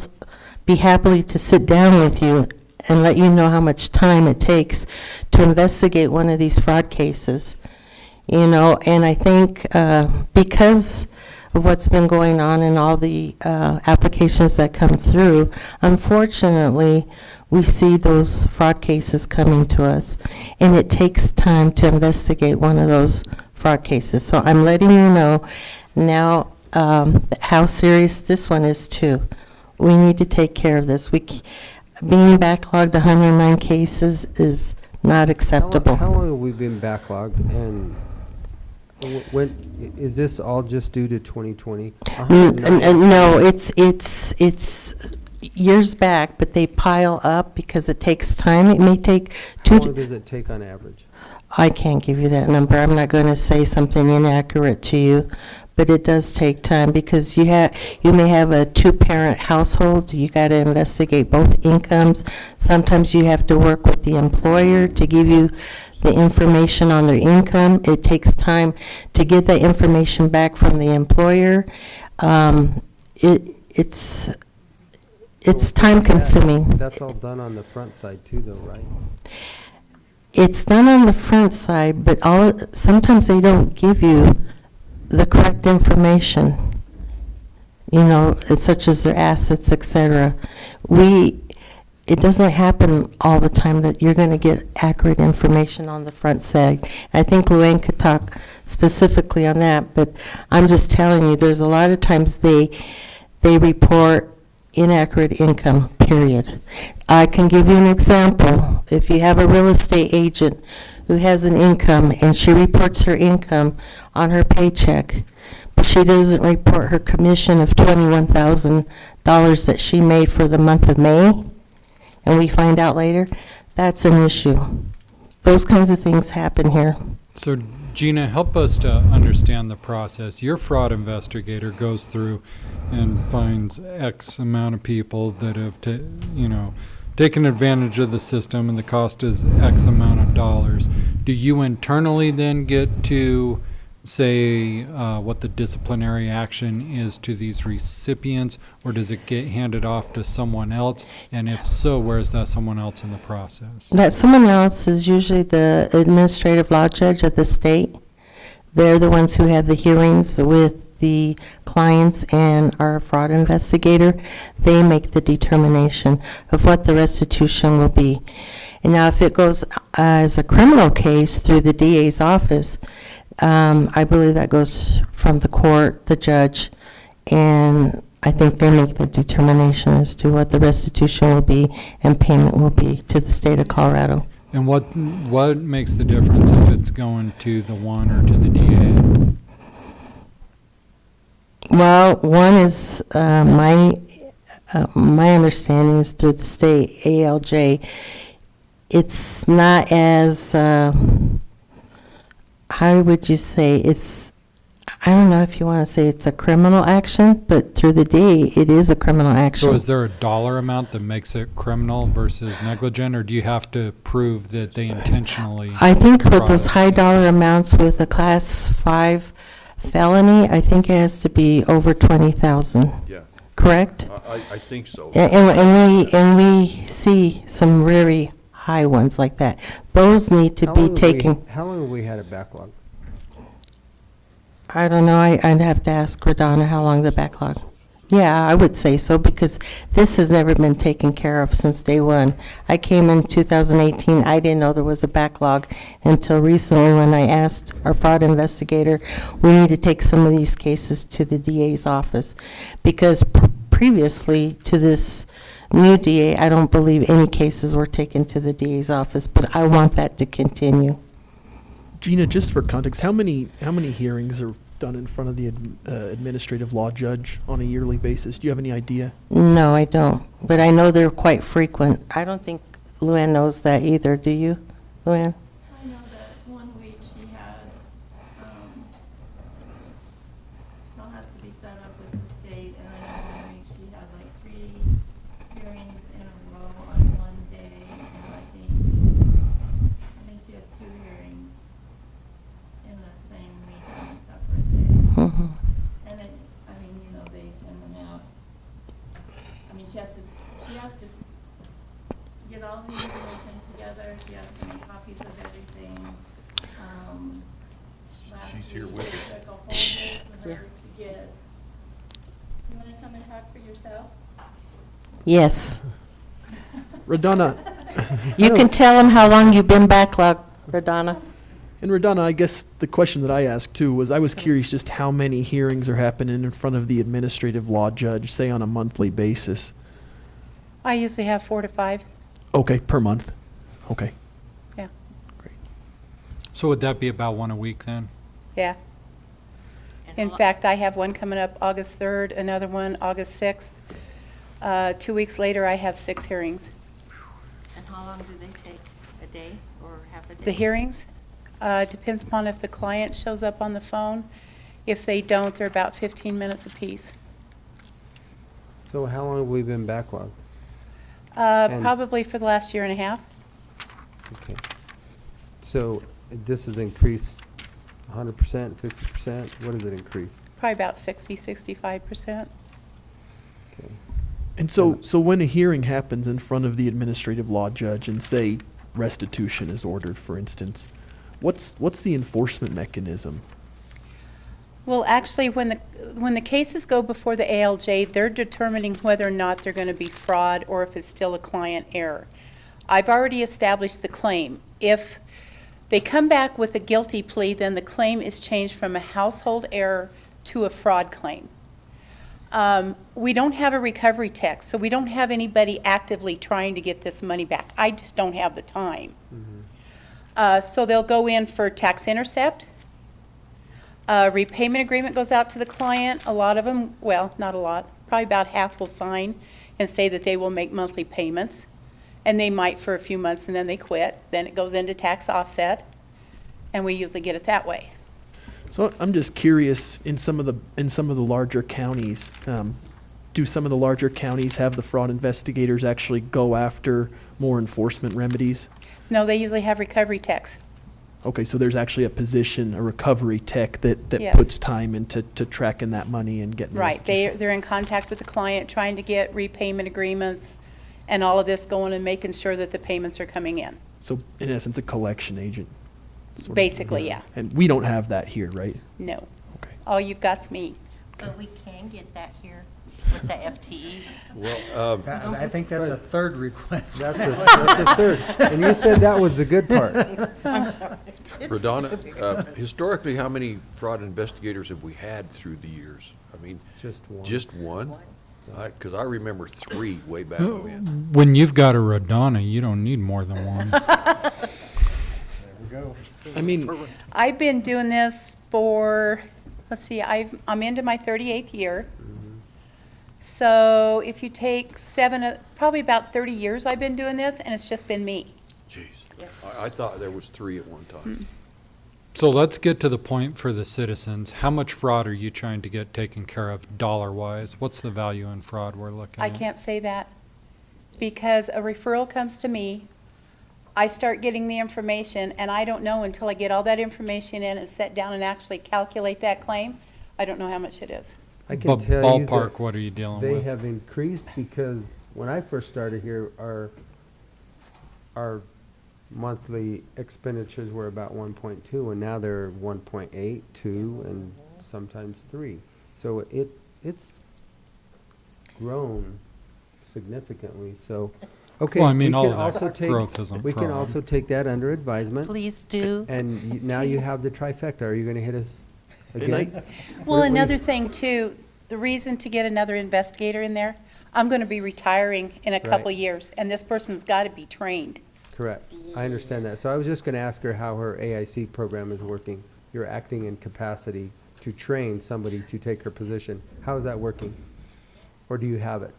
Speaker 16: be happily to sit down with you and let you know how much time it takes to investigate one of these fraud cases. You know, and I think because of what's been going on and all the applications that come through, unfortunately, we see those fraud cases coming to us, and it takes time to investigate one of those fraud cases. So I'm letting you know now how serious this one is too. We need to take care of this. Being backlogged 109 cases is not acceptable.
Speaker 2: How long have we been backlogged, and when is this all just due to 2020?
Speaker 16: No, it's years back, but they pile up because it takes time. It may take
Speaker 2: How long does it take on average?
Speaker 16: I can't give you that number. I'm not going to say something inaccurate to you, but it does take time because you may have a two-parent household. You got to investigate both incomes. Sometimes you have to work with the employer to give you the information on their income. It takes time to get that information back from the employer. It's time consuming.
Speaker 2: That's all done on the front side too, though, right?
Speaker 16: It's done on the front side, but sometimes they don't give you the correct information, you know, such as their assets, etc. It doesn't happen all the time that you're going to get accurate information on the front side. I think Luann could talk specifically on that, but I'm just telling you, there's a lot of times they report inaccurate income, period. I can give you an example. If you have a real estate agent who has an income and she reports her income on her paycheck, but she doesn't report her commission of $21,000 that she made for the month of May, and we find out later, that's an issue. Those kinds of things happen here.
Speaker 1: So Gina, help us to understand the process. Your fraud investigator goes through and finds X amount of people that have taken advantage of the system, and the cost is X amount of dollars. Do you internally then get to say what the disciplinary action is to these recipients, or does it get handed off to someone else? And if so, where's that someone else in the process?
Speaker 16: That someone else is usually the administrative law judge of the state. They're the ones who have the hearings with the clients and our fraud investigator. They make the determination of what the restitution will be. And now if it goes as a criminal case through the DA's office, I believe that goes from the court, the judge, and I think they make the determination as to what the restitution will be and payment will be to the state of Colorado.
Speaker 1: And what makes the difference if it's going to the one or to the DA?
Speaker 16: Well, one is my understanding is through the state ALJ. It's not as how would you say it's? I don't know if you want to say it's a criminal action, but through the DA, it is a criminal action.
Speaker 1: So is there a dollar amount that makes it criminal versus negligent, or do you have to prove that they intentionally?
Speaker 16: I think with those
Speaker 1: fraud?
Speaker 16: high dollar amounts with a class 5 felony, I think it has to be over 20,000.
Speaker 3: Yeah,
Speaker 16: Correct?
Speaker 3: I think so.
Speaker 16: And we see some very high ones like that. Those need to be taken.
Speaker 2: How long have we had a backlog?
Speaker 16: I don't know, I'd have to ask Radonna how long the backlog. Yeah, I would say so, because this has never been taken care of since day one. I came in 2018, I didn't know there was a backlog until recently when I asked our fraud investigator, we need to take some of these cases to the DA's office. Because previously to this new DA, I don't believe any cases were taken to the DA's office, but I want that to continue.
Speaker 15: Gina, just for context, how many hearings are done in front of the administrative law judge on a yearly basis? Do you have any idea?
Speaker 16: No, I don't, but I know they're quite frequent. I don't think Luann knows that either, do you, Luann?
Speaker 9: I know that one week she had, it has to be set up with the state, and I know one week she had like 3 hearings in a row on one day, and I think she had 2 hearings in the same week on a separate day.
Speaker 16: Mm-hmm.
Speaker 9: And then, I mean, you know, they send them out. I mean, she has to get all the information together, she has to make copies of everything.
Speaker 3: She's here with us.
Speaker 9: Last week, it took a whole day for her to get. You wanna come and talk for yourself?
Speaker 16: Yes.
Speaker 15: Radonna,
Speaker 16: You can tell them how long you've been backlogged, Radonna.
Speaker 15: and Radonna, I guess the question that I asked too was, I was curious just how many hearings are happening in front of the administrative law judge, say on a monthly basis?
Speaker 17: I usually have 4 to 5.
Speaker 15: Okay, per month. Okay.
Speaker 17: Yeah.
Speaker 15: Great.
Speaker 1: So would that be about one a week then?
Speaker 17: Yeah. In fact, I have one coming up August 3rd, another one August 6th. 2 weeks later, I have 6 hearings.
Speaker 16: And how long do they take? A day or half a day?
Speaker 17: The hearings, depends upon if the client shows up on the phone. If they don't, they're about 15 minutes apiece.
Speaker 2: So how long have we been backlogged? And-
Speaker 17: Probably for the last year and a half.
Speaker 2: Okay. So this has increased 100%, 50%? What does it increase?
Speaker 17: Probably about 60, 65%.
Speaker 2: Okay.
Speaker 15: And so when a hearing happens in front of the administrative law judge and say restitution is ordered, for instance, what's the enforcement mechanism?
Speaker 17: Well, actually, when the cases go before the ALJ, they're determining whether or not they're going to be fraud or if it's still a client error. I've already established the claim. If they come back with a guilty plea, then the claim is changed from a household error to a fraud claim. We don't have a recovery text, so we don't have anybody actively trying to get this money back. I just don't have the time. So they'll go in for tax intercept. Repayment agreement goes out to the client. A lot of them, well, not a lot, probably about half will sign and say that they will make monthly payments. And they might for a few months and then they quit. Then it goes into tax offset, and we usually get it that way.
Speaker 15: So I'm just curious, in some of the larger counties, do some of the larger counties have the fraud investigators actually go after more enforcement remedies?
Speaker 17: No, they usually have recovery techs.
Speaker 15: Okay, so there's actually a position, a recovery tech that
Speaker 17: Yes.
Speaker 15: puts time into tracking that money and getting
Speaker 17: Right,
Speaker 15: restitution.
Speaker 17: they're in contact with the client, trying to get repayment agreements and all of this going and making sure that the payments are coming in.
Speaker 15: So in essence, a collection agent. sort of.
Speaker 17: Basically, yeah.
Speaker 15: And we don't have that here, right?
Speaker 17: No.
Speaker 15: Okay.
Speaker 17: All you've got's me.
Speaker 16: But we can get that here with the FTE.
Speaker 3: Well,
Speaker 4: I think that's a third request.
Speaker 2: That's a third. And you said that was the good part.
Speaker 16: I'm sorry.
Speaker 3: Radonna, historically, how many fraud investigators have we had through the years? I mean,
Speaker 2: Just one.
Speaker 3: just one? Because I remember 3 way back when.
Speaker 1: When you've got a Radonna, you don't need more than one.
Speaker 4: There we go.
Speaker 15: I mean,
Speaker 17: I've been doing this for, let's see, I'm into my 38th year. So if you take probably about 30 years I've been doing this, and it's just been me.
Speaker 3: Jeez. I thought there was 3 at one time.
Speaker 1: So let's get to the point for the citizens. How much fraud are you trying to get taken care of dollar-wise? What's the value in fraud we're looking
Speaker 17: I
Speaker 1: at?
Speaker 17: can't say that because a referral comes to me. I start getting the information, and I don't know until I get all that information in and sit down and actually calculate that claim. I don't know how much it is.
Speaker 2: I can tell you
Speaker 1: Ballpark,
Speaker 2: that
Speaker 1: what are you dealing
Speaker 2: they
Speaker 1: with?
Speaker 2: have increased because when I first started here, our monthly expenditures were about 1.2, and now they're 1.8, 2, and sometimes 3. So it's grown significantly. So, okay,
Speaker 1: Well, I mean,
Speaker 2: we
Speaker 1: all
Speaker 2: can
Speaker 1: of that
Speaker 2: also take
Speaker 1: growth isn't
Speaker 2: we can
Speaker 1: fraud.
Speaker 2: also take that under advisement.
Speaker 16: Please do.
Speaker 2: And now you have the trifecta. Are you going to hit us again?
Speaker 17: Well,
Speaker 2: We-
Speaker 17: another thing too, the reason to get another investigator in there, I'm going to be retiring in a couple
Speaker 2: Right.
Speaker 17: years, and this person's got to be trained.
Speaker 2: Correct. I understand that. So I was just going to ask her how her AIC program is working. You're acting in capacity to train somebody to take her position. How is that working? Or do you have it?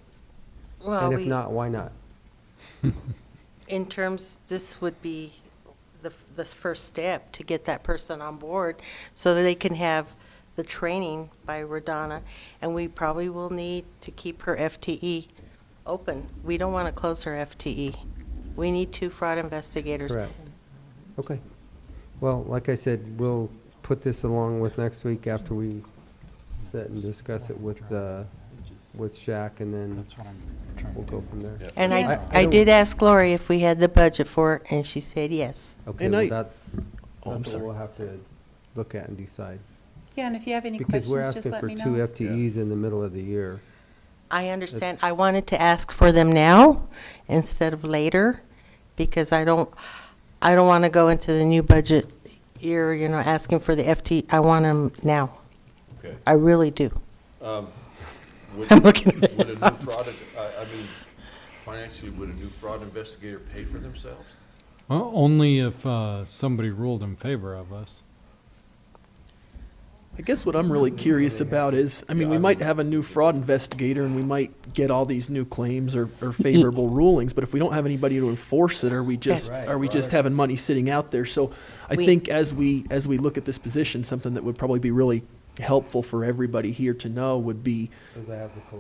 Speaker 16: Well,
Speaker 2: And if not, why not?
Speaker 16: in terms, this would be the first step to get that person on board so that they can have the training by Radonna. And we probably will need to keep her FTE open. We don't want to close her FTE. We need 2 fraud investigators.
Speaker 2: Correct. Okay. Well, like I said, we'll put this along with next week after we sit and discuss it with Shaq, and then we'll go from there.
Speaker 3: Yeah.
Speaker 16: And
Speaker 2: Yeah.
Speaker 16: I did ask Lori if we had the budget for it, and she said yes.
Speaker 2: Okay,
Speaker 15: And
Speaker 2: well,
Speaker 15: I-
Speaker 2: that's
Speaker 15: Oh, I'm
Speaker 2: what
Speaker 15: sorry.
Speaker 2: we'll have to look at and decide.
Speaker 17: Yeah, and if you have any
Speaker 2: Because we're
Speaker 17: questions, just
Speaker 2: asking
Speaker 17: let
Speaker 2: for
Speaker 17: me
Speaker 2: 2
Speaker 17: know.
Speaker 2: FTEs in the middle of the year.
Speaker 16: I understand.
Speaker 2: It's-
Speaker 16: I wanted to ask for them now instead of later, because I don't want to go into the new budget year, asking for the FT. I want them now.
Speaker 3: Okay.
Speaker 16: I really do.
Speaker 3: Would
Speaker 16: I'm looking at
Speaker 3: would a new fraud, I mean, financially, would a new fraud investigator pay for themselves?
Speaker 1: Well, only if somebody ruled in favor of us.
Speaker 15: I guess what I'm really curious about is, I mean, we might have a new fraud investigator and we might get all these new claims or favorable rulings, but if we don't have anybody to enforce it, are we just having money sitting out there? So I think as we look at this position, something that would probably be really helpful for everybody here to know would be,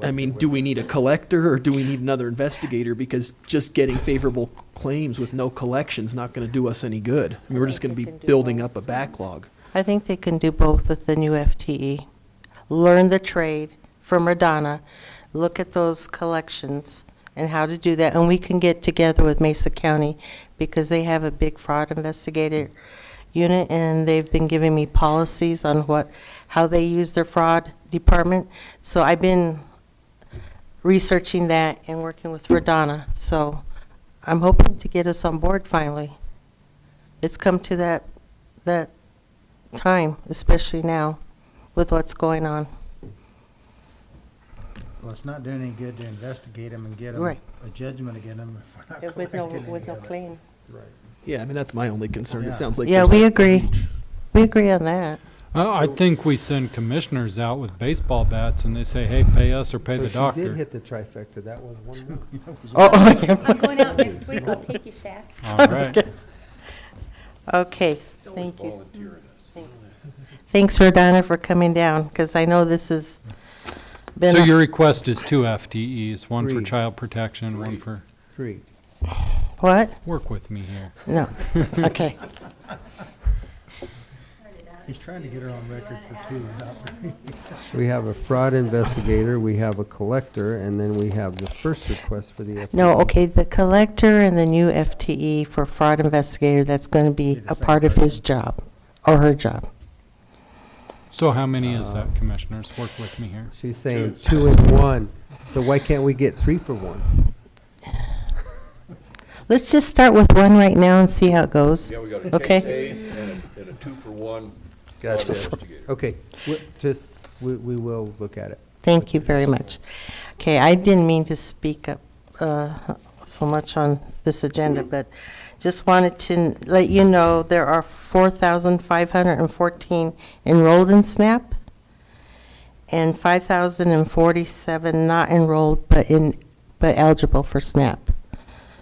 Speaker 15: I mean, do we need a collector or do we need another investigator? Because just getting favorable claims with no collection is not going to do us any good. I mean, we're just going to be building up a backlog.
Speaker 16: I think they can do both with the new FTE. Learn the trade from Radonna, look at those collections and how to do that. And we can get together with Mesa County because they have a big fraud investigator unit, and they've been giving me policies on how they use their fraud department. So I've been researching that and working with Radonna. So I'm hoping to get us on board finally. It's come to that time, especially now with what's going on.
Speaker 4: Well, it's not doing any good to investigate them and get them
Speaker 16: Right.
Speaker 4: a judgment against them if we're not
Speaker 16: With no
Speaker 4: collecting any of it.
Speaker 16: claim.
Speaker 15: Yeah, I mean, that's my only concern.
Speaker 4: Yeah.
Speaker 15: It sounds like
Speaker 16: Yeah,
Speaker 15: there's
Speaker 16: we
Speaker 15: a-
Speaker 16: agree. We agree on that.
Speaker 1: I think we send commissioners out with baseball bats and they say, hey, pay us or pay the
Speaker 2: So
Speaker 1: doctor.
Speaker 2: she did hit the trifecta. That was one move.
Speaker 17: I'm going out next week. I'll take you, Shaq.
Speaker 1: All right.
Speaker 16: Okay, thank you. Thanks, Radonna, for coming down, because I know this has been.
Speaker 1: So your request is 2 FTEs, one for
Speaker 2: 3.
Speaker 1: child protection, one for,
Speaker 2: 3.
Speaker 16: What?
Speaker 1: work with me here.
Speaker 16: No. Okay.
Speaker 4: He's trying to get her on record for 2, not 3.
Speaker 2: We have a fraud investigator, we have a collector, and then we have the first request for the FTE.
Speaker 16: No, okay, the collector and the new FTE for fraud investigator, that's going to be
Speaker 4: Be the
Speaker 16: a
Speaker 4: same
Speaker 16: part of his
Speaker 4: person.
Speaker 16: job, or her job.
Speaker 1: So how many is that, Commissioners? Work with me here.
Speaker 2: She's saying 2 and 1. So why can't we get 3 for 1?
Speaker 16: Let's just start with 1 right now and see how it goes.
Speaker 3: Yeah, we got a
Speaker 16: Okay?
Speaker 3: case A and a 2-for-1.
Speaker 2: Gotcha.
Speaker 3: investigator.
Speaker 2: Okay, we will look at it.
Speaker 16: Thank you very much. Okay, I didn't mean to speak up so much on this agenda, but just wanted to let you know there are 4,514 enrolled in SNAP and 5,047 not enrolled but eligible for SNAP.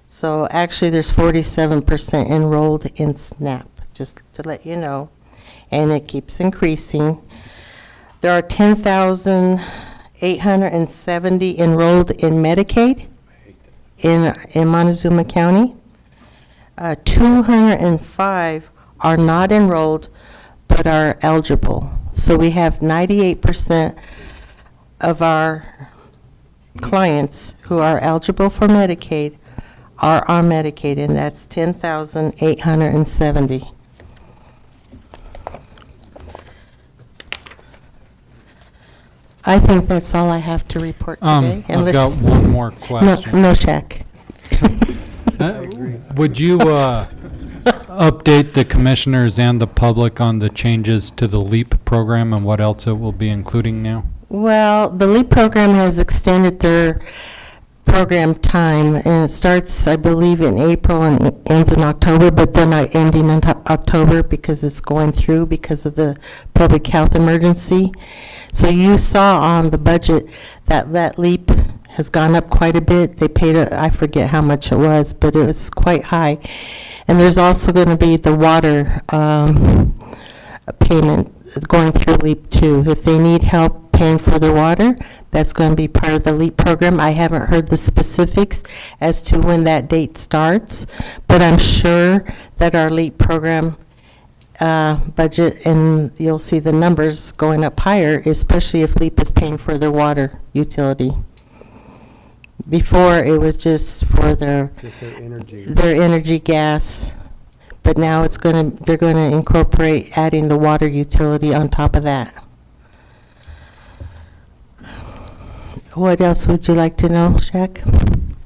Speaker 16: So actually there's 47% enrolled in SNAP, just to let you know, and it keeps increasing. There are 10,870 enrolled in Medicaid in Montezuma County. 205 are not enrolled but are eligible. So we have 98% of our clients who are eligible for Medicaid are on Medicaid, and that's 10,870. I think that's all I have to report today.
Speaker 1: I've got one more question.
Speaker 16: No check.
Speaker 1: Would you update the commissioners and the public on the changes to the LEAP program and what else it will be including now?
Speaker 16: Well, the LEAP program has extended their program time, and it starts, I believe, in April and ends in October, but they're not ending in October because it's going through because of the public health emergency. So you saw on the budget that LEAP has gone up quite a bit. They paid, I forget how much it was, but it was quite high. And there's also going to be the water payment going through LEAP too. If they need help paying for their water, that's going to be part of the LEAP program. I haven't heard the specifics as to when that date starts, but I'm sure that our LEAP program budget, and you'll see the numbers going up higher, especially if LEAP is paying for their water utility. Before, it was just for their energy, gas, but now they're going to incorporate adding the water utility on top of that. What else would you like to know, Shaq?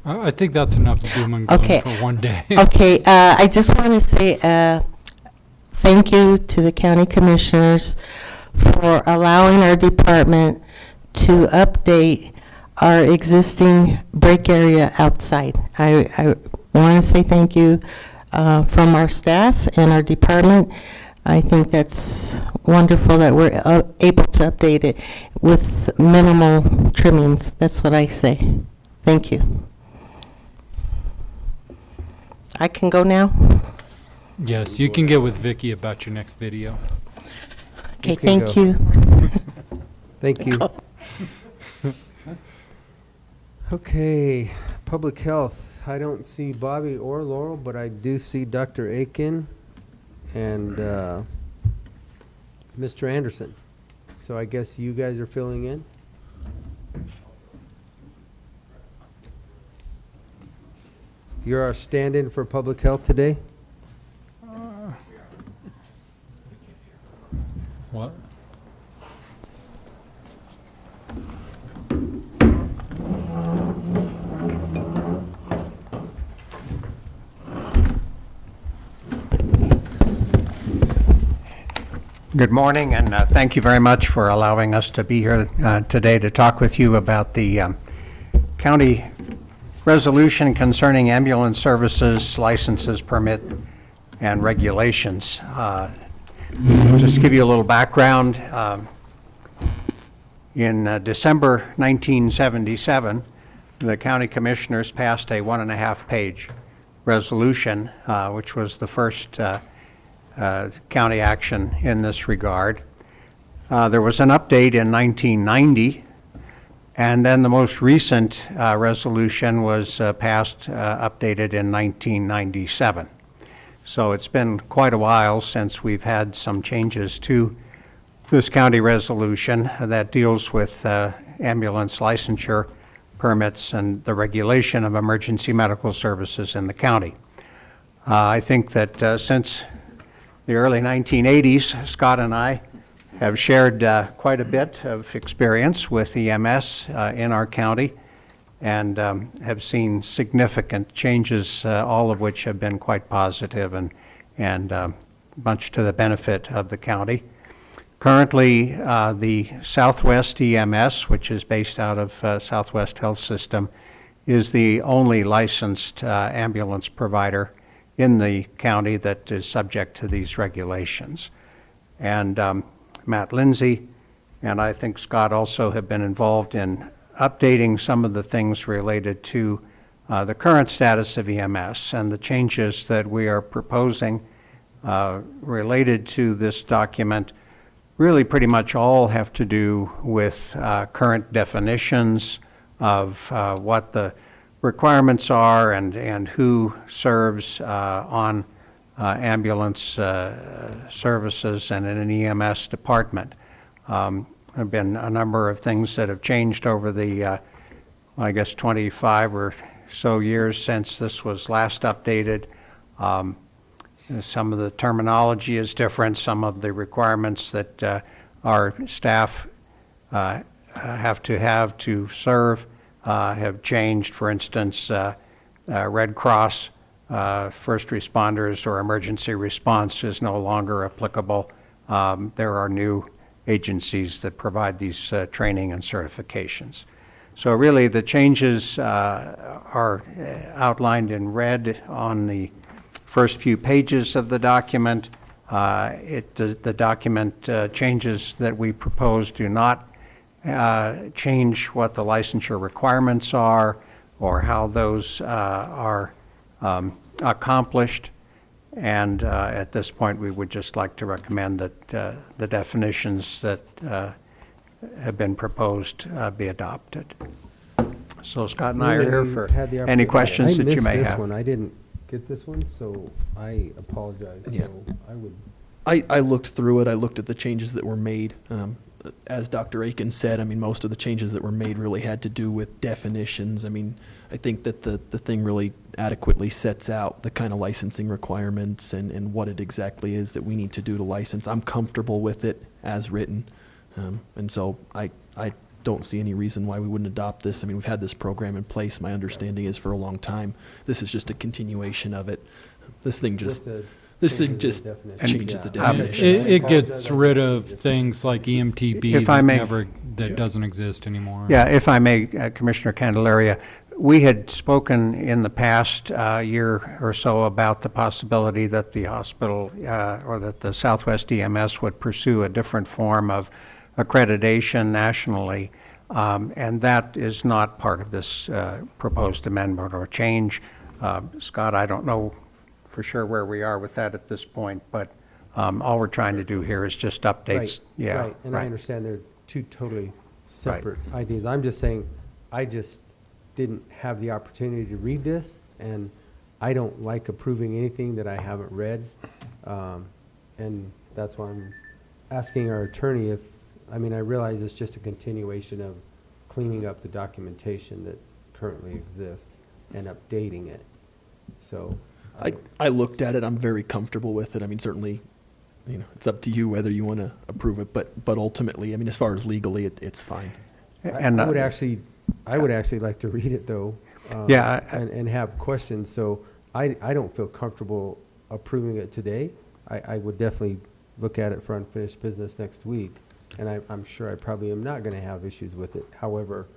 Speaker 1: I think that's enough doom and gloom
Speaker 16: Okay.
Speaker 1: for one day.
Speaker 16: Okay, I just want to say thank you to the county commissioners for allowing our department to update our existing break area outside. I want to say thank you from our staff and our department. I think that's wonderful that we're able to update it with minimal trimmings. That's what I say. Thank you. I can go now?
Speaker 1: Yes, you can get with Vicky about your next video.
Speaker 16: Okay, thank you.
Speaker 2: Thank you. Okay, public health. I don't see Bobby or Laurel, but I do see Dr. Aiken and Mr. Anderson. So I guess you guys are filling in? You're our stand-in for public health today?
Speaker 1: What?
Speaker 18: Good morning, and thank you very much for allowing us to be here today to talk with you about the county resolution concerning ambulance services, licenses, permit, and regulations. Just to give you a little background, in December 1977, the county commissioners passed a 1.5-page resolution, which was the first county action in this regard. There was an update in 1990, and then the most recent resolution was updated in 1997. So it's been quite a while since we've had some changes to this county resolution that deals with ambulance licensure, permits, and the regulation of emergency medical services in the county. I think that since the early 1980s, Scott and I have shared quite a bit of experience with EMS in our county and have seen significant changes, all of which have been quite positive and much to the benefit of the county. Currently, the Southwest EMS, which is based out of Southwest Health System, is the only licensed ambulance provider in the county that is subject to these regulations. And Matt Lindsay and I think Scott also have been involved in updating some of the things related to the current status of EMS and the changes that we are proposing related to this document really pretty much all have to do with current definitions of what the requirements are and who serves on ambulance services and in an EMS department. There have been a number of things that have changed over the, I guess, 25 or so years since this was last updated. Some of the terminology is different. Some of the requirements that our staff have to serve have changed. For instance, Red Cross, first responders or emergency response is no longer applicable. There are new agencies that provide these training and certifications. So really the changes are outlined in red on the first few pages of the document. The document changes that we propose do not change what the licensure requirements are or how those are accomplished. And at this point, we would just like to recommend that the definitions that have been proposed be adopted. So Scott and I are here for any questions that you may have.
Speaker 2: I missed this one. I didn't get this one, so I apologize.
Speaker 15: Yeah.
Speaker 2: So I would.
Speaker 15: I looked through it. I looked at the changes that were made. As Dr. Aiken said, I mean, most of the changes that were made really had to do with definitions. I mean, I think that the thing really adequately sets out the kind of licensing requirements and what it exactly is that we need to do to license. I'm comfortable with it as written. And so I don't see any reason why we wouldn't adopt this. I mean, we've had this program in place, my understanding is, for a long time. This is just a continuation of it. This thing just changes the definition.
Speaker 1: It gets rid of things like EMTB
Speaker 18: If I may-
Speaker 1: that doesn't exist anymore.
Speaker 18: Yeah, if I may, Commissioner Candelaria, we had spoken in the past year or so about the possibility that the hospital or that the Southwest EMS would pursue a different form of accreditation nationally, and that is not part of this proposed amendment or change. Scott, I don't know for sure where we are with that at this point, but all we're trying to do here is just updates.
Speaker 2: Right,
Speaker 18: Yeah,
Speaker 2: right. And I understand they're two totally separate ideas. I'm just saying, I just didn't have the opportunity to read this, and I don't like approving anything that I haven't read. And that's why I'm asking our attorney if, I mean, I realize it's just a continuation of cleaning up the documentation that currently exists and updating it. So.
Speaker 15: I looked at it. I'm very comfortable with it. I mean, certainly, you know, it's up to you whether you want to approve it, but ultimately, I mean, as far as legally, it's fine.
Speaker 18: And
Speaker 2: I would actually like to read it though.
Speaker 18: Yeah,
Speaker 2: And have questions. So I don't feel comfortable approving it today. I would definitely look at it for unfinished business next week. And I'm sure I probably am not going to have issues with it. However,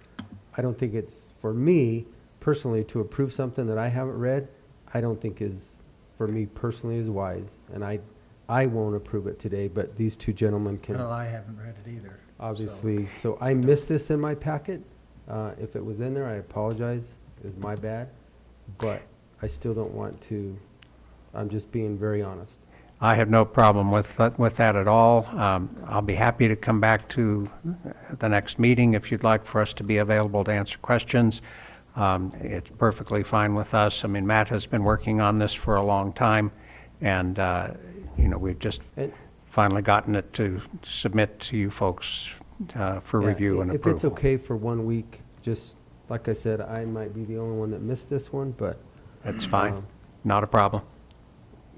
Speaker 2: I don't think it's, for me personally, to approve something that I haven't read, I don't think is, for me personally, is wise. And I won't approve it today, but these two gentlemen can.
Speaker 4: Well, I haven't read it either.
Speaker 2: Obviously. So I missed this in my packet. If it was in there, I apologize. It was my bad. But I still don't want to, I'm just being very honest.
Speaker 18: I have no problem with that at all. I'll be happy to come back to the next meeting if you'd like for us to be available to answer questions. It's perfectly fine with us. I mean, Matt has been working on this for a long time, and you know, we've just finally gotten it to submit to you folks for review and approval.
Speaker 2: If it's okay for 1 week, just like I said, I might be the only one that missed this one, but
Speaker 18: that's fine. Not a problem.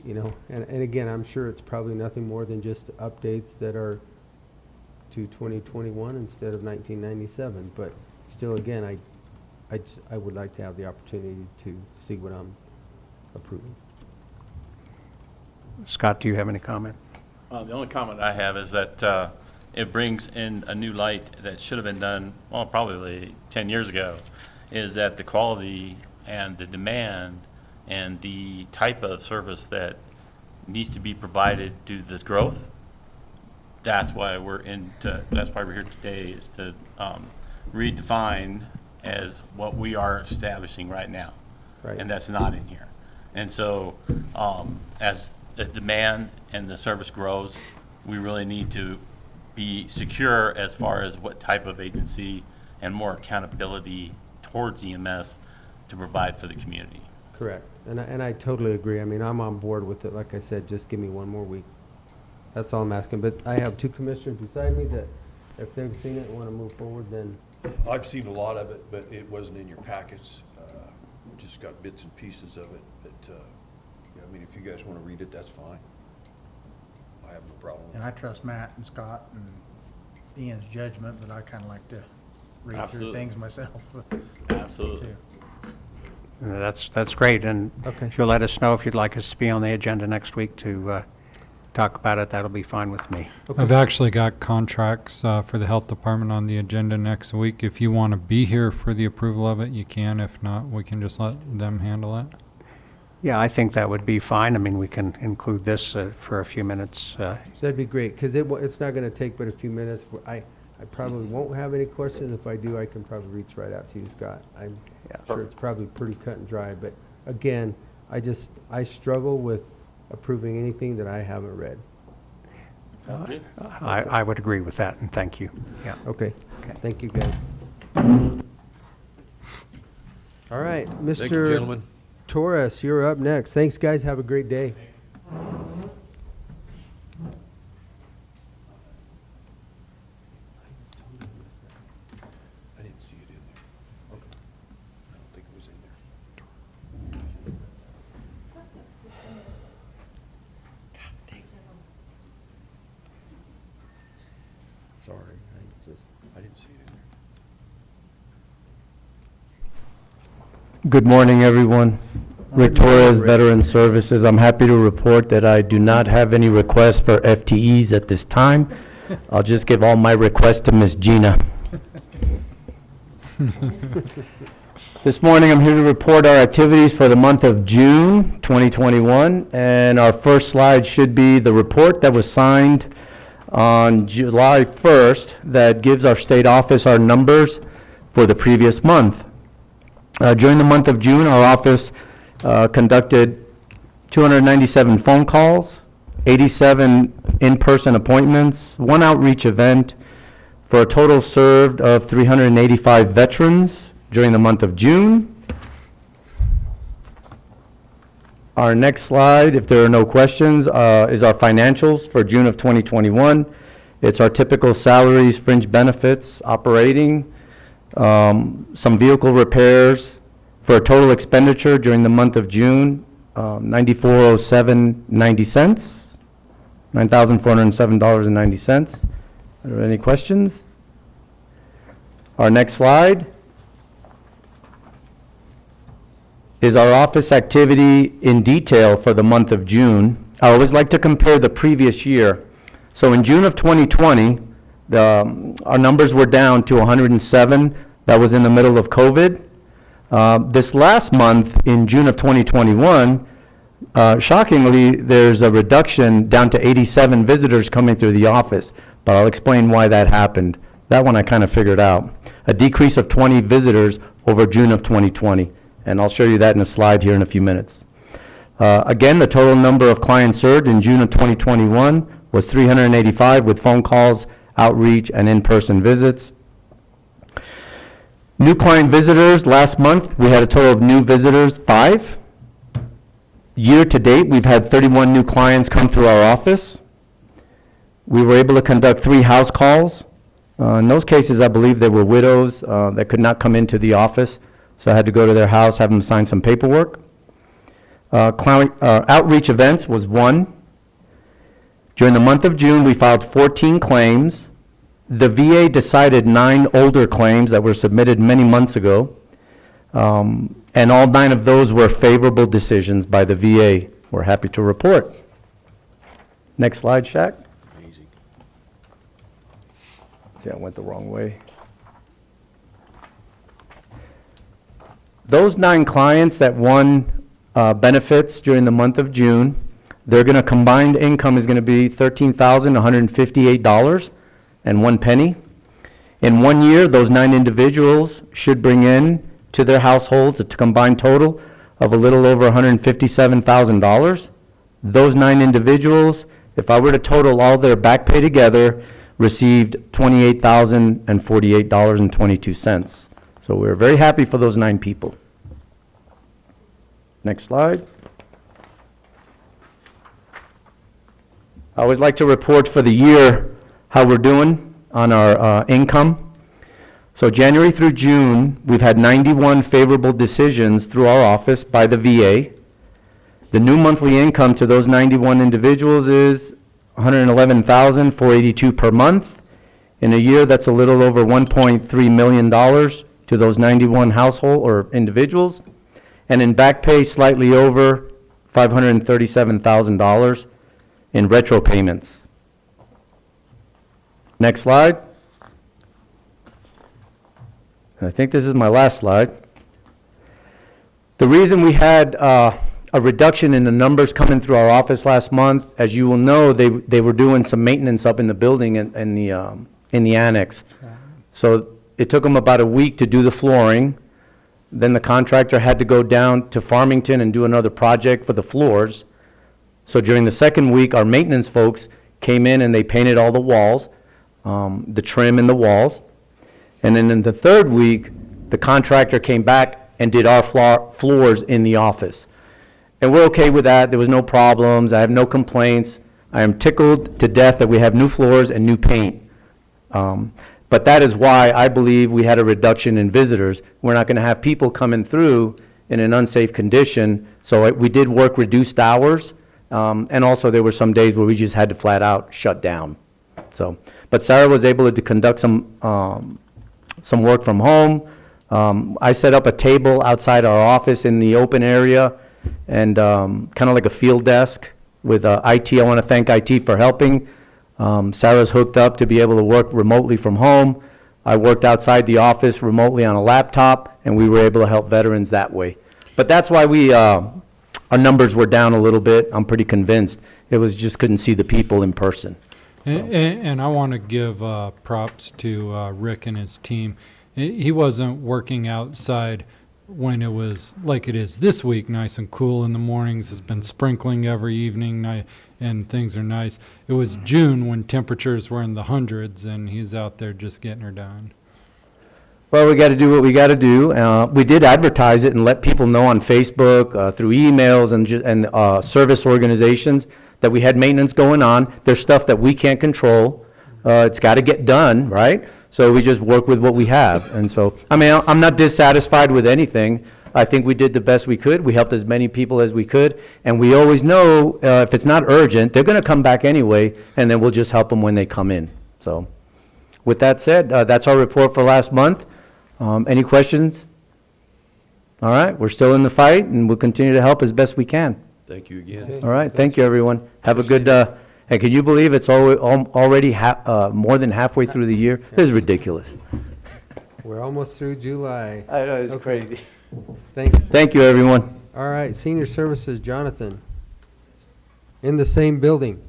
Speaker 2: You know, and again, I'm sure it's probably nothing more than just updates that are to 2021 instead of 1997. But still, again, I would like to have the opportunity to see what I'm approving.
Speaker 18: Scott, do you have any comment?
Speaker 19: The only comment I have is that it brings in a new light that should have been done, well, probably 10 years ago, is that the quality and the demand and the type of service that needs to be provided to the growth, that's why we're here today, is to redefine as what we are establishing right now.
Speaker 2: Right.
Speaker 19: And that's not in here. And so as the demand and the service grows, we really need to be secure as far as what type of agency and more accountability towards EMS to provide for the community.
Speaker 2: Correct. And I totally agree. I mean, I'm on board with it. Like I said, just give me one more week. That's all I'm asking. But I have two commissioners beside me that if they've seen it and want to move forward, then.
Speaker 3: I've seen a lot of it, but it wasn't in your packets. Just got bits and pieces of it. But, yeah, I mean, if you guys want to read it, that's fine. I have no problem with
Speaker 4: And
Speaker 3: it.
Speaker 4: I trust Matt and Scott and Ian's judgment, but I kind of like to read through
Speaker 19: Absolutely.
Speaker 4: things myself.
Speaker 19: Absolutely.
Speaker 4: too.
Speaker 18: That's great, and
Speaker 2: Okay.
Speaker 18: if you'll let us know if you'd like us to be on the agenda next week to talk about it, that'll be fine with me.
Speaker 1: I've actually got contracts for the health department on the agenda next week. If you want to be here for the approval of it, you can. If not, we can just let them handle it.
Speaker 18: Yeah, I think that would be fine. I mean, we can include this for a few minutes.
Speaker 2: So that'd be great, because it's not going to take but a few minutes. I probably won't have any questions. If I do, I can probably reach right out to you, Scott. I'm sure it's probably pretty cut and dry. But again, I struggle with approving anything that I haven't read.
Speaker 18: I would agree with that, and thank you. Yeah.
Speaker 2: Okay. Thank you, guys. All right, Mr.
Speaker 3: Thank you, gentlemen.
Speaker 2: Torres, you're up next. Thanks, guys. Have a great day.
Speaker 3: I didn't see it in there. Okay. I don't think it was in there.
Speaker 2: Sorry,
Speaker 3: I didn't see it in there.
Speaker 20: Good morning, everyone. Rick Torres, Veteran Services. I'm happy to report that I do not have any requests for FTEs at this time. I'll just give all my requests to Ms. Gina. This morning, I'm here to report our activities for the month of June 2021, and our first slide should be the report that was signed on July 1st that gives our state office our numbers for the previous month. During the month of June, our office conducted 297 phone calls, 87 in-person appointments, 1 outreach event, for a total served of 385 veterans during the month of June. Our next slide, if there are no questions, is our financials for June of 2021. It's our typical salaries, fringe benefits, operating, some vehicle repairs, for a total expenditure during the month of June, $9407.90, $9,407.90. Are there any questions? Our next slide is our office activity in detail for the month of June. I always like to compare the previous year. So in June of 2020, our numbers were down to 107. That was in the middle of COVID. This last month, in June of 2021, shockingly, there's a reduction down to 87 visitors coming through the office, but I'll explain why that happened. That one I kind of figured out. A decrease of 20 visitors over June of 2020, and I'll show you that in a slide here in a few minutes. Again, the total number of clients served in June of 2021 was 385 with phone calls, outreach, and in-person visits. New client visitors, last month, we had a total of new visitors, 5. Year to date, we've had 31 new clients come through our office. We were able to conduct 3 house calls. In those cases, I believe there were widows that could not come into the office, so I had to go to their house, have them sign some paperwork. Outreach events was 1. During the month of June, we filed 14 claims. The VA decided 9 older claims that were submitted many months ago, and all 9 of those were favorable decisions by the VA. We're happy to report. Next slide, Shaq.
Speaker 3: Amazing.
Speaker 20: See, I went the wrong way. Those 9 clients that won benefits during the month of June, their combined income is going to be $13,158.01. In 1 year, those 9 individuals should bring in to their households a combined total of a little over $157,000. Those 9 individuals, if I were to total all their back pay together, received $28,048.22. So we're very happy for those 9 people. Next slide. I always like to report for the year how we're doing on our income. So January through June, we've had 91 favorable decisions through our office by the VA. The new monthly income to those 91 individuals is $111,482 per month. In a year, that's a little over $1.3 million to those 91 household or individuals. And in back pay, slightly over $537,000 in retro payments. Next slide. And I think this is my last slide. The reason we had a reduction in the numbers coming through our office last month, as you will know, they were doing some maintenance up in the building in the annex. So it took them about a week to do the flooring. Then the contractor had to go down to Farmington and do another project for the floors. So during the second week, our maintenance folks came in and they painted all the walls, the trim in the walls. And then in the third week, the contractor came back and did our floors in the office. And we're okay with that. There was no problems. I have no complaints. I am tickled to death that we have new floors and new paint. But that is why I believe we had a reduction in visitors. We're not going to have people coming through in an unsafe condition. So we did work reduced hours. And also there were some days where we just had to flat out shut down. So, but Sarah was able to conduct some work from home. I set up a table outside our office in the open area and kind of like a field desk with IT. I want to thank IT for helping. Sarah's hooked up to be able to work remotely from home. I worked outside the office remotely on a laptop, and we were able to help veterans that way. But that's why our numbers were down a little bit. I'm pretty convinced. It was just couldn't see the people in person.
Speaker 1: And I want to give props to Rick and his team. He wasn't working outside when it was like it is this week, nice and cool in the mornings. It's been sprinkling every evening, and things are nice. It was June when temperatures were in the hundreds, and he's out there just getting her done.
Speaker 20: Well, we got to do what we got to do. We did advertise it and let people know on Facebook, through emails and service organizations that we had maintenance going on. There's stuff that we can't control. It's got to get done, right? So we just work with what we have. And so, I mean, I'm not dissatisfied with anything. I think we did the best we could. We helped as many people as we could. And we always know if it's not urgent, they're going to come back anyway, and then we'll just help them when they come in. So with that said, that's our report for last month. Any questions? All right, we're still in the fight, and we'll continue to help as best we can.
Speaker 3: Thank you again.
Speaker 20: All right, thank you, everyone. Have a good, and can you believe it's already more than halfway through the year? This is ridiculous.
Speaker 2: We're almost through July.
Speaker 20: I know, it's crazy.
Speaker 2: Thanks.
Speaker 20: Thank you, everyone.
Speaker 2: All right, Senior Services, Jonathan. In the same building.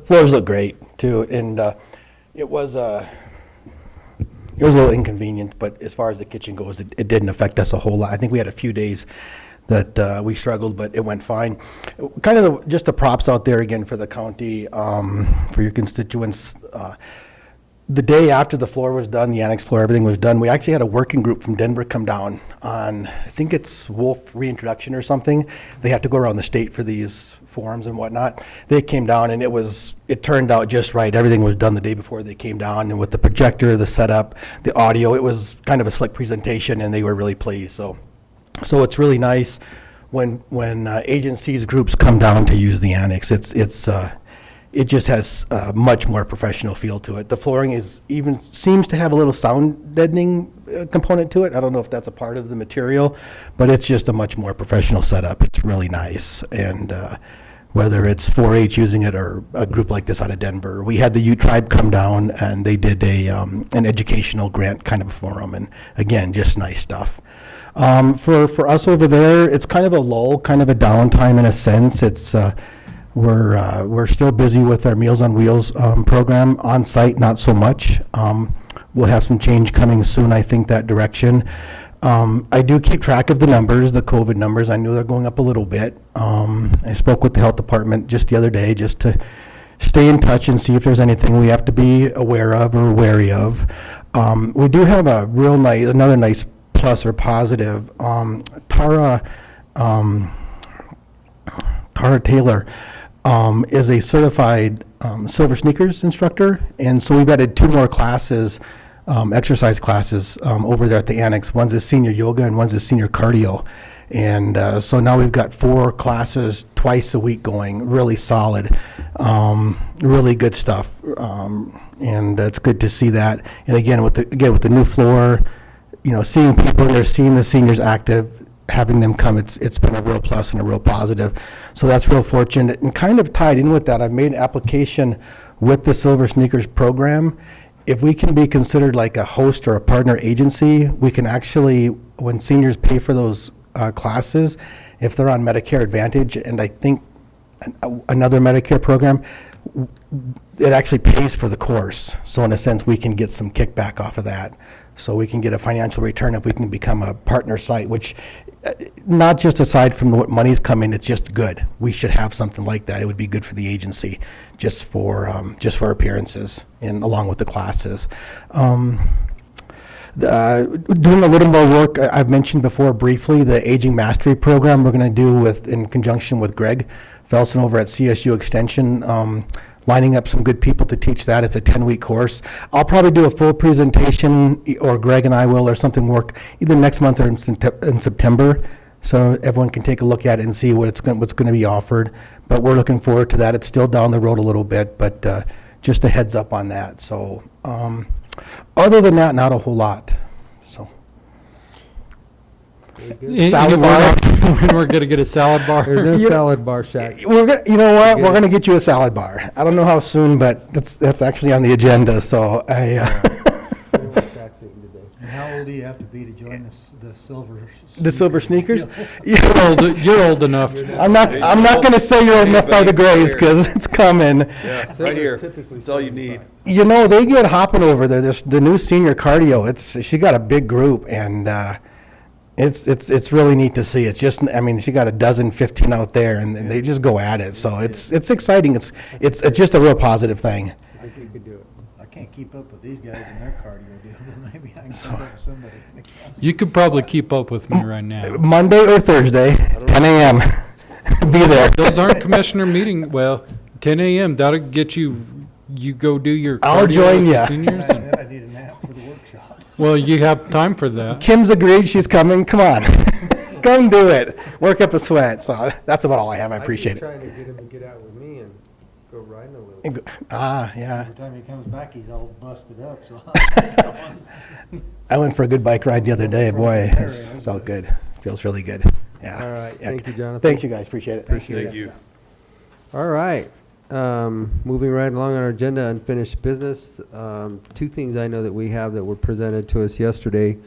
Speaker 21: Floors look great too, and it was a little inconvenient, but as far as the kitchen goes, it didn't affect us a whole lot. I think we had a few days that we struggled, but it went fine. Kind of just the props out there again for the county, for your constituents. The day after the floor was done, the annex floor, everything was done, we actually had a working group from Denver come down on, I think it's Wolf reintroduction or something. They had to go around the state for these forums and whatnot. They came down and it turned out just right. Everything was done the day before they came down, and with the projector, the setup, the audio, it was kind of a slick presentation, and they were really pleased. So it's really nice when agencies, groups come down to use the annex. it just has a much more professional feel to it. The flooring seems to have a little sound deadening component to it. I don't know if that's a part of the material, but it's just a much more professional setup. It's really nice. And whether it's 4-H using it or a group like this out of Denver, we had the Ute Tribe come down and they did an educational grant kind of for them. And again, just nice stuff. For us over there, it's kind of a lull, kind of a downtime in a sense. It's we're still busy with our Meals on Wheels program. On site, not so much. We'll have some change coming soon, I think, that direction. I do keep track of the numbers, the COVID numbers. I knew they're going up a little bit. I spoke with the health department just the other day just to stay in touch and see if there's anything we have to be aware of or wary of. We do have another nice plus or positive. Tara Taylor is a certified silver sneakers instructor, and so we've added 2 more classes, exercise classes over there at the annex. One's a senior yoga and one's a senior cardio. And so now we've got 4 classes twice a week going, really solid, really good stuff. And it's good to see that. And again, with the new floor, seeing people in there, seeing the seniors active, having them come, it's been a real plus and a real positive. So that's real fortunate. And kind of tied in with that, I've made an application with the Silver Sneakers program. If we can be considered like a host or a partner agency, we can actually, when seniors pay for those classes, if they're on Medicare Advantage, and I think another Medicare program, it actually pays for the course. So in a sense, we can get some kickback off of that. So we can get a financial return if we can become a partner site, which not just aside from what money's coming, it's just good. We should have something like that. It would be good for the agency, just for appearances and along with the classes. Doing a little more work, I've mentioned before briefly, the Aging Mastery program we're going to do in conjunction with Greg Felsen over at CSU Extension, lining up some good people to teach that. It's a 10-week course. I'll probably do a full presentation, or Greg and I will, or something work either next month or in September, so everyone can take a look at it and see what's going to be offered. But we're looking forward to that. It's still down the road a little bit, but just a heads up on that. So other than that, not a whole lot. So
Speaker 1: Salad bar. When we're going to get a salad bar.
Speaker 2: There's no salad bar, Shaq.
Speaker 21: You know what? We're going to get you a salad bar. I don't know how soon, but that's actually on the agenda. So
Speaker 4: And how old do you have to be to join the silver?
Speaker 21: The silver sneakers?
Speaker 1: You're old enough.
Speaker 21: I'm not going to say you're old enough by the grace, because it's coming.
Speaker 3: Yeah, right here. That's all you need.
Speaker 21: They get hopping over there. The new senior cardio. She got a big group, and it's really neat to see. It's just, she got 15 out there, and they just go at it. So it's exciting. It's just a real positive thing.
Speaker 4: I think you could do it. I can't keep up with these guys and their cardio deal, but maybe I can keep up with somebody.
Speaker 1: You could probably keep up with me right now.
Speaker 21: Monday or Thursday, 10 a.m. Be there.
Speaker 1: Those aren't commissioner meeting. Well, 10 a.m. That'll get you. You go do your.
Speaker 21: I'll
Speaker 1: cardio
Speaker 21: join
Speaker 1: with the
Speaker 21: ya.
Speaker 1: Seniors.
Speaker 4: Then I need a nap for the workshop.
Speaker 1: Well, you have time for that.
Speaker 21: Kim's agreed. She's coming. Come on. Come do it. Work up a sweat. So that's about all I have. I appreciate it.
Speaker 2: trying to get him to get out with me and go riding a little.
Speaker 21: Yeah.
Speaker 4: Every time he comes back, he's all busted up, so.
Speaker 21: I went for a good bike ride the other day. Boy, it felt good. Feels really good. Yeah.
Speaker 2: All right. Thank you, Jonathan.
Speaker 21: Thanks, you guys. Appreciate it.
Speaker 3: Thank you.
Speaker 2: All right. Moving right along on our agenda, unfinished business. 2 things I know that we have that were presented to us yesterday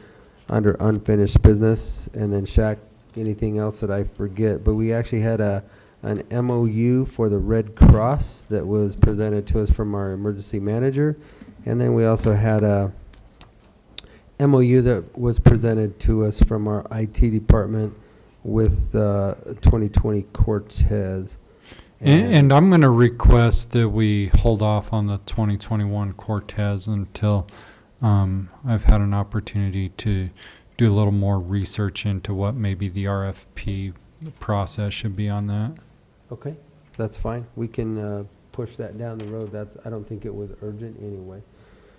Speaker 2: under unfinished business. And then Shaq, anything else that I forget? But we actually had an MOU for the Red Cross that was presented to us from our emergency manager. And then we also had a MOU that was presented to us from our IT department with 2020 Cortez.
Speaker 1: And I'm going to request that we hold off on the 2021 Cortez until I've had an opportunity to do a little more research into what maybe the RFP process should be on that.
Speaker 2: Okay, that's fine. We can push that down the road. I don't think it was urgent anyway.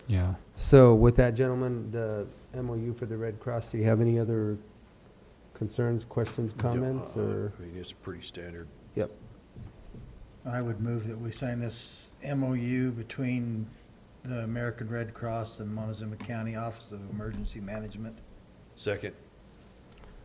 Speaker 1: Yeah.
Speaker 2: So with that, gentlemen, the MOU for the Red Cross, do you have any other concerns, questions, comments, or?
Speaker 3: It's pretty standard.
Speaker 2: Yep.
Speaker 4: I would move that we sign this MOU between the American Red Cross and Montezuma County Office of Emergency Management.
Speaker 3: Second.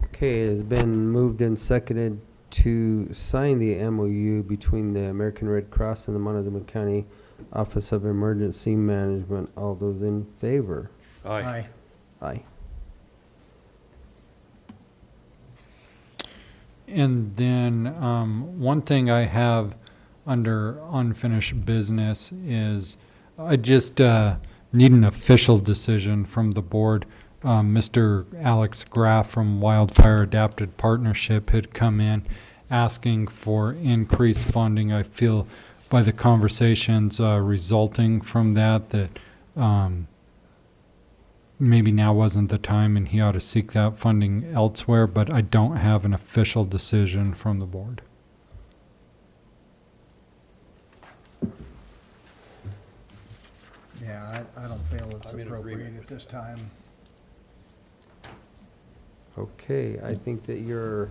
Speaker 2: Okay, it has been moved and seconded to sign the MOU between the American Red Cross and the Montezuma County Office of Emergency Management. All those in favor?
Speaker 3: Aye.
Speaker 2: Aye.
Speaker 1: And then, one thing I have under unfinished business is I just, need an official decision from the board. Mr. Alex Graff from Wildfire Adapted Partnership had come in asking for increased funding. I feel by the conversations, resulting from that, maybe now wasn't the time and he ought to seek that funding elsewhere, but I don't have an official decision from the board.
Speaker 4: Yeah, I don't feel it's
Speaker 3: I'm in
Speaker 4: appropriate
Speaker 3: agreement
Speaker 4: at
Speaker 3: with
Speaker 4: this time.
Speaker 2: Okay, I think that your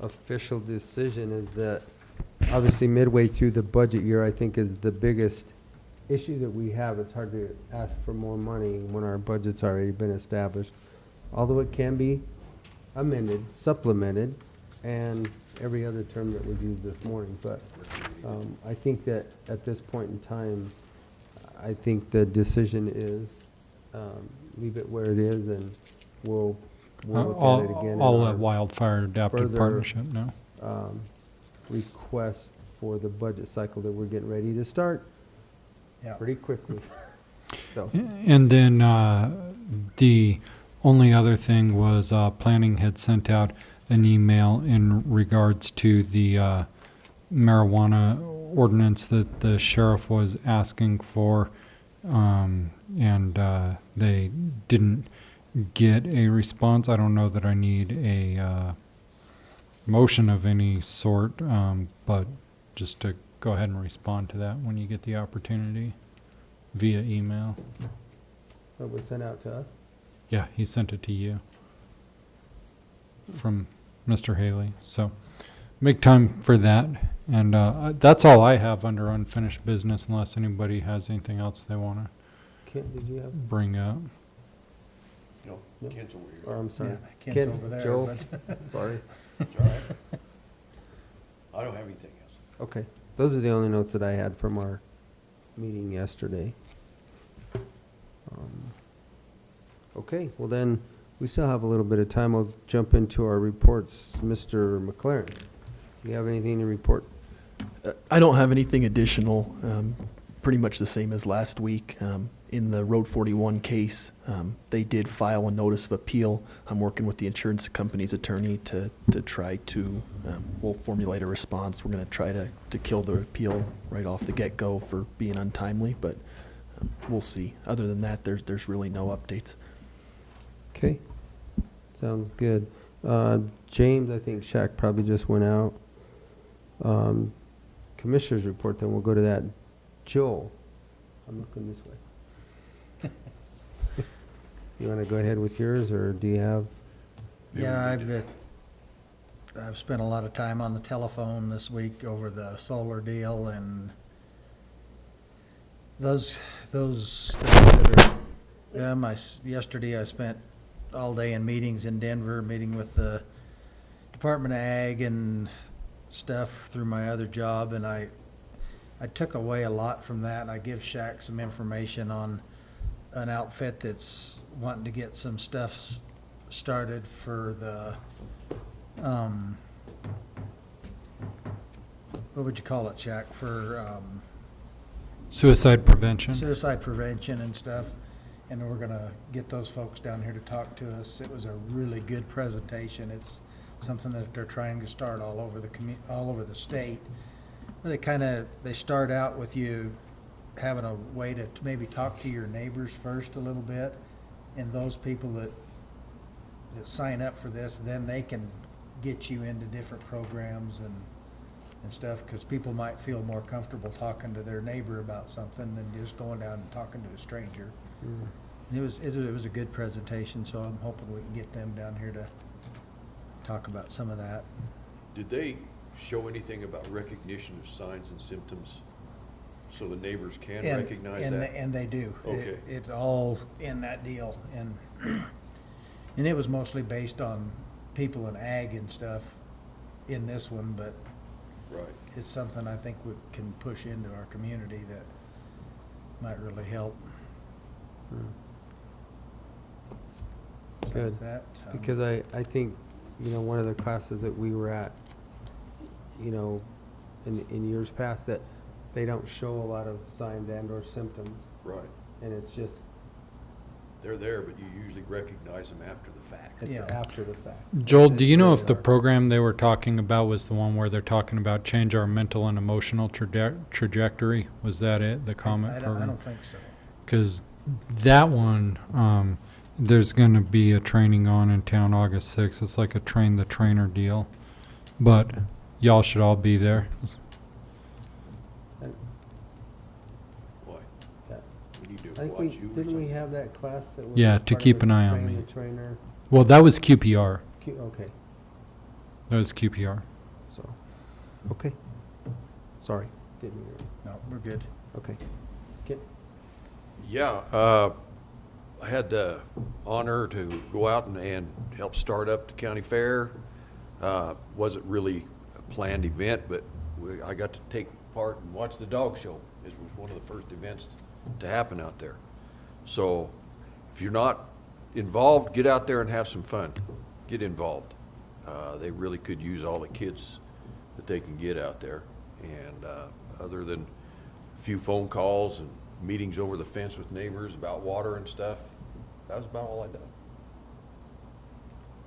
Speaker 2: official decision is that, obviously midway through the budget year, I think is the biggest issue that we have. It's hard to ask for more money when our budget's already been established. Although it can be amended, supplemented, and every other term that was used this morning. But I think that at this point in time, I think the decision is leave it where it is, and we'll look at it again.
Speaker 1: All at Wildfire Adapted Partnership, no?
Speaker 2: Request for the budget cycle that we're getting ready to start
Speaker 4: Yeah.
Speaker 2: pretty quickly. So,
Speaker 1: And then the only other thing was planning had sent out an email in regards to the marijuana ordinance that the sheriff was asking for, and they didn't get a response. I don't know that I need a motion of any sort, but just to go ahead and respond to that when you get the opportunity via email.
Speaker 2: that was sent out to us.
Speaker 1: Yeah, he sent it to you from Mr. Haley. So make time for that. And that's all I have under unfinished business, unless anybody has anything else they want to
Speaker 2: Kent, did you have?
Speaker 1: bring up.
Speaker 3: No,
Speaker 2: No.
Speaker 3: Kent's over here.
Speaker 2: Or I'm sorry.
Speaker 4: Yeah, Kent's
Speaker 2: Kent,
Speaker 4: over there,
Speaker 2: Joel,
Speaker 4: but-
Speaker 2: sorry.
Speaker 3: It's all right. I don't have anything else.
Speaker 2: Okay, those are the only notes that I had from our meeting yesterday. Okay, well then, we still have a little bit of time. I'll jump into our reports. Mr. McLaren, do you have anything to report?
Speaker 15: I don't have anything additional, pretty much the same as last week. In the Road 41 case, they did file a notice of appeal. I'm working with the insurance company's attorney to try to, we'll formulate a response. We're going to try to kill the appeal right off the get-go for being untimely, but we'll see. Other than that, there's really no updates.
Speaker 2: Okay, sounds good. James, I think Shaq probably just went out. Commissioner's report, then we'll go to that. Joel, I'm looking this way. You want to go ahead with yours, or do you have?
Speaker 4: Yeah, I've spent a lot of time on the telephone this week over the solar deal, and those things that are, yesterday I spent all day in meetings in Denver, meeting with the Department of Ag and stuff through my other job, and I took away a lot from that, and I give Shaq some information on an outfit that's wanting to get some stuff started for the, what would you call it, Shaq, for
Speaker 1: Suicide prevention.
Speaker 4: suicide prevention and stuff, and we're gonna get those folks down here to talk to us. It was a really good presentation. It's something that they're trying to start all over the state. They start out with you having a way to maybe talk to your neighbors first a little bit, and those people that sign up for this, then they can get you into different programs and stuff, because people might feel more comfortable talking to their neighbor about something than just going down and talking to a stranger. And it was a good presentation, so I'm hoping we can get them down here to talk about some of that.
Speaker 3: Did they show anything about recognition of signs and symptoms so the neighbors can
Speaker 4: And-
Speaker 3: recognize
Speaker 4: and
Speaker 3: that?
Speaker 4: they- And they do.
Speaker 3: Okay.
Speaker 4: It's all in that deal, and it was mostly based on people in ag and stuff in this one, but
Speaker 3: Right.
Speaker 4: it's something I think we can push into our community that might really help.
Speaker 2: Good.
Speaker 4: Besides that,
Speaker 2: Because I think, one of the classes that we were at, in years past, that they don't show a lot of signs and or symptoms.
Speaker 3: Right.
Speaker 2: And it's just,
Speaker 3: They're there, but you usually recognize them after the fact.
Speaker 2: it's
Speaker 4: Yeah.
Speaker 2: after the fact.
Speaker 1: Joel,
Speaker 2: Which
Speaker 1: do
Speaker 2: is
Speaker 1: you know
Speaker 2: really
Speaker 1: if the
Speaker 2: hard.
Speaker 1: program they were talking about was the one where they're talking about change our mental and emotional trajectory? Was that it, the comment
Speaker 4: I
Speaker 1: program?
Speaker 4: don't think so.
Speaker 1: Because that one, there's going to be a training on in town August 6th. It's like a train the trainer deal. But y'all should all be there.
Speaker 3: Why?
Speaker 2: Yeah.
Speaker 3: We need to
Speaker 2: I think
Speaker 3: watch you or
Speaker 2: didn't we
Speaker 3: something?
Speaker 2: have that class that was?
Speaker 1: Yeah,
Speaker 2: part
Speaker 1: to
Speaker 2: of
Speaker 1: keep
Speaker 2: it,
Speaker 1: an eye on
Speaker 2: train
Speaker 1: me.
Speaker 2: the trainer?
Speaker 1: Well, that was QPR.
Speaker 2: Okay,
Speaker 1: That was QPR.
Speaker 2: so, okay. Sorry, didn't hear.
Speaker 4: No, we're good.
Speaker 2: Okay. Kip?
Speaker 3: Yeah, I had the honor to go out and help start up the county fair. Wasn't really a planned event, but I got to take part and watch the dog show. It was one of the first events to happen out there. So if you're not involved, get out there and have some fun. Get involved. They really could use all the kids that they can get out there. And other than a few phone calls and meetings over the fence with neighbors about water and stuff, that was about all I done.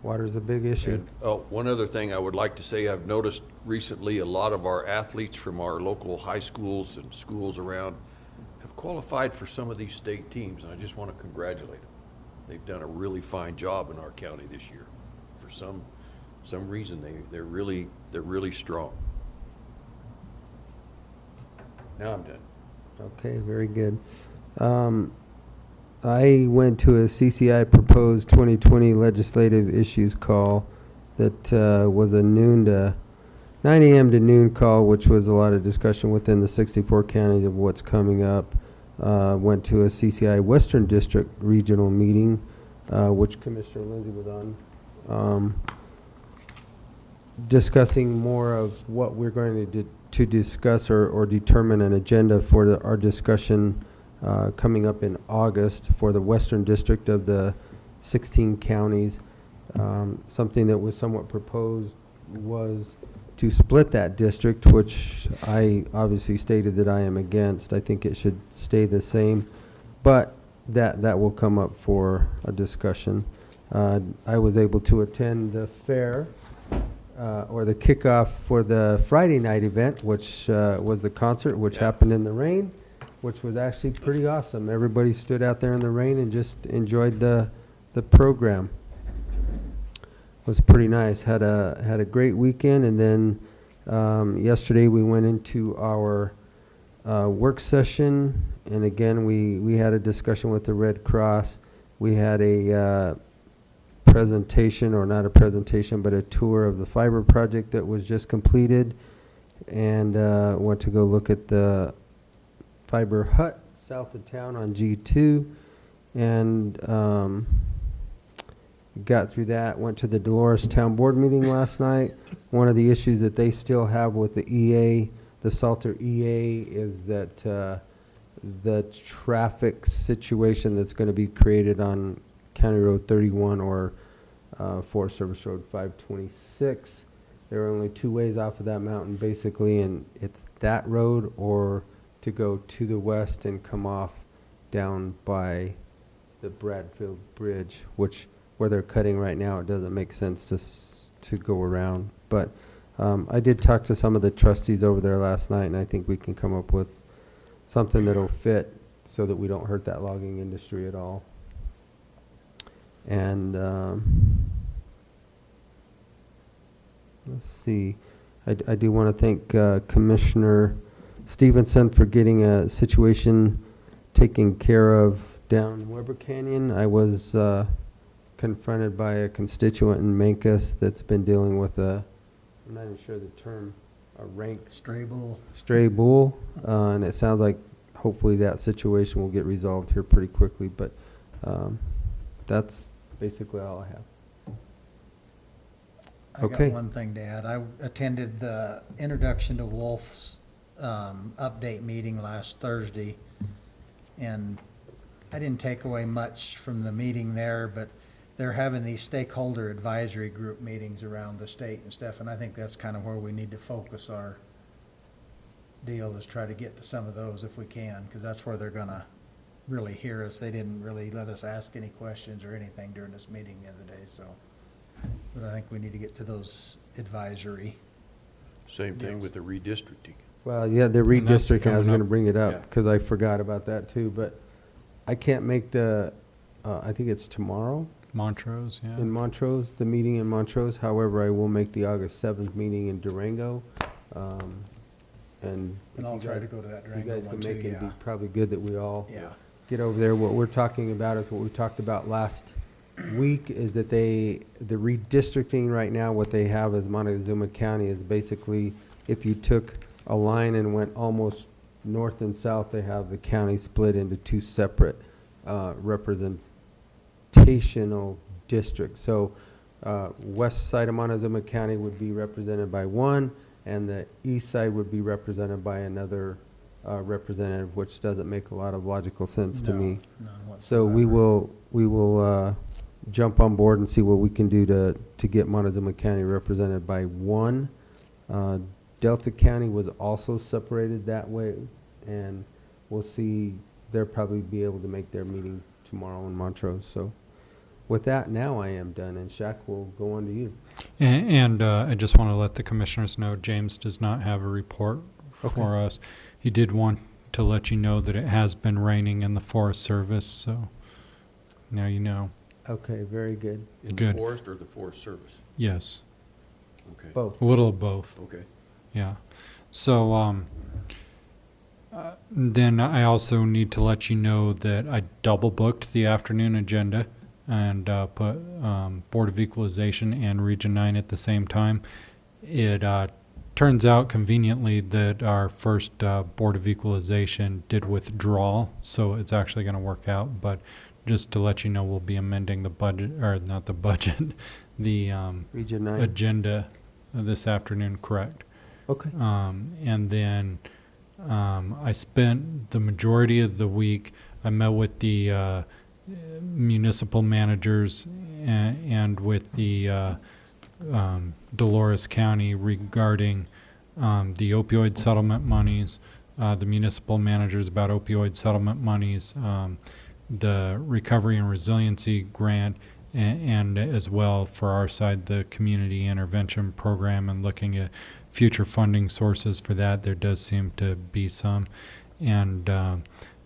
Speaker 2: Water's a big issue.
Speaker 3: And, oh, one other thing I would like to say, I've noticed recently a lot of our athletes from our local high schools and schools around have qualified for some of these state teams, and I just want to congratulate them. They've done a really fine job in our county this year. For some reason, they're really strong. Now I'm done.
Speaker 2: Okay, very good. I went to a CCI proposed 2020 legislative issues call that was a 9 a.m. to noon call, which was a lot of discussion within the 64 counties of what's coming up. Went to a CCI Western District regional meeting, which Commissioner Lindsay was on, discussing more of what we're going to discuss or determine an agenda for our discussion coming up in August for the Western District of the 16 counties. Something that was somewhat proposed was to split that district, which I obviously stated that I am against. I think it should stay the same, but that will come up for a discussion. I was able to attend the fair, or the kickoff for the Friday night event, which was the concert, which happened in the rain, which was actually pretty awesome. Everybody stood out there in the rain and just enjoyed the program. It was pretty nice. Had a great weekend, and then yesterday we went into our work session, and again we had a discussion with the Red Cross. We had a presentation, or not a presentation, but a tour of the fiber project that was just completed, and went to go look at the fiber hut south of town on G2, and got through that. Went to the Dolores Town Board meeting last night. One of the issues that they still have with the EA, the Salter EA, is that the traffic situation that's going to be created on County Road 31 or Forest Service Road 526. There are only two ways off of that mountain, basically, and it's that road or to go to the west and come off down by the Bradfield Bridge, which where they're cutting right now, it doesn't make sense to go around. But I did talk to some of the trustees over there last night, and I think we can come up with something that'll fit so that we don't hurt that logging industry at all. And let's see, I do want to thank Commissioner Stevenson for getting a situation taken care of down Weber Canyon. I was confronted by a constituent in Mancus that's been dealing with a I'm not even sure the term, a rank
Speaker 4: Stray bull.
Speaker 2: stray bull, and it sounds like hopefully that situation will get resolved here pretty quickly, but that's basically all I have.
Speaker 4: I
Speaker 2: Okay.
Speaker 4: got one thing to add. I attended the Introduction to Wolf's update meeting last Thursday, and I didn't take away much from the meeting there, but they're having these stakeholder advisory group meetings around the state and stuff, and I think that's kind of where we need to focus our deal, is try to get to some of those if we can, because that's where they're gonna really hear us. They didn't really let us ask any questions or anything during this meeting the other day, so. But I think we need to get to those advisory.
Speaker 3: Same thing with the redistricting.
Speaker 2: Well, yeah, the
Speaker 1: And that's
Speaker 2: redistricting, I was
Speaker 1: coming
Speaker 2: gonna
Speaker 1: up.
Speaker 2: bring it
Speaker 3: Yeah.
Speaker 2: up, because I forgot about that too, but I can't make the, I think it's tomorrow
Speaker 1: Montrose, yeah.
Speaker 2: in Montrose, the meeting in Montrose. However, I will make the August 7th meeting in Durango. And if
Speaker 4: And I'll
Speaker 2: you
Speaker 4: try to
Speaker 2: guys-
Speaker 4: go to that
Speaker 2: if you
Speaker 4: Durango
Speaker 2: guys can
Speaker 4: one too,
Speaker 2: make it, it'd be
Speaker 4: yeah.
Speaker 2: probably good that we all
Speaker 4: Yeah.
Speaker 2: get over there. What we're talking about is what we talked about last week, is that the redistricting right now, what they have as Montezuma County is basically, if you took a line and went almost north and south, they have the county split into two separate representational districts. So west side of Montezuma County would be represented by one, and the east side would be represented by another representative, which doesn't make a lot of logical sense to
Speaker 4: No,
Speaker 2: me.
Speaker 4: none
Speaker 2: So we will jump on board and see what we can do to get Montezuma County represented by one. Delta County was also separated that way, and we'll see, they'll probably be able to make their meeting tomorrow in Montrose. So with that, now I am done, and Shaq will go on to you.
Speaker 1: And I just want to let the commissioners know, James does not have a report for us. He did want to let you know that it has been raining in the Forest Service, so now you know.
Speaker 2: Okay, very good.
Speaker 3: In the
Speaker 1: Good.
Speaker 3: forest or the Forest Service?
Speaker 1: Yes.
Speaker 3: Okay.
Speaker 2: Both.
Speaker 1: A little of both.
Speaker 3: Okay.
Speaker 1: Yeah. So then I also need to let you know that I double booked the afternoon agenda and put Board of Equalization and Region 9 at the same time. It turns out conveniently that our first Board of Equalization did withdraw, so it's actually going to work out. But just to let you know, we'll be amending the budget, or not the budget, the
Speaker 2: Region 9.
Speaker 1: agenda this afternoon, correct?
Speaker 2: Okay.
Speaker 1: And then I spent the majority of the week, I met with the municipal managers and with the Dolores County regarding the opioid settlement monies, the municipal managers about opioid settlement monies, the Recovery and Resiliency Grant, and as well for our side, the Community Intervention Program, and looking at future funding sources for that. There does seem to be some. And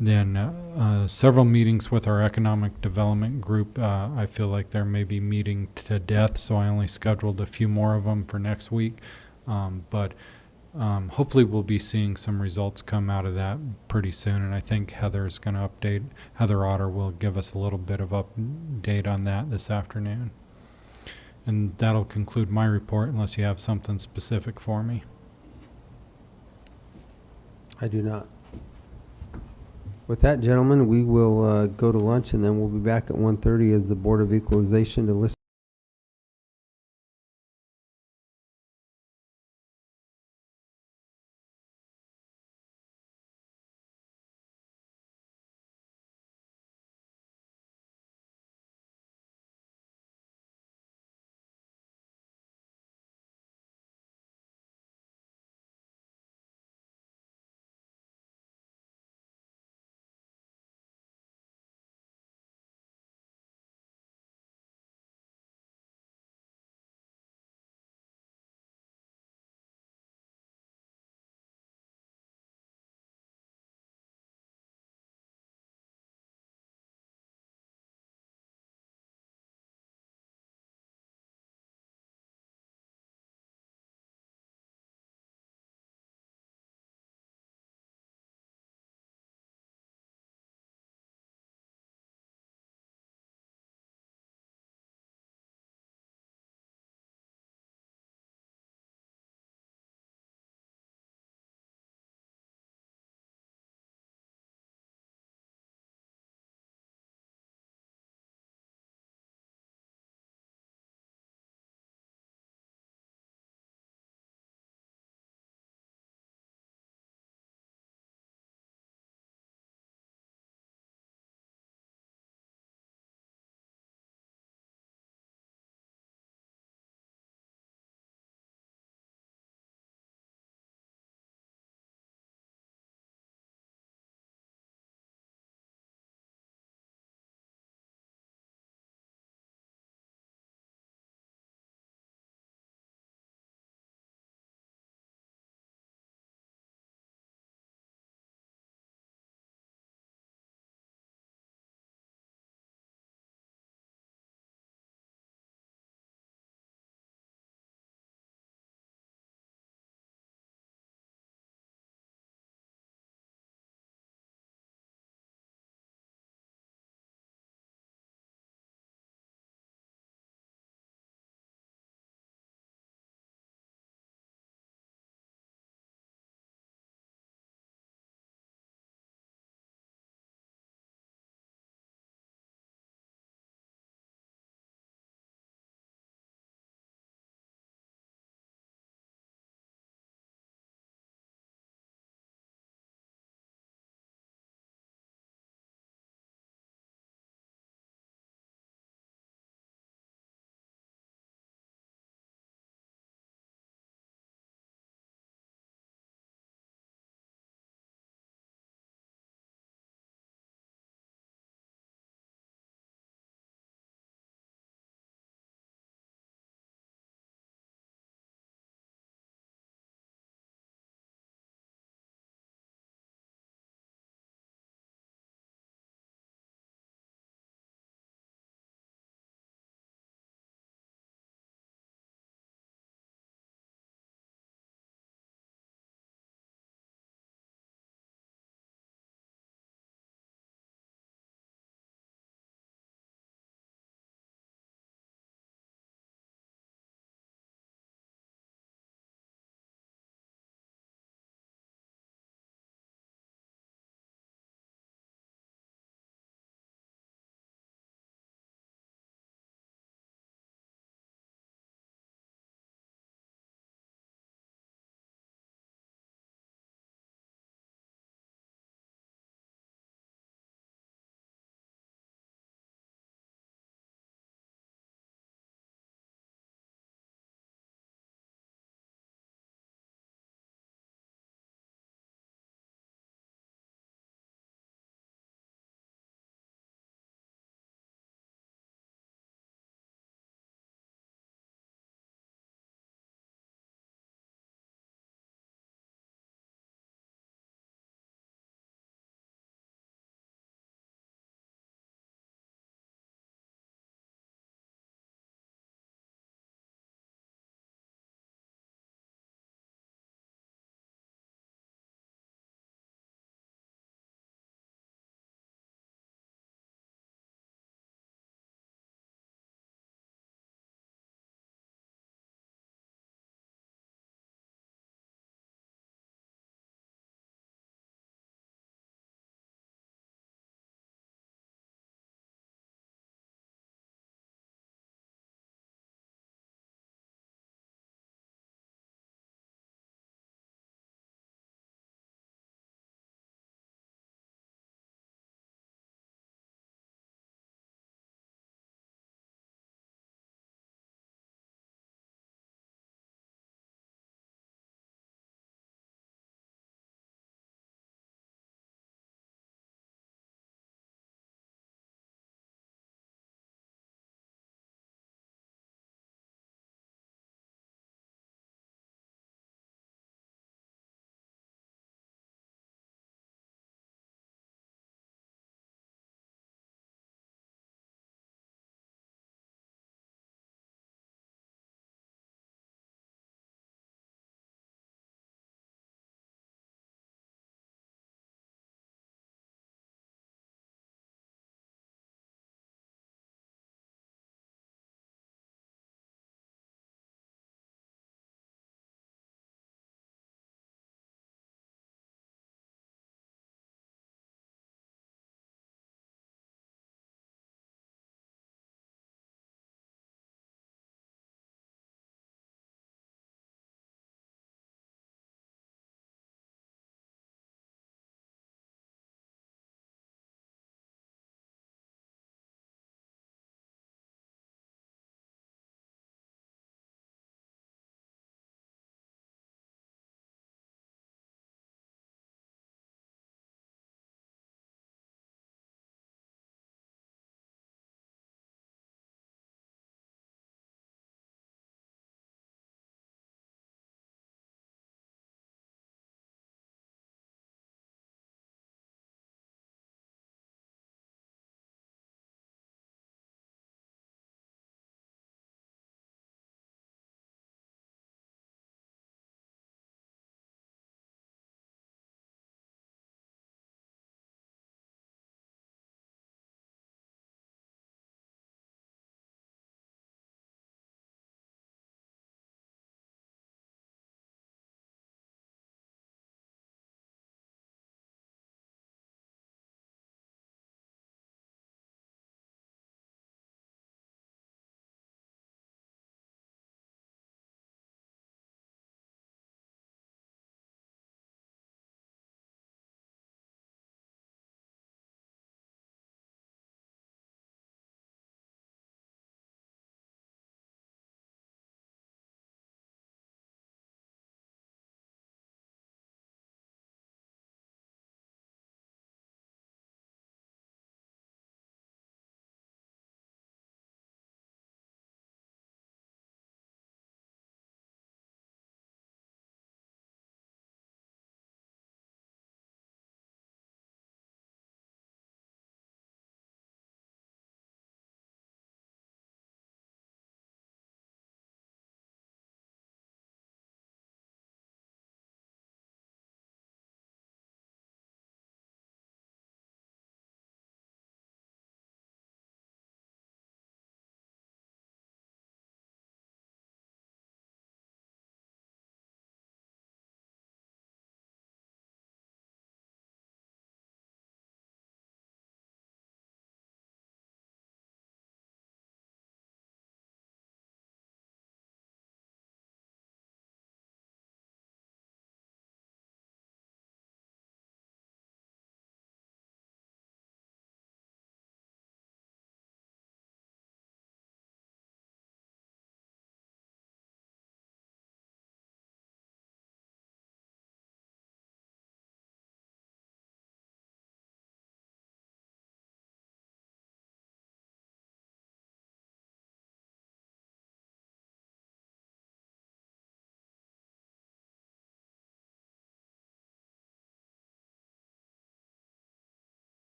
Speaker 1: then several meetings with our Economic Development Group. I feel like they're maybe meeting to death, so I only scheduled a few more of them for next week. But hopefully we'll be seeing some results come out of that pretty soon, and I think Heather's going to update. Heather Otter will give us a little bit of update on that this afternoon. And that'll conclude my report, unless you have something specific for me.
Speaker 2: I do not. With that, gentlemen, we will go to lunch, and then we'll be back at 1:30 as the Board of Equalization to listen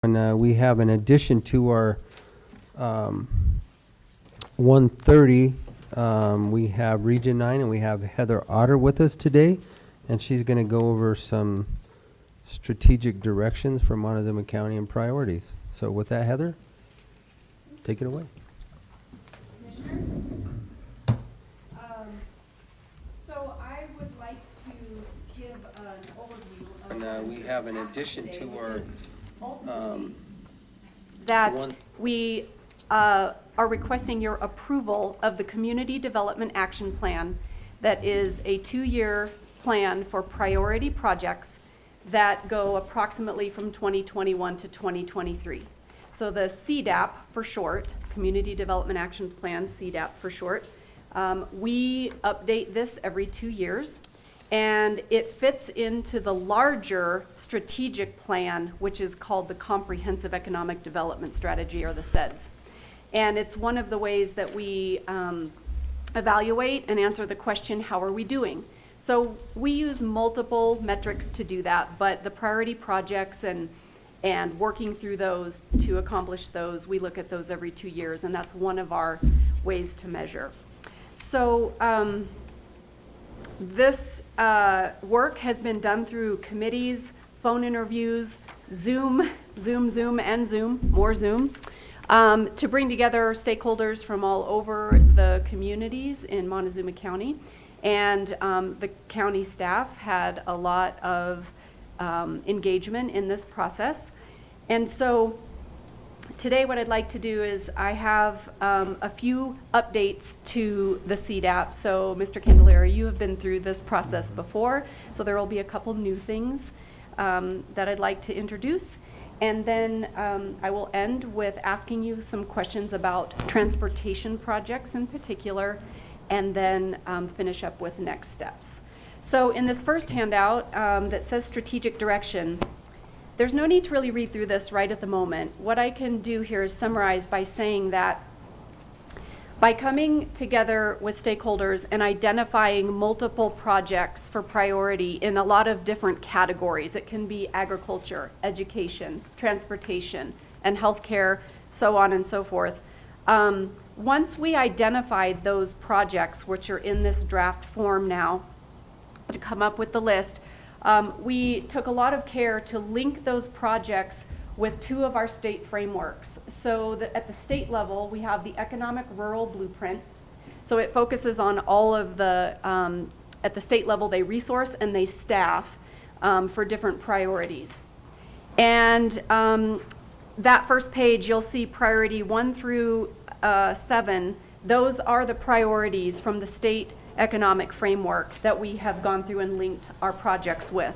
Speaker 2: And we have an addition to our 1:30. We have Region 9, and we have Heather Otter with us today, and she's going to go over some strategic directions for Montezuma County and priorities. So with that, Heather, take it away.
Speaker 8: Commissioners, so I would like to give an overview of.
Speaker 2: And we have an addition to our
Speaker 8: That we are requesting your approval of the Community Development Action Plan that is a 2-year plan for priority projects that go approximately from 2021 to 2023. So the CDAP for short, Community Development Action Plan, CDAP for short, we update this every 2 years, and it fits into the larger strategic plan, which is called the Comprehensive Economic Development Strategy, or the CEDS. And it's one of the ways that we evaluate and answer the question, how are we doing? So we use multiple metrics to do that, but the priority projects and working through those to accomplish those, we look at those every 2 years, and that's one of our ways to measure. So this work has been done through committees, phone interviews, Zoom, and Zoom, more Zoom, to bring together stakeholders from all over the communities in Montezuma County. And the county staff had a lot of engagement in this process. And so today what I'd like to do is I have a few updates to the CDAP. So Mr. Candelera, you have been through this process before, so there will be a couple new things that I'd like to introduce. And then I will end with asking you some questions about transportation projects in particular, and then finish up with next steps. So in this first handout that says strategic direction, there's no need to really read through this right at the moment. What I can do here is summarize by saying that by coming together with stakeholders and identifying multiple projects for priority in a lot of different categories, it can be agriculture, education, transportation, and healthcare, so on and so forth. Once we identified those projects, which are in this draft form now, to come up with the list, we took a lot of care to link those projects with 2 of our state frameworks. So that at the state level, we have the Economic Rural Blueprint. So it focuses on all of the, at the state level, they resource and they staff for different priorities. And that first page, you'll see priority 1 through 7. Those are the priorities from the state economic framework that we have gone through and linked our projects with.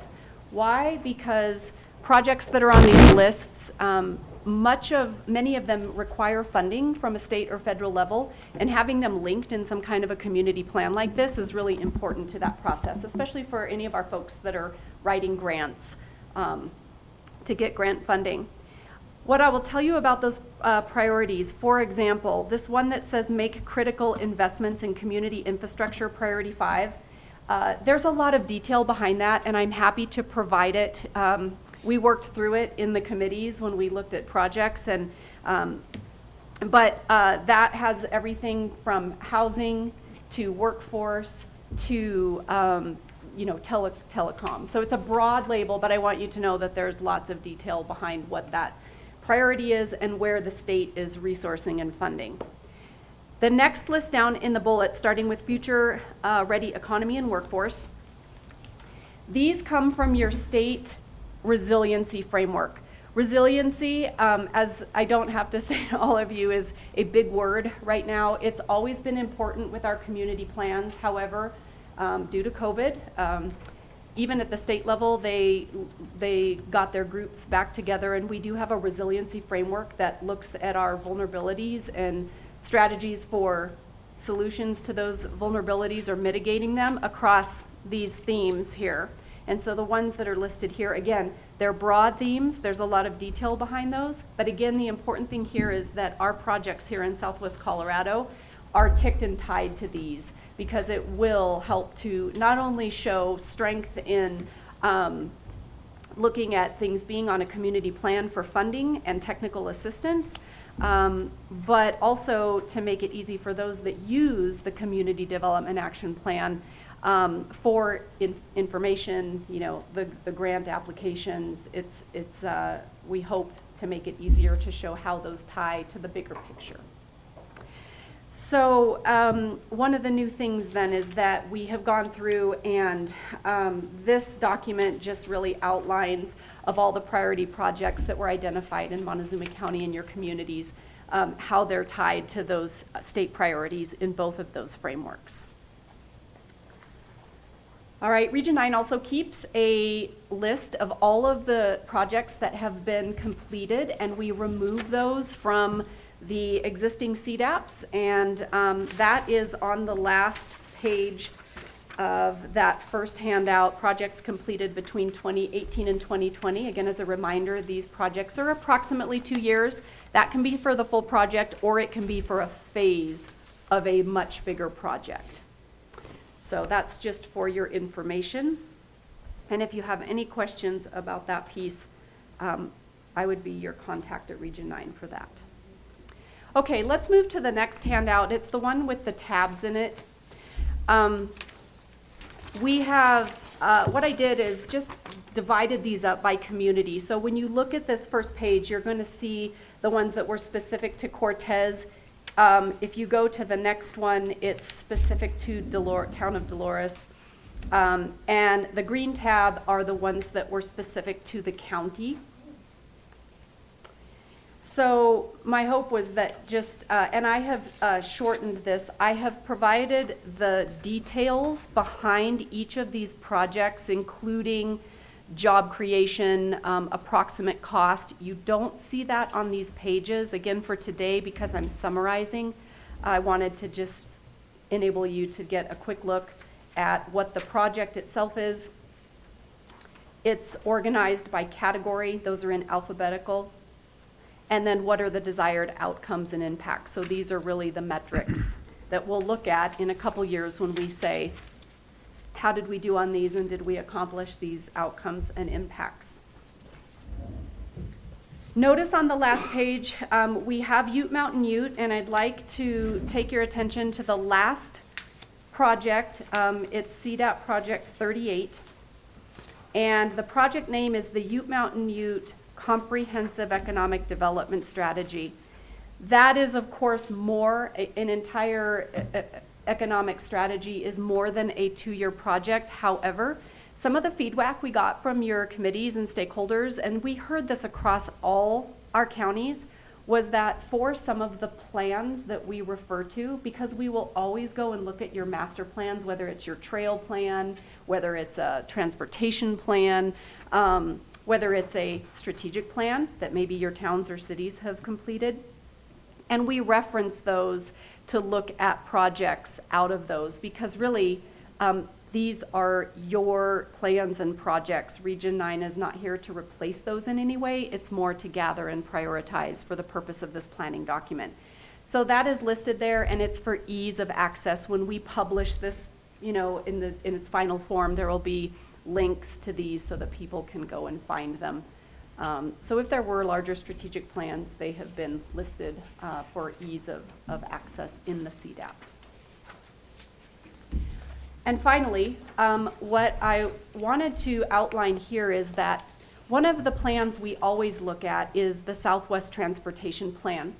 Speaker 8: Why? Because projects that are on these lists, many of them require funding from a state or federal level, and having them linked in some kind of a community plan like this is really important to that process, especially for any of our folks that are writing grants to get grant funding. What I will tell you about those priorities, for example, this one that says make critical investments in community infrastructure, priority 5, there's a lot of detail behind that, and I'm happy to provide it. We worked through it in the committees when we looked at projects, and but that has everything from housing to workforce to telecom. So it's a broad label, but I want you to know that there's lots of detail behind what that priority is and where the state is resourcing and funding. The next list down in the bullet, starting with future ready economy and workforce, these come from your state resiliency framework. Resiliency, as I don't have to say to all of you, is a big word right now. It's always been important with our community plans. However, due to COVID, even at the state level, they got their groups back together, and we do have a resiliency framework that looks at our vulnerabilities and strategies for solutions to those vulnerabilities or mitigating them across these themes here. And so the ones that are listed here, again, they're broad themes. There's a lot of detail behind those. But again, the important thing here is that our projects here in Southwest Colorado are ticked and tied to these, because it will help to not only show strength in looking at things being on a community plan for funding and technical assistance, but also to make it easy for those that use the Community Development Action Plan for information, you know, the grant applications. We hope to make it easier to show how those tie to the bigger picture. So one of the new things then is that we have gone through, and this document just really outlines of all the priority projects that were identified in Montezuma County and your communities, how they're tied to those state priorities in both of those frameworks. All right, Region 9 also keeps a list of all of the projects that have been completed, and we remove those from the existing CDAPs, and that is on the last page of that first handout, projects completed between 2018 and 2020. Again, as a reminder, these projects are approximately 2 years. That can be for the full project, or it can be for a phase of a much bigger project. So that's just for your information. And if you have any questions about that piece, I would be your contact at Region 9 for that. Okay, let's move to the next handout. It's the one with the tabs in it. We have, what I did is just divided these up by community. So when you look at this first page, you're going to see the ones that were specific to Cortez. If you go to the next one, it's specific to Town of Dolores. And the green tab are the ones that were specific to the county. So my hope was that just, and I have shortened this, I have provided the details behind each of these projects, including job creation, approximate cost. You don't see that on these pages. Again, for today, because I'm summarizing, I wanted to just enable you to get a quick look at what the project itself is. It's organized by category. Those are in alphabetical. And then what are the desired outcomes and impacts? So these are really the metrics that we'll look at in a couple years when we say, how did we do on these, and did we accomplish these outcomes and impacts? Notice on the last page, we have Ute Mountain Ute, and I'd like to take your attention to the last project. It's CDAP Project 38. And the project name is the Ute Mountain Ute Comprehensive Economic Development Strategy. That is, of course, more, an entire economic strategy is more than a 2-year project. However, some of the feedback we got from your committees and stakeholders, and we heard this across all our counties, was that for some of the plans that we refer to, because we will always go and look at your master plans, whether it's your trail plan, whether it's a transportation plan, whether it's a strategic plan that maybe your towns or cities have completed. And we reference those to look at projects out of those, because really these are your plans and projects. Region 9 is not here to replace those in any way. It's more to gather and prioritize for the purpose of this planning document. So that is listed there, and it's for ease of access. When we publish this, you know, in its final form, there will be links to these so that people can go and find them. So if there were larger strategic plans, they have been listed for ease of access in the CDAP. And finally, what I wanted to outline here is that one of the plans we always look at is the Southwest Transportation Plan.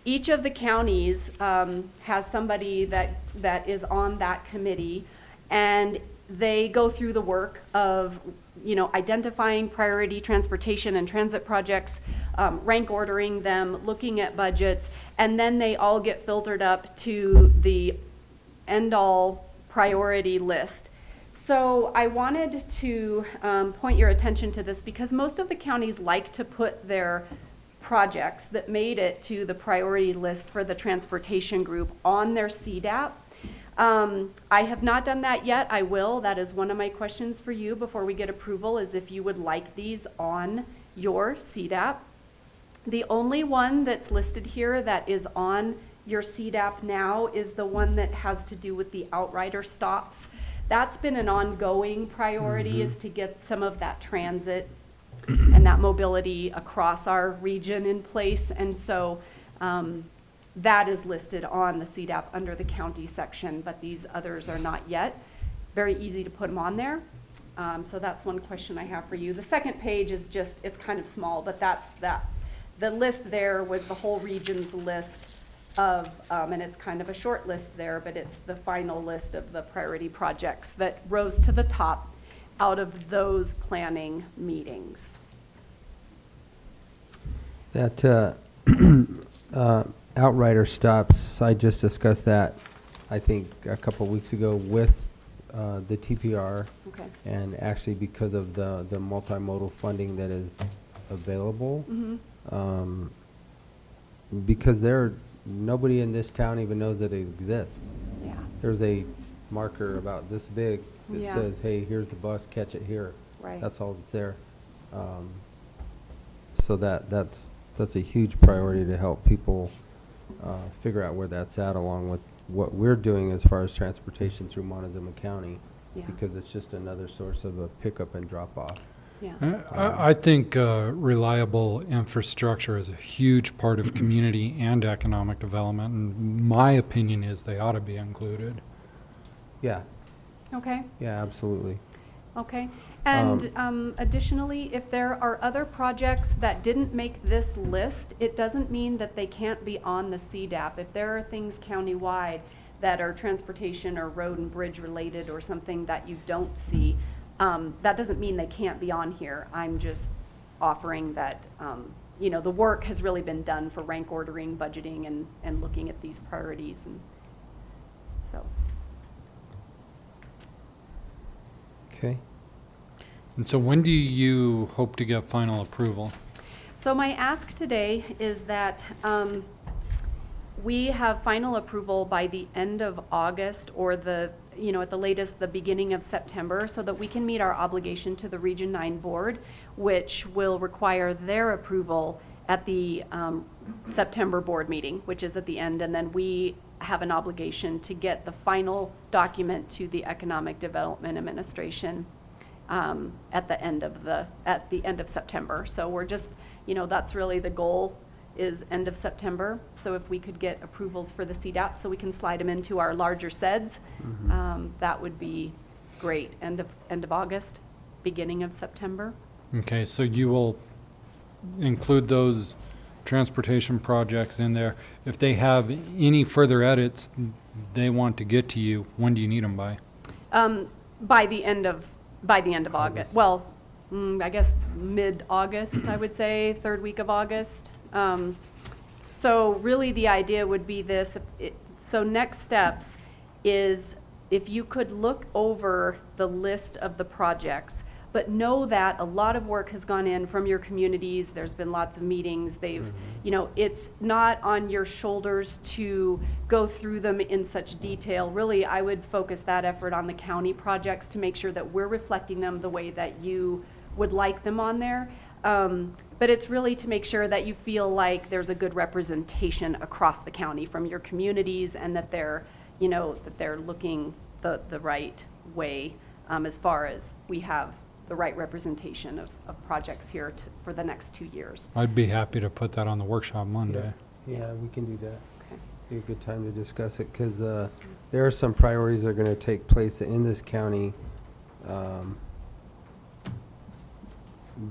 Speaker 8: Each of the counties has somebody that is on that committee, and they go through the work of, you know, identifying priority transportation and transit projects, rank ordering them, looking at budgets, and then they all get filtered up to the end-all priority list. So I wanted to point your attention to this, because most of the counties like to put their projects that made it to the priority list for the transportation group on their CDAP. I have not done that yet. I will. That is one of my questions for you before we get approval, is if you would like these on your CDAP. The only one that's listed here that is on your CDAP now is the one that has to do with the outrider stops. That's been an ongoing priority, is to get some of that transit and that mobility across our region in place. And so that is listed on the CDAP under the county section, but these others are not yet. Very easy to put them on there. So that's one question I have for you. The second page is just, it's kind of small, but that's that. The list there was the whole region's list of, and it's kind of a short list there, but it's the final list of the priority projects that rose to the top out of those planning meetings.
Speaker 2: That outrider stops, I just discussed that, I think, a couple weeks ago with the TPR.
Speaker 8: Okay.
Speaker 2: And actually because of the multimodal funding that is available.
Speaker 8: Mm-hmm.
Speaker 2: Because nobody in this town even knows that it exists.
Speaker 8: Yeah.
Speaker 2: There's a marker about this big that
Speaker 8: Yeah.
Speaker 2: says, hey, here's the bus, catch it here.
Speaker 8: Right.
Speaker 2: That's all that's there. So that's a huge priority to help people figure out where that's at, along with what we're doing as far as transportation through Montezuma County.
Speaker 8: Yeah.
Speaker 2: Because it's just another source of a pickup and drop off.
Speaker 8: Yeah.
Speaker 1: I think reliable infrastructure is a huge part of community and economic development, and my opinion is they ought to be included.
Speaker 2: Yeah,
Speaker 8: Okay.
Speaker 2: yeah, absolutely.
Speaker 8: Okay. And additionally, if there are other projects that didn't make this list, it doesn't mean that they can't be on the CDAP. If there are things countywide that are transportation or road and bridge related or something that you don't see, that doesn't mean they can't be on here. I'm just offering that, you know, the work has really been done for rank ordering, budgeting, and looking at these priorities. And so.
Speaker 2: Okay.
Speaker 1: And so when do you hope to get final approval?
Speaker 8: So my ask today is that we have final approval by the end of August, or at the latest, the beginning of September, so that we can meet our obligation to the Region 9 Board, which will require their approval at the September board meeting, which is at the end, and then we have an obligation to get the final document to the Economic Development Administration at the end of September. So we're just, that's really the goal, is end of September. So if we could get approvals for the CDAP so we can slide them into our larger SEDS, that would be great. End of August, beginning of September.
Speaker 1: Okay, so you will include those transportation projects in there. If they have any further edits they want to get to you, when do you need them by?
Speaker 8: By the end of August. Well, I guess mid-August, I would say, third week of August. So really the idea would be this. So next steps is if you could look over the list of the projects, but know that a lot of work has gone in from your communities. There's been lots of meetings. It's not on your shoulders to go through them in such detail. Really, I would focus that effort on the county projects to make sure that we're reflecting them the way that you would like them on there. But it's really to make sure that you feel like there's a good representation across the county from your communities, and that they're looking the right way, as far as we have the right representation of projects here for the next 2 years.
Speaker 1: I'd be happy to put that on the workshop Monday.
Speaker 2: Yeah, we can do that.
Speaker 8: Okay.
Speaker 2: Be a good time to discuss it, because there are some priorities that are going to take place in this county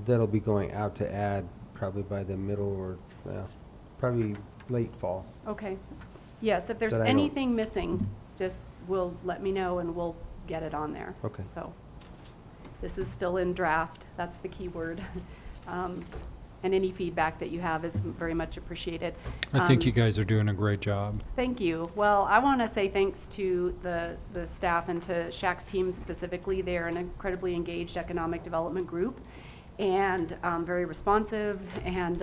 Speaker 2: that'll be going out to add probably by the middle or probably late fall.
Speaker 8: Okay. Yes, if there's
Speaker 2: That I don't-
Speaker 8: anything missing, just let me know and we'll get it on there.
Speaker 2: Okay.
Speaker 8: So this is still in draft. That's the key word. And any feedback that you have is very much appreciated.
Speaker 1: I think you guys are doing a great job.
Speaker 8: Thank you. Well, I want to say thanks to the staff and to Shaq's team specifically. They're an incredibly engaged economic development group and very responsive. And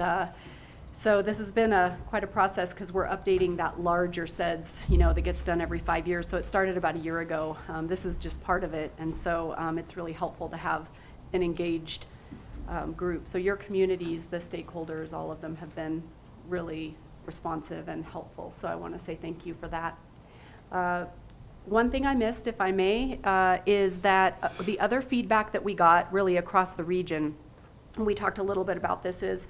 Speaker 8: so this has been quite a process, because we're updating that larger SEDS, that gets done every 5 years. So it started about a year ago. This is just part of it. And so it's really helpful to have an engaged group. So your communities, the stakeholders, all of them have been really responsive and helpful. So I want to say thank you for that. One thing I missed, if I may, is that the other feedback that we got really across the region and we talked a little bit about this, is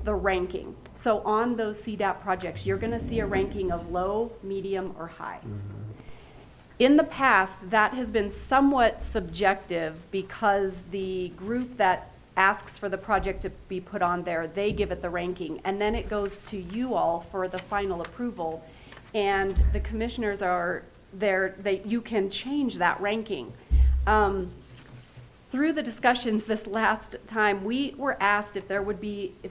Speaker 8: the ranking. So on those CDAP projects, you're going to see a ranking of low, medium, or high. In the past, that has been somewhat subjective because the group that asks for the project to be put on there, they give it the ranking, and then it goes to you all for the final approval, and the commissioners are there, you can change that ranking. Through the discussions this last time, we were asked if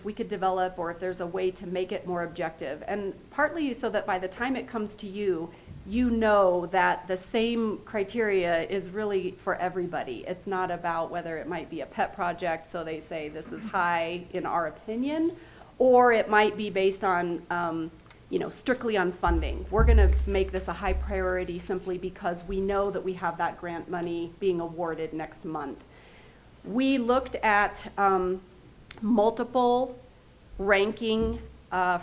Speaker 8: we could develop, or if there's a way to make it more objective, and partly so that by the time it comes to you, you know that the same criteria is really for everybody. It's not about whether it might be a pet project, so they say this is high in our opinion, or it might be based on, strictly on funding. We're going to make this a high priority simply because we know that we have that grant money being awarded next month. We looked at multiple ranking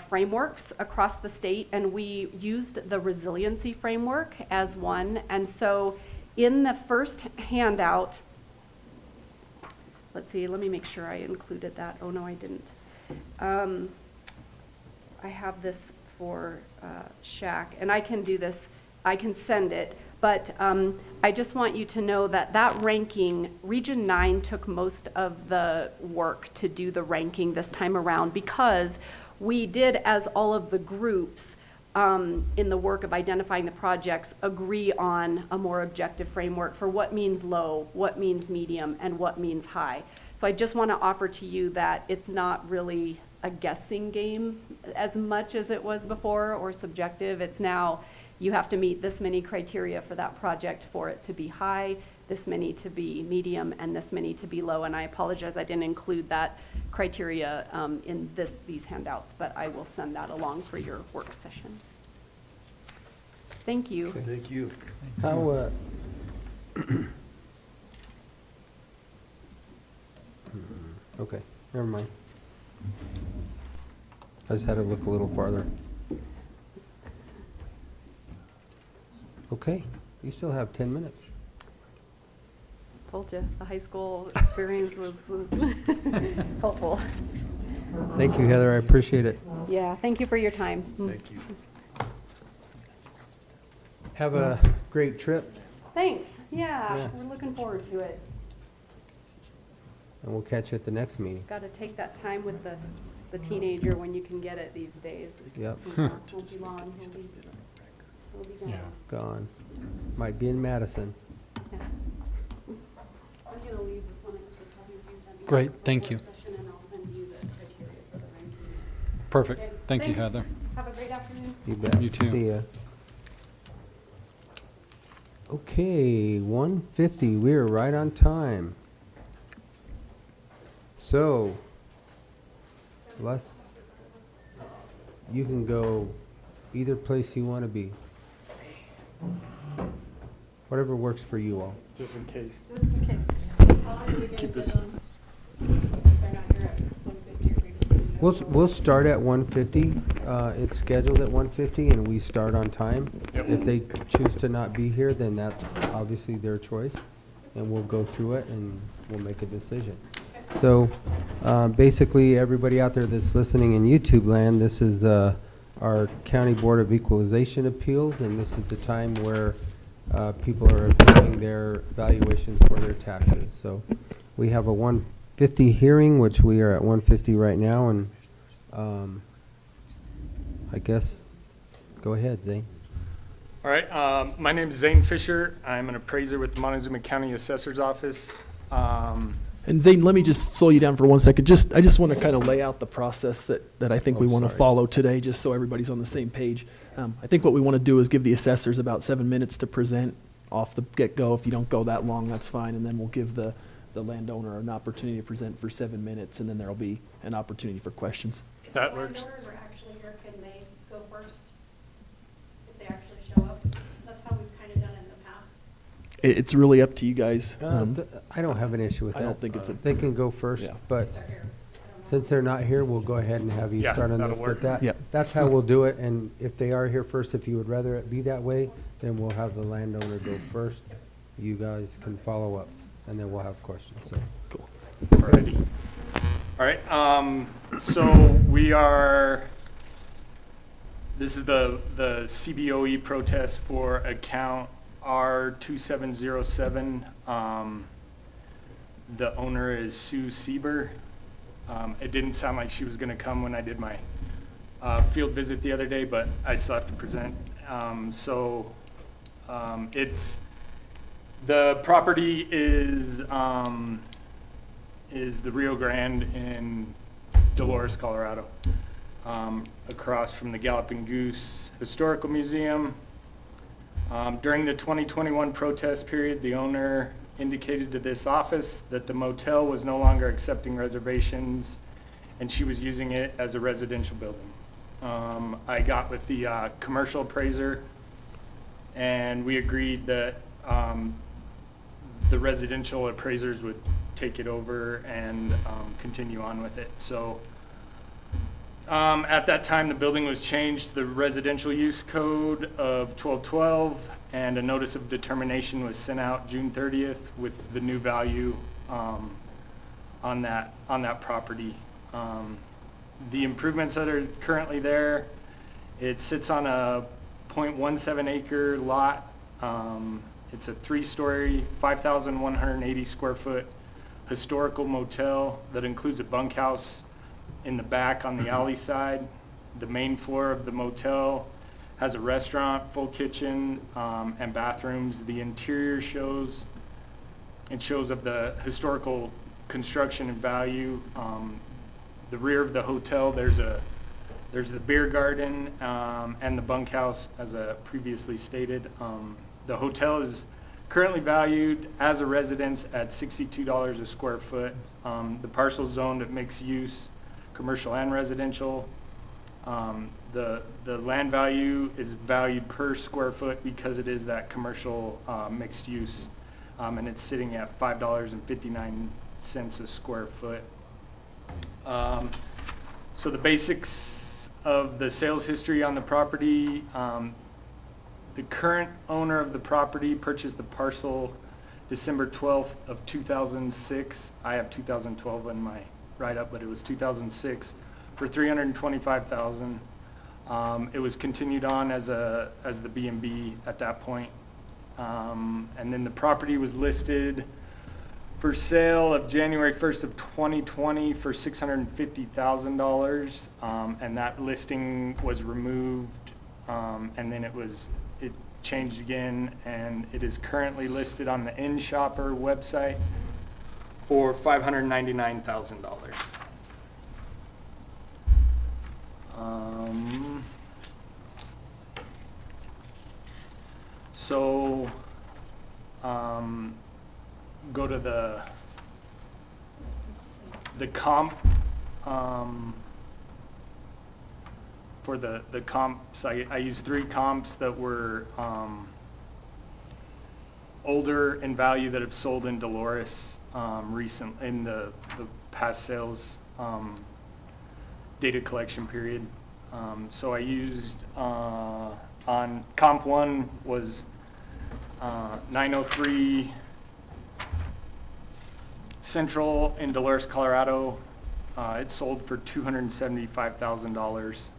Speaker 8: frameworks across the state, and we used the resiliency framework as one. And so in the first handout, let's see, let me make sure I included that. Oh no, I didn't. I have this for Shaq, and I can do this, I can send it, but I just want you to know that that ranking, Region 9 took most of the work to do the ranking this time around, because we did, as all of the groups in the work of identifying the projects, agree on a more objective framework for what means low, what means medium, and what means high. So I just want to offer to you that it's not really a guessing game as much as it was before, or subjective. It's now, you have to meet this many criteria for that project for it to be high, this many to be medium, and this many to be low. And I apologize, I didn't include that criteria in these handouts, but I will send that along for your work session. Thank you.
Speaker 2: Okay.
Speaker 3: Thank you.
Speaker 2: How, okay, never mind. I just had to look a little farther. Okay, you still have 10 minutes.
Speaker 8: Told you, the high school experience was helpful.
Speaker 2: Thank you, Heather, I appreciate it.
Speaker 8: Yeah, thank you for your time.
Speaker 3: Thank you.
Speaker 2: Have a great trip,
Speaker 8: Thanks, yeah,
Speaker 2: Yeah.
Speaker 8: we're looking forward to it.
Speaker 2: and we'll catch you at the next meeting.
Speaker 8: Got to take that time with the teenager when you can get it these days.
Speaker 2: Yep.
Speaker 8: Won't be long, he'll be gone.
Speaker 2: Gone. Might be in Madison.
Speaker 8: Yeah. I'm going to leave this one extra copy with you. That'd be
Speaker 1: Great,
Speaker 8: for
Speaker 1: thank
Speaker 8: work
Speaker 1: you.
Speaker 8: session, and I'll send you the criteria for the ranking.
Speaker 1: Perfect.
Speaker 8: Okay,
Speaker 1: Thank you,
Speaker 8: thanks.
Speaker 1: Heather.
Speaker 8: Have a great afternoon.
Speaker 2: You bet.
Speaker 1: You too.
Speaker 2: See ya. Okay, 1:50, we're right on time. So, you can go either place you want to be. Whatever works for you all.
Speaker 6: Just in case.
Speaker 8: Just in case. How long are we going to
Speaker 6: Keep
Speaker 8: give
Speaker 6: this-
Speaker 8: them? If they're not here at 1:50, or we just leave it?
Speaker 2: We'll start at 1:50. It's scheduled at 1:50, and we start on time. If they choose to not be here, then that's obviously their choice, and we'll go through it and we'll make a decision. So, basically, everybody out there that's listening in YouTube land, this is our County Board of Equalization appeals, and this is the time where people are appealing their valuations for their taxes. So, we have a 1:50 hearing, which we are at 1:50 right now, and I guess, go ahead, Zane.
Speaker 11: All right, my name is Zane Fisher. I'm an appraiser with the Montezuma County Assessor's Office.
Speaker 15: And Zane, let me just slow you down for 1 second. I just want to kind of lay out the process that I think we want to follow today, just so everybody's on the same page. I think what we want to do is give the assessors about 7 minutes to present off the get-go. If you don't go that long, that's fine, and then we'll give the landowner an opportunity to present for 7 minutes, and then there'll be an opportunity for questions.
Speaker 11: That works.
Speaker 8: Landowners are actually here, can they go first? If they actually show up? That's how we've kind of done it in the past.
Speaker 15: It's really up to you guys.
Speaker 2: I don't have an issue with that.
Speaker 15: I don't think it's a.
Speaker 2: They can go first,
Speaker 15: Yeah.
Speaker 2: but since they're not here, we'll go ahead and have you
Speaker 11: Yeah,
Speaker 2: start on
Speaker 11: that'll
Speaker 2: this.
Speaker 11: work.
Speaker 2: But
Speaker 15: Yep.
Speaker 2: that's how we'll do it, and if they are here first, if you would rather it be that way, then we'll have the landowner go first. You guys can follow up, and then we'll have questions, so.
Speaker 15: Cool.
Speaker 11: Alrighty. All right, so this is the CBOE protest for account R2707. The owner is Sue Sieber. It didn't sound like she was gonna come when I did my field visit the other day, but I still have to present. The property is the Rio Grande in Dolores, Colorado, across from the Galloping Goose Historical Museum. During the 2021 protest period, the owner indicated to this office that the motel was no longer accepting reservations and she was using it as a residential building. I got with the commercial appraiser and we agreed that the residential appraisers would take it over and continue on with it. So at that time, the building was changed to the residential use code of 1212, and a notice of determination was sent out June 30th with the new value on that property. The improvements that are currently there, it sits on a 0.17 acre lot. It's a 3-story, 5,180 square foot historical motel that includes a bunkhouse in the back on the alley side. The main floor of the motel has a restaurant, full kitchen, and bathrooms. The interior shows of the historical construction and value. The rear of the hotel, there's the beer garden and the bunkhouse, as previously stated. The hotel is currently valued as a residence at $62 a square foot. The parcel is zoned at mixed use, commercial and residential. The land value is valued per square foot because it is that commercial mixed use, and it's sitting at $5.59 a square foot. So the basics of the sales history on the property, the current owner of the property purchased the parcel December 12th of 2006. I have 2012 in my write-up, but it was 2006 for $325,000. It was continued on as the B&B at that point. And then the property was listed for sale of January 1st of 2020 for $650,000. And that listing was removed, and then it changed again, and it is currently listed on the InShopper website for $599,000. Go to the comp. For the comps, I used 3 comps that were older in value that have sold in Dolores recent in the past sales data collection period. So I used on comp 1 was 903 Central in Dolores, Colorado. It sold for $275,000.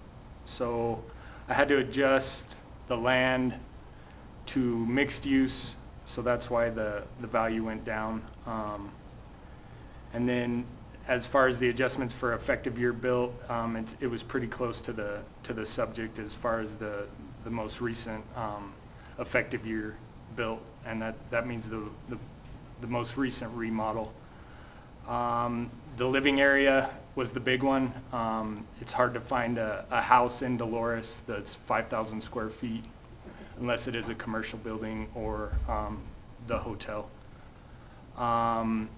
Speaker 11: So I had to adjust the land to mixed use, so that's why the value went down. And then as far as the adjustments for effective year built, it was pretty close to the subject as far as the most recent effective year built, and that means the most recent remodel. The living area was the big one. It's hard to find a house in Dolores that's 5,000 square feet unless it is a commercial building or the hotel. And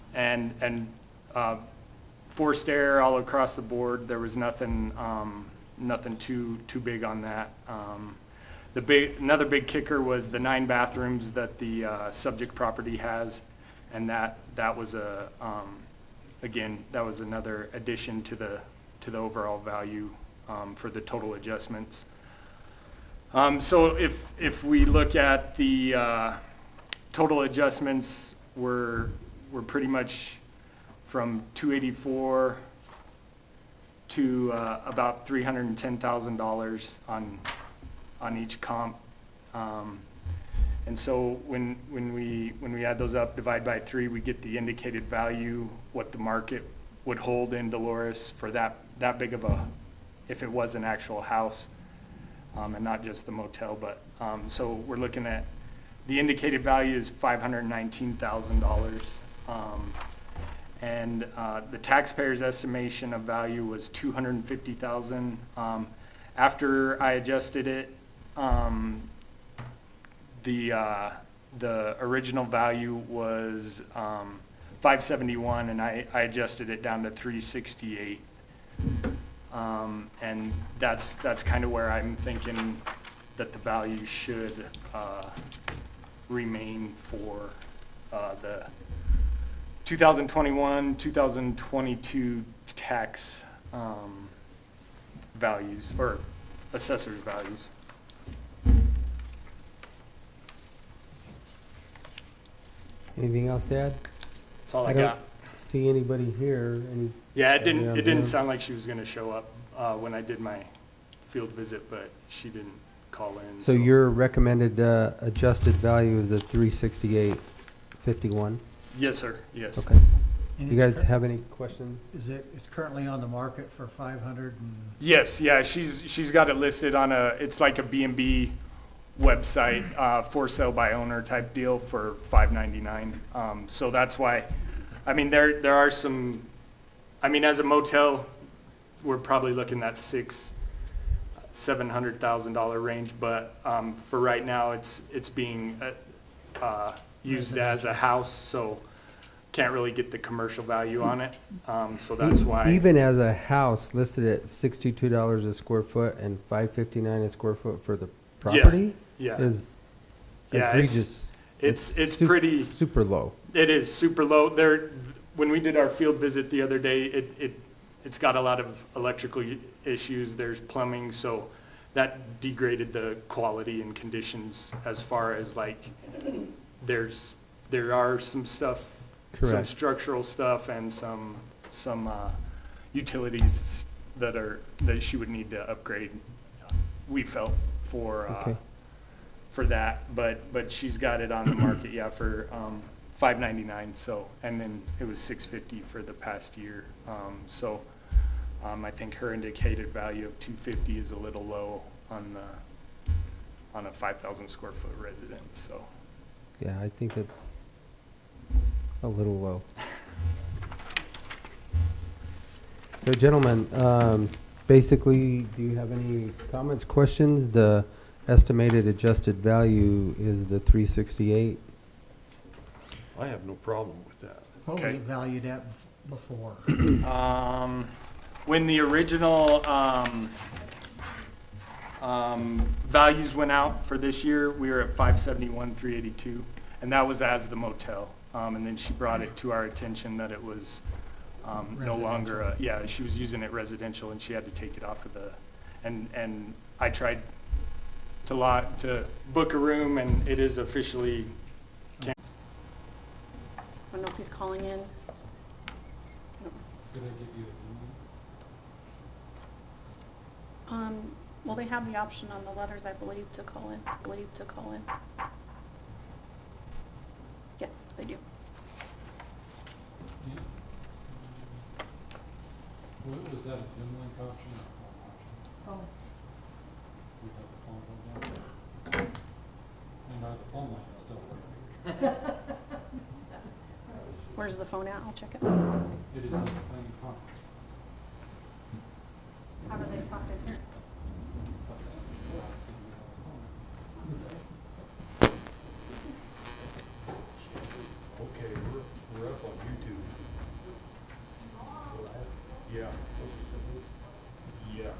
Speaker 11: forced air all across the board. There was nothing too big on that. Another big kicker was the 9 bathrooms that the subject property has, and that was again, that was another addition to the overall value for the total adjustments. So if we look at the total adjustments, we're pretty much from 284 to about $310,000 on each comp. And so when we add those up, divide by 3, we get the indicated value, what the market would hold in Dolores for that big of a, if it was an actual house, and not just the motel. But so we're looking at, the indicated value is $519,000. And the taxpayer's estimation of value was $250,000. After I adjusted it, the original value was $571, and I adjusted it down to $368. And that's kind of where I'm thinking that the value should remain for the 2021, 2022 tax values, or assessor's values.
Speaker 2: Anything else to add?
Speaker 11: That's all I
Speaker 2: don't
Speaker 11: got.
Speaker 2: See anybody here, any?
Speaker 11: Yeah, it
Speaker 2: anybody on
Speaker 11: didn't
Speaker 2: Zoom?
Speaker 11: sound like she was gonna show up when I did my field visit, but she didn't call in.
Speaker 2: So your recommended adjusted value is the 368.51?
Speaker 11: Yes, sir, yes.
Speaker 2: Okay.
Speaker 4: And
Speaker 2: You
Speaker 4: it's
Speaker 2: guys
Speaker 4: cur-
Speaker 2: have any questions?
Speaker 4: It's currently on the market for 500 and,
Speaker 11: Yes, yeah, she's got it listed on it's like a B&B website, for sale by owner type deal for $599. So that's why, I mean, there are some, I mean, as a motel, we're probably looking at $700,000 range, but for right now, it's being used as a house, so can't really get the commercial value on it. So that's why.
Speaker 2: Even as a house listed at $62 a square foot and $559 a square foot for the property?
Speaker 11: Yeah.
Speaker 2: Is
Speaker 11: Yeah,
Speaker 2: egregious.
Speaker 11: it's pretty.
Speaker 2: Super low.
Speaker 11: It is super low. When we did our field visit the other day, it's got a lot of electrical issues. There's plumbing, so that degraded the quality and conditions as far as like, there are some stuff, some
Speaker 2: Correct.
Speaker 11: structural stuff and some utilities that she would need to upgrade, we felt, for
Speaker 2: Okay.
Speaker 11: for that, but she's got it on the market, yeah, for $599. So, and then it was $650 for the past year. So, I think her indicated value of $250 is a little low on a 5,000 square foot residence. So,
Speaker 2: Yeah, I think it's a little low. So gentlemen, basically, do you have any comments, questions? The estimated adjusted value is the 368.
Speaker 3: I have no problem with that.
Speaker 4: what was
Speaker 11: Okay.
Speaker 4: it valued at before?
Speaker 11: when the original values went out for this year, we were at 571, 382, and that was as the motel. And then she brought it to our attention that it was no longer, she was using it residential, and she had to take it off of and I tried to book a room, and it is officially.
Speaker 8: I don't know if he's calling in.
Speaker 1: Did I give you a Zoom?
Speaker 8: Well, they have the option on the letters, I believe, to call in. Yes, they do.
Speaker 1: Yeah. What was that, a Zoom link option or phone option?
Speaker 7: Oh.
Speaker 1: We have the phone hold on. And the phone line is still working.
Speaker 8: Where's the phone at? I'll check it.
Speaker 1: It is in the planning conference.
Speaker 8: How do they talk in here?
Speaker 3: Okay, we're up on YouTube. Yeah. Yeah.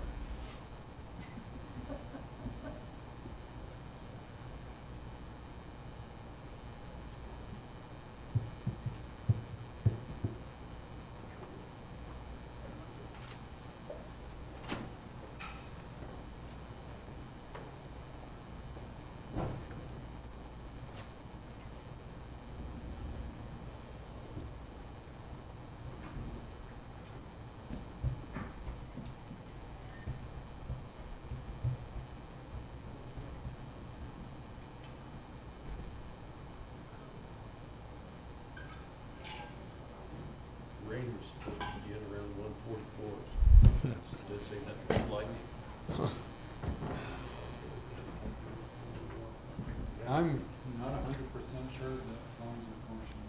Speaker 3: was supposed to get around 144s. Does it say nothing about lightning?
Speaker 1: I'm not 100% sure that phones are functioning.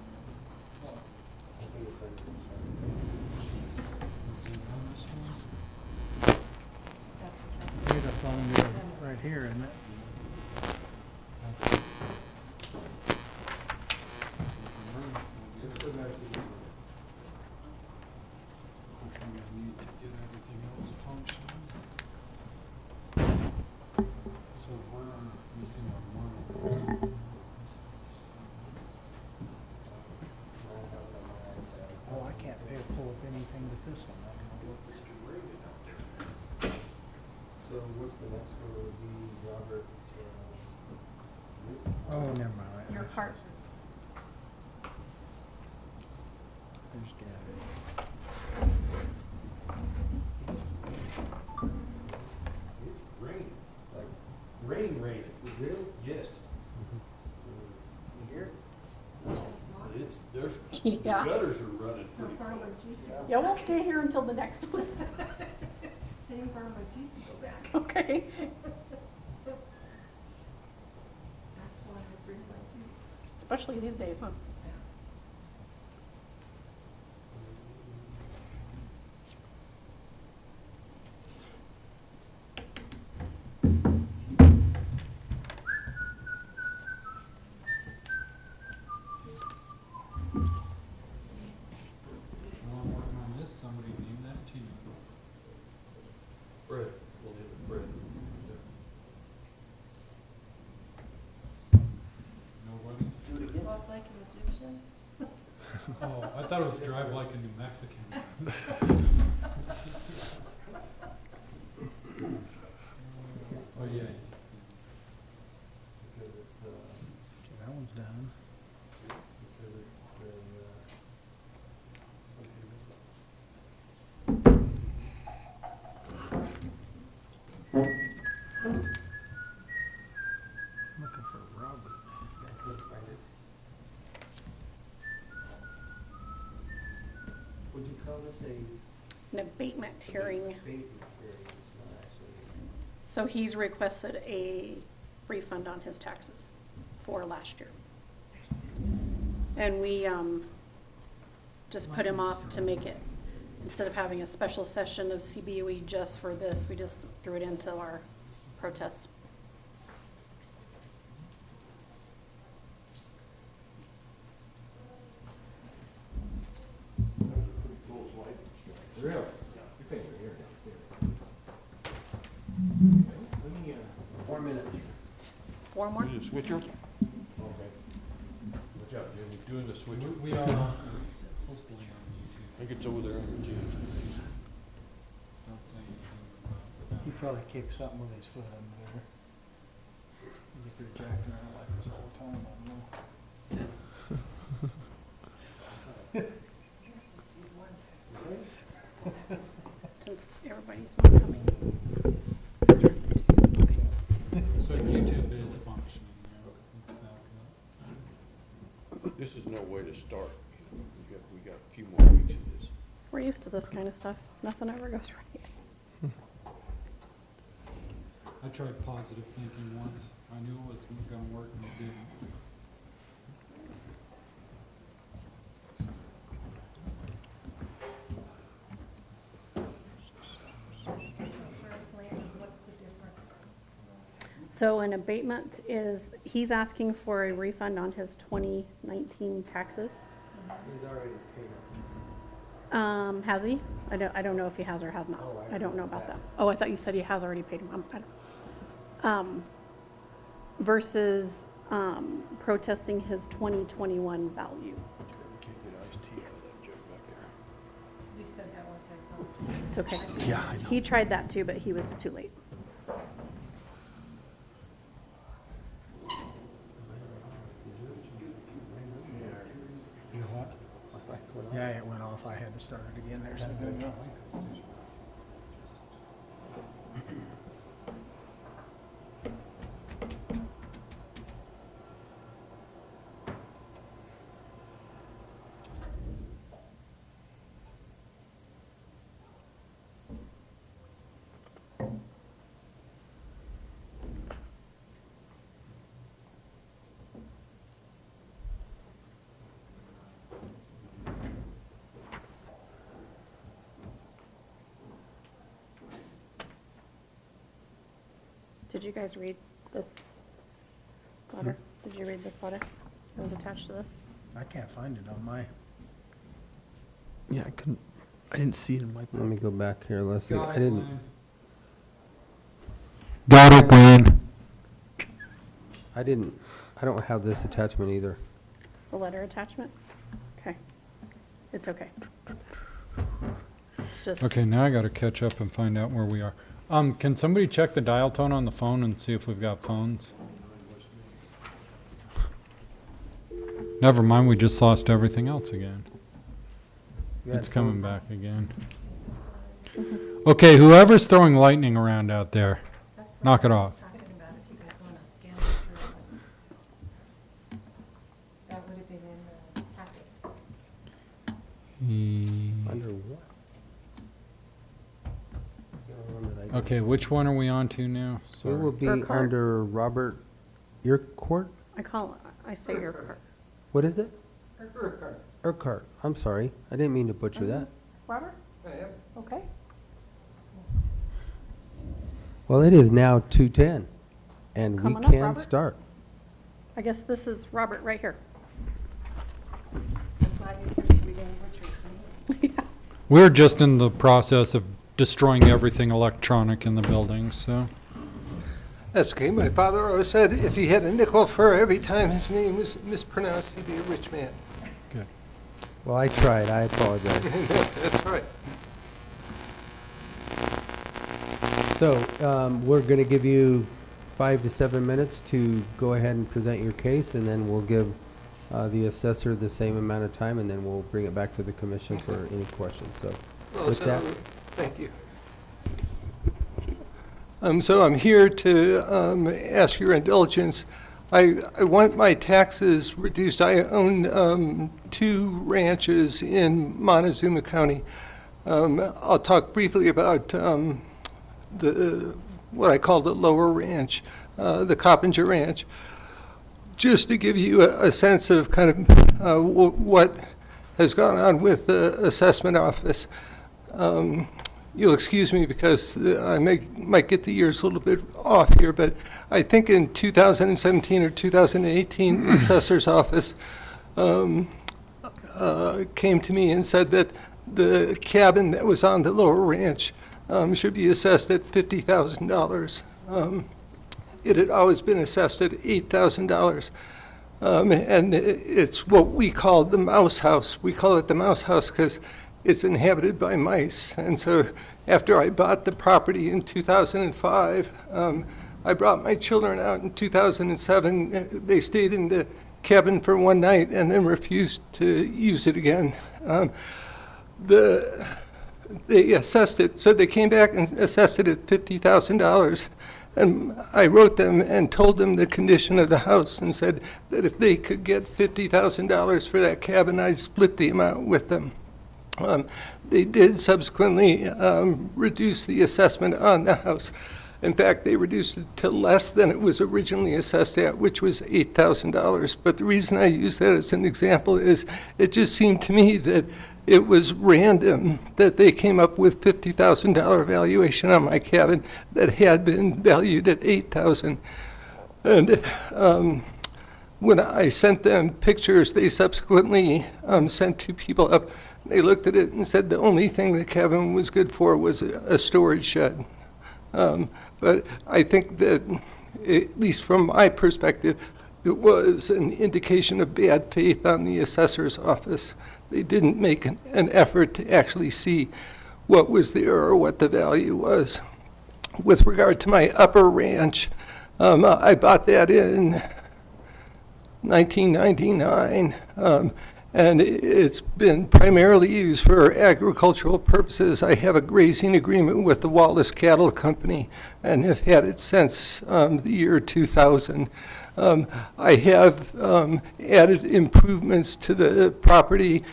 Speaker 4: Here's a phone bill right here, isn't it?
Speaker 1: I need to get everything else functioning. So we're missing a one.
Speaker 4: Oh, I can't pull up anything but this one. I don't know what's.
Speaker 2: So what's the next one would be Robert?
Speaker 4: Oh, never mind.
Speaker 17: Urquhart.
Speaker 4: There's Gabby.
Speaker 3: It's rain, like raining. Really? Yes. You hear it? It's, there's, the
Speaker 17: Yeah.
Speaker 3: gutters are running pretty full.
Speaker 17: Yeah, we'll stay here until the next one.
Speaker 7: Same for my Jeep, go back.
Speaker 17: Okay.
Speaker 7: That's why I bring my Jeep.
Speaker 17: Especially these days, huh?
Speaker 1: While I'm working on this, somebody name that too.
Speaker 3: Fred, we'll name it Fred.
Speaker 1: Nobody?
Speaker 7: Walk like an Egyptian.
Speaker 1: Oh, I thought it was drive like a New Mexican. Oh, yeah.
Speaker 2: Because it's,
Speaker 4: That one's done.
Speaker 2: because it's,
Speaker 4: Looking for Robert.
Speaker 2: would you call this a
Speaker 17: An abatement hearing.
Speaker 2: abatement hearing? It's not actually.
Speaker 17: So he's requested a refund on his taxes for last year. And we just put him off to make it, instead of having a special session of CBUE just for this, we just threw it into our protests.
Speaker 3: Really?
Speaker 2: You think we're here next year. 4 minutes.
Speaker 17: 4 more?
Speaker 3: Is it switcher?
Speaker 2: Okay.
Speaker 3: Watch out, Jim, we're doing the switcher.
Speaker 1: We are hopefully on YouTube.
Speaker 3: I think it's over there under Jim's.
Speaker 1: Don't say anything
Speaker 4: He probably kicked something with his foot under there. If you're jacking around like this all the time, I don't know.
Speaker 17: Since everybody's not coming.
Speaker 1: So YouTube is functioning now. It's back up.
Speaker 3: This is no way to start. We got a few more weeks of this.
Speaker 17: We're used to this kind of stuff. Nothing ever goes right.
Speaker 1: I tried positive thinking once. I knew it was gonna work and it didn't.
Speaker 7: What's the difference?
Speaker 17: So an abatement is, he's asking for a refund on his 2019 taxes.
Speaker 2: He's already paid it.
Speaker 17: Has he? I don't know if he has or has not.
Speaker 2: Oh,
Speaker 17: I don't know about that. Oh, I thought you said he has already paid him. Versus protesting his 2021 value.
Speaker 3: We can't get iced tea out of that jug back there.
Speaker 7: You said that once I told you.
Speaker 17: It's okay.
Speaker 3: Yeah, I know.
Speaker 17: He tried that too, but he was too late.
Speaker 4: You know what? Yeah, it went off. I had to start it again there, so there you go.
Speaker 8: Did you guys read this letter? Did you read this letter that was attached to this?
Speaker 4: I can't find it on my,
Speaker 15: Yeah, I didn't see it in my.
Speaker 2: Let me go back here, Leslie. I didn't,
Speaker 1: Got it, Glen.
Speaker 2: I don't have this attachment either.
Speaker 8: The letter attachment? Okay. It's okay. Just,
Speaker 1: Okay, now I gotta catch up and find out where we are. Can somebody check the dial tone on the phone and see if we've got phones? Never mind, we just lost everything else again. It's coming back again. Okay, whoever's throwing lightning around out there, knock it off.
Speaker 2: Under what?
Speaker 1: Okay, which one are we on to now?
Speaker 2: It
Speaker 1: Sorry.
Speaker 2: will be
Speaker 8: Urquhart.
Speaker 2: under Robert Urquhart?
Speaker 8: I say Urquhart.
Speaker 2: What is it? Urquhart. I'm sorry. I didn't mean to butcher that.
Speaker 8: Robert? Okay.
Speaker 2: Well, it is now 2:10, and we
Speaker 8: Come on up,
Speaker 2: can
Speaker 8: Robert.
Speaker 2: start.
Speaker 8: I guess this is Robert right here.
Speaker 1: We're just in the process of destroying everything electronic in the building, so.
Speaker 5: That's okay. My father always said if he had a nickel for every time his name was mispronounced, he'd be a rich man.
Speaker 1: Good.
Speaker 2: Well, I tried. I apologize.
Speaker 5: That's right.
Speaker 2: So, we're going to give you 5 to 7 minutes to go ahead and present your case, and then we'll give the assessor the same amount of time, and then we'll bring it back to the commission for any questions. So,
Speaker 5: Well,
Speaker 2: with that,
Speaker 5: thank you. So I'm here to ask your indulgence. I want my taxes reduced. I own 2 ranches in Montezuma County. I'll talk briefly about what I call the lower ranch, the Coppinger Ranch, just to give you a sense of kind of what has gone on with the assessment office. You'll excuse me because I might get the years a little bit off here, but I think in 2017 or 2018, the assessor's office came to me and said that the cabin that was on the lower ranch should be assessed at $50,000. It had always been assessed at $8,000. And it's what we call the mouse house. We call it the mouse house because it's inhabited by mice. And so after I bought the property in 2005, I brought my children out in 2007. They stayed in the cabin for one night and then refused to use it again. They assessed it, so they came back and assessed it at $50,000. And I wrote them and told them the condition of the house and said that if they could get $50,000 for that cabin, I'd split the amount with them. They did subsequently reduce the assessment on the house. In fact, they reduced it to less than it was originally assessed at, which was $8,000. But the reason I use that as an example is it just seemed to me that it was random that they came up with $50,000 valuation on my cabin that had been valued at $8,000. And when I sent them pictures, they subsequently sent 2 people up. They looked at it and said the only thing the cabin was good for was a storage shed. But I think that, at least from my perspective, it was an indication of bad faith on the assessor's office. They didn't make an effort to actually see what was there or what the value was. With regard to my upper ranch, I bought that in 1999, and it's been primarily used for agricultural purposes. I have a grazing agreement with the Wallace Cattle Company and have had it since the year 2000. I have added improvements to the property.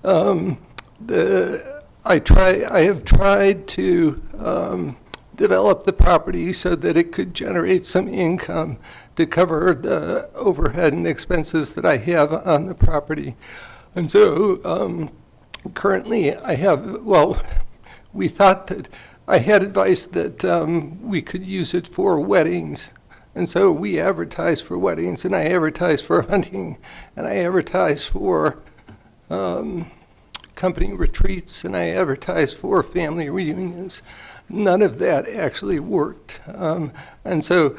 Speaker 5: I have tried to develop the property so that it could generate some income to cover the overhead and expenses that I have on the property. And so currently I have, well, we thought that I had advice that we could use it for weddings. And so we advertised for weddings, and I advertised for hunting, and I advertised for company retreats, and I advertised for family reunions. None of that actually worked. And so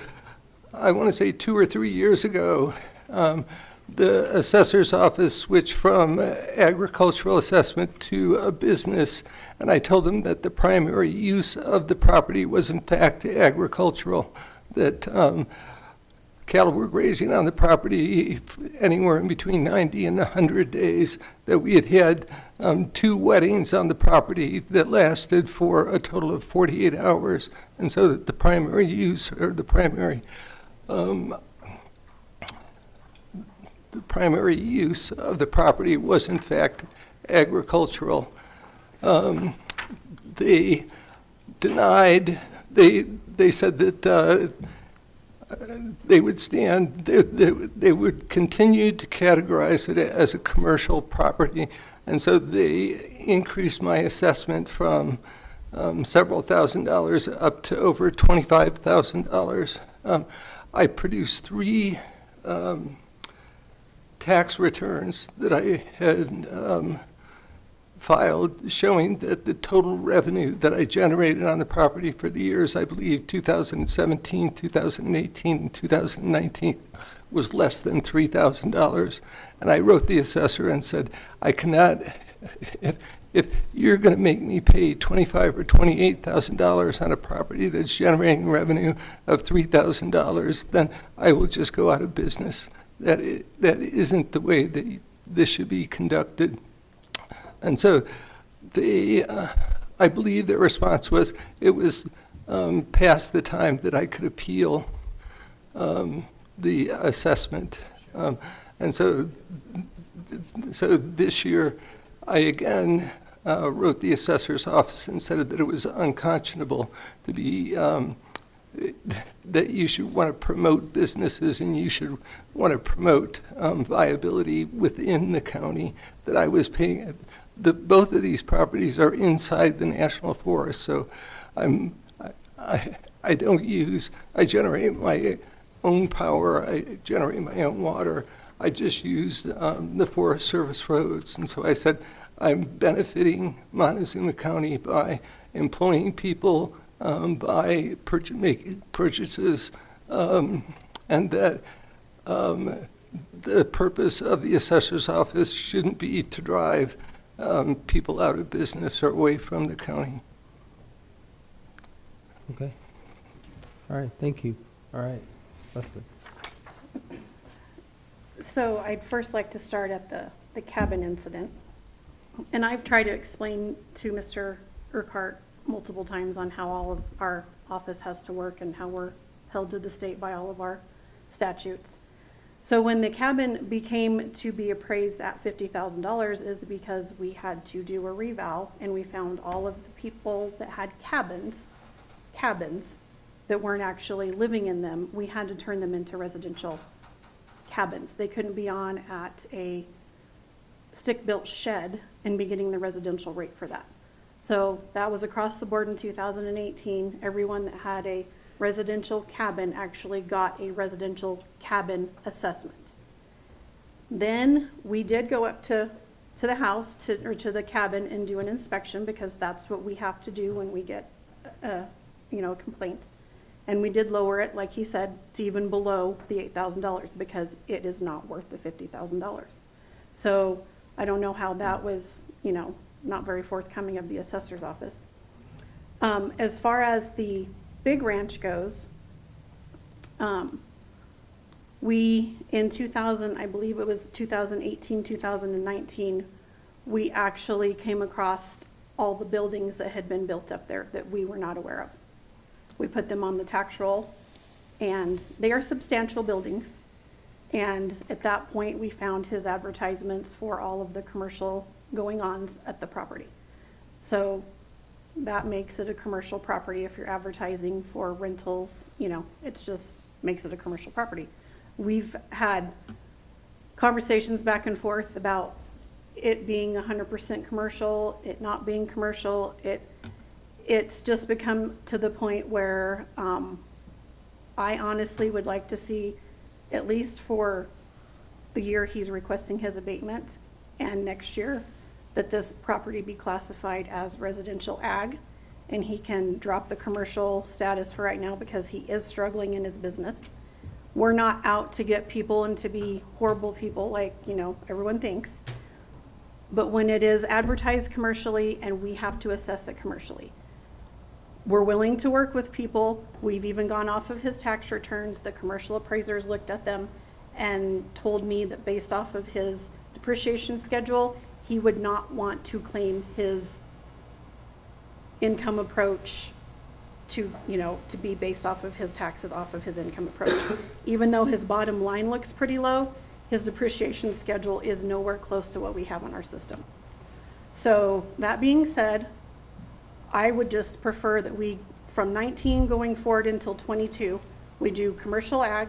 Speaker 5: I want to say 2 or 3 years ago, the assessor's office switched from agricultural assessment to a business, and I told them that the primary use of the property was in fact agricultural, that cattle were grazing on the property anywhere in between 90 and 100 days, that we had 2 weddings on the property that lasted for a total of 48 hours, and so that the primary use, or the primary use of the property was in fact agricultural. They denied, they said that they would they would continue to categorize it as a commercial property, and so they increased my assessment from several $1,000s up to over $25,000. I produced 3 tax returns that I had filed showing that the total revenue that I generated on the property for the years, I believe, 2017, 2018, and 2019 was less than $3,000. And I wrote the assessor and said, I cannot, if you're going to make me pay $25,000 or $28,000 on a property that's generating revenue of $3,000, then I will just go out of business. That isn't the way that this should be conducted. And so I believe their response was it was past the time that I could appeal the assessment. And so this year, I again wrote the assessor's office and said that it was unconscionable to be, that you should want to promote businesses and you should want to promote viability within the county, that I was paying. Both of these properties are inside the national forest, so I generate my own power, I generate my own water. I just use the Forest Service roads, and so I said I'm benefiting Montezuma County by employing people, by making purchases, and that the purpose of the assessor's office shouldn't be to drive people out of business or away from the county.
Speaker 2: Okay. All right, thank you. All right, Leslie.
Speaker 8: So I'd first like to start at the cabin incident. And I've tried to explain to Mr. Urquhart multiple times on how all of our office has to work and how we're held to the state by all of our statutes. So when the cabin became to be appraised at $50,000 is because we had to do a revow, and we found all of the people that had cabins that weren't actually living in them. We had to turn them into residential cabins. They couldn't be on at a stick-built shed and be getting the residential rate for that. So that was across the board in 2018. Everyone that had a residential cabin actually got a residential cabin assessment. Then we did go up to the house or to the cabin and do an inspection, because that's what we have to do when we get a complaint. And we did lower it, like he said, to even below the $8,000, because it is not worth the $50,000. So I don't know how that was, not very forthcoming of the assessor's office. As far as the big ranch goes, we, in 2000, I believe it was 2018, 2019, we actually came across all the buildings that had been built up there that we were not aware of. We put them on the tax roll, and they are substantial buildings. And at that point, we found his advertisements for all of the commercial going-ons at the property. So that makes it a commercial property. If you're advertising for rentals, it just makes it a commercial property. We've had conversations back and forth about it being 100% commercial, it not being commercial. it's just become to the point where I honestly would like to see, at least for the year he's requesting his abatement and next year, that this property be classified as residential ag, and he can drop the commercial status for right now because he is struggling in his business. We're not out to get people and to be horrible people like, you know, everyone thinks. But when it is advertised commercially and we have to assess it commercially, we're willing to work with people. We've even gone off of his tax returns. The commercial appraisers looked at them and told me that based off of his depreciation schedule, he would not want to claim his income approach to, you know, to be based off of his taxes off of his income approach. Even though his bottom line looks pretty low, his depreciation schedule is nowhere close to what we have on our system. So that being said, I would just prefer that we, from 19 going forward until 22, we do commercial ag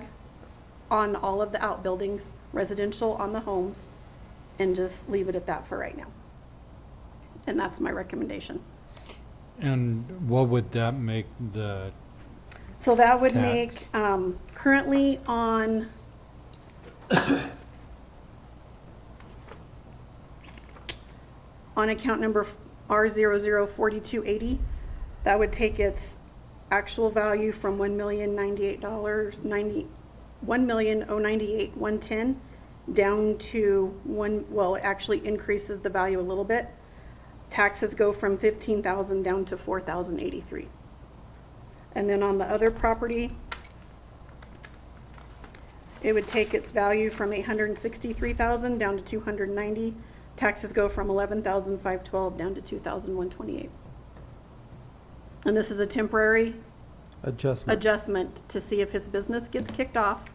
Speaker 8: on all of the outbuildings, residential on the homes, and just leave it at that for right now. And that's my recommendation.
Speaker 1: And what would that make the
Speaker 8: So that would
Speaker 1: tax?
Speaker 8: make, currently on account number R004280, that would take its actual value from $1,098,110 down to well, it actually increases the value a little bit. Taxes go from $15,000 down to $4,083. And then on the other property, it would take its value from $863,000 down to $290,000. Taxes go from $11,512 down to $2,128. And this is a temporary adjustment to see if his business gets kicked off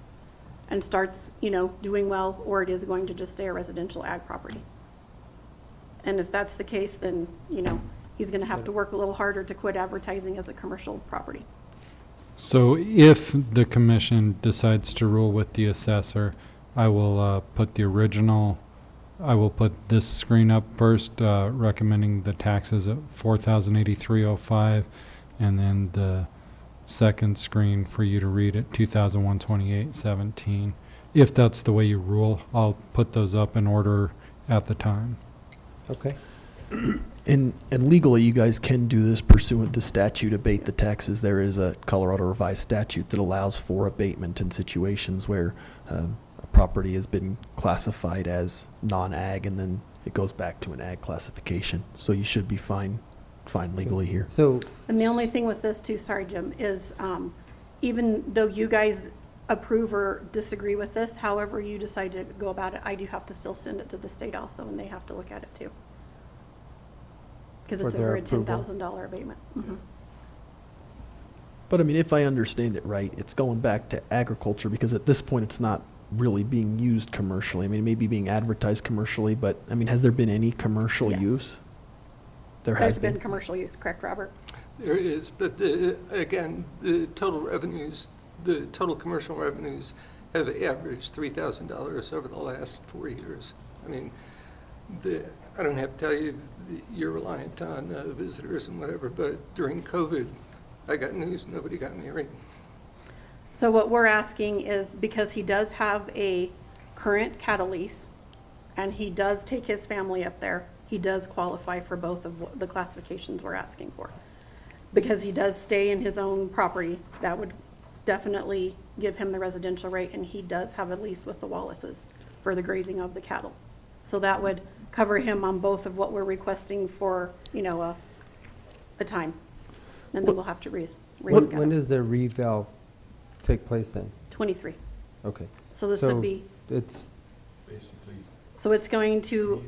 Speaker 8: and starts, you know, doing well, or it is going to just stay a residential ag property. And if that's the case, then, you know, he's going to have to work a little harder to quit advertising as a commercial property.
Speaker 1: So if the commission decides to rule with the assessor, I will put the original, I will put this screen up first, recommending the taxes at $4,083.05, and then the second screen for you to read at $2,128.17. If that's the way you rule, I'll put those up in order at the time.
Speaker 2: Okay.
Speaker 15: And legally, you guys can do this pursuant to statute, abate the taxes. There is a Colorado revised statute that allows for abatement in situations where a property has been classified as non-ag and then it goes back to an ag classification. So you should be fine legally here.
Speaker 2: So,
Speaker 8: And the only thing with this too, sorry, Jim, is even though you guys approve or disagree with this, however you decide to go about it, I do have to still send it to the state also, and they have to look at it too. Because it's over a $10,000 abatement. Mm-hmm.
Speaker 15: But I mean, if I understand it right, it's going back to agriculture because at this point it's not really being used commercially. I mean, it may be being advertised commercially, but I mean, has there been any commercial
Speaker 8: Yes.
Speaker 15: use? There
Speaker 8: There's
Speaker 15: has
Speaker 8: been commercial use, correct, Robert?
Speaker 5: There is, but again, the total revenues, the total commercial revenues have averaged $3,000 over the last 4 years. I mean, I don't have to tell you, you're reliant on visitors and whatever, but during COVID, I got news, nobody got married.
Speaker 8: So what we're asking is, because he does have a current cattle lease, and he does take his family up there, he does qualify for both of the classifications we're asking for. Because he does stay in his own property, that would definitely give him the residential rate, and he does have a lease with the Wallaces for the grazing of the cattle. So that would cover him on both of what we're requesting for, you know, a time. And then we'll have to
Speaker 2: when does the reval take place then?
Speaker 8: 23.
Speaker 2: Okay.
Speaker 8: So this would be,
Speaker 2: It's
Speaker 3: Basically,
Speaker 8: so it's going to,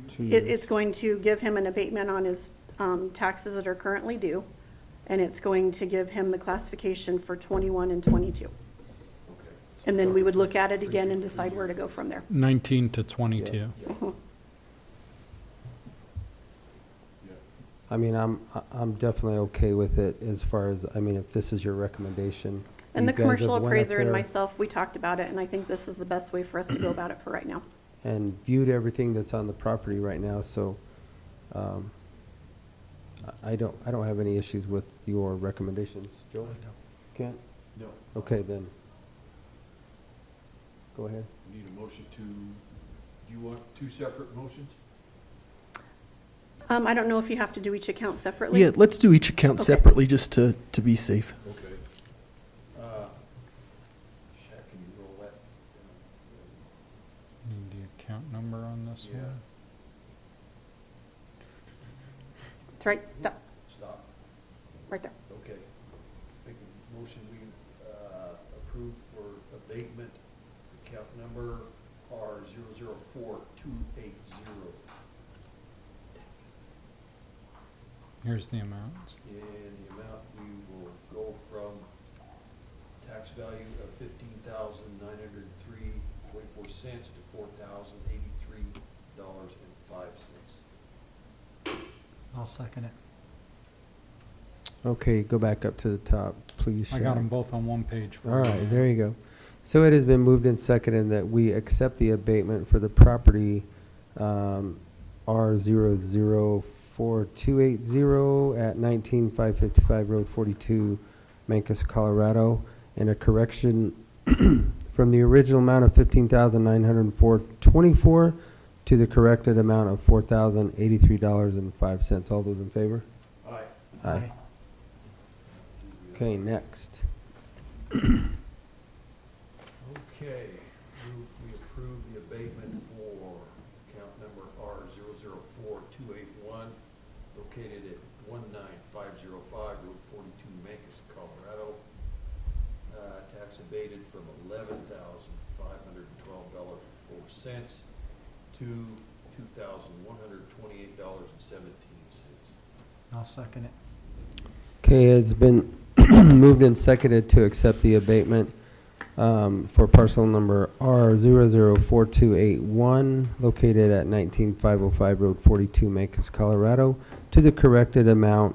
Speaker 2: 2 years.
Speaker 8: it's going to give him an abatement on his taxes that are currently due, and it's going to give him the classification for 21 and 22. And then we would look at it again and decide where to go from there.
Speaker 1: 19 to 22.
Speaker 8: Mhm.
Speaker 2: I mean, I'm definitely okay with it as far as, I mean, if this is your recommendation.
Speaker 8: And the
Speaker 2: you guys have
Speaker 8: commercial
Speaker 2: went up
Speaker 8: appraiser and
Speaker 2: there
Speaker 8: myself, we talked about it, and I think this is the best way for us to go about it for right now.
Speaker 2: and viewed everything that's on the property right now, so I don't have any issues with your recommendations. Joe? Kent?
Speaker 3: No.
Speaker 2: Okay, then. Go ahead.
Speaker 3: Need a motion to, do you want two separate motions?
Speaker 8: I don't know if you have to do each account separately.
Speaker 15: Yeah, let's do each account
Speaker 8: Okay.
Speaker 15: separately just to be safe.
Speaker 3: Okay. Shaq, can you roll that?
Speaker 1: Need the account number on this
Speaker 3: Yeah.
Speaker 1: one?
Speaker 8: It's right,
Speaker 3: Stop.
Speaker 8: right there.
Speaker 3: Okay. Make a motion, we approve for abatement, account number R004280.
Speaker 1: Here's the amounts.
Speaker 3: And the amount we will go from tax value of $15,903.24 to $4,083.05.
Speaker 4: I'll second it.
Speaker 2: Okay, go back up to the top, please.
Speaker 1: I got them both on one page for
Speaker 2: All
Speaker 1: you.
Speaker 2: right, there you go. So it has been moved and seconded that we accept the abatement for the property R004280 at 19555 Road 42, Mancos, Colorado, and a correction from the original amount of $15,904.24 to the corrected amount of $4,083.05. All those in favor?
Speaker 3: Aye.
Speaker 2: Aye. Okay, next.
Speaker 3: Okay, we approve the abatement for account number R004281, located at 19505 Road 42, Mancos, Colorado. Tax abated from $11,512.04 to $2,128.17.
Speaker 4: I'll second it.
Speaker 2: Okay, it's been moved and seconded to accept the abatement for parcel number R004281, located at 19505 Road 42, Mancos, Colorado, to the corrected amount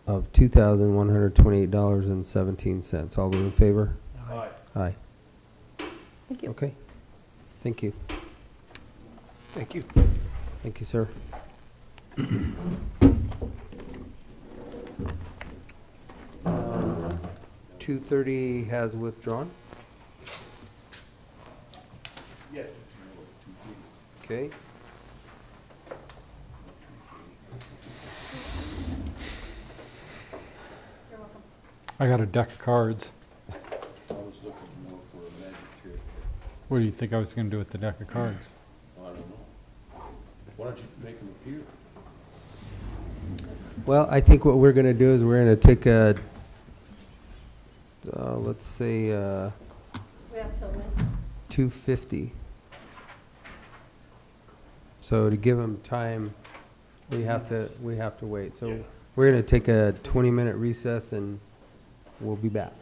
Speaker 2: of $2,128.17. All those in favor?
Speaker 3: Aye.
Speaker 2: Aye.
Speaker 8: Thank you.
Speaker 2: Okay. Thank you.
Speaker 5: Thank you.
Speaker 2: Thank you, sir. 230 has withdrawn.
Speaker 3: Yes.
Speaker 2: Okay.
Speaker 1: I got a deck of cards.
Speaker 3: I was looking more for a magic trick.
Speaker 1: What do you think I was going to do with the deck of cards?
Speaker 3: I don't know. Why don't you make them appear?
Speaker 2: Well, I think what we're going to do is we're going to take a, let's say,
Speaker 8: We have till when?
Speaker 2: 250. So to give them time, we have to wait. So we're going to take a 20-minute recess and we'll be back.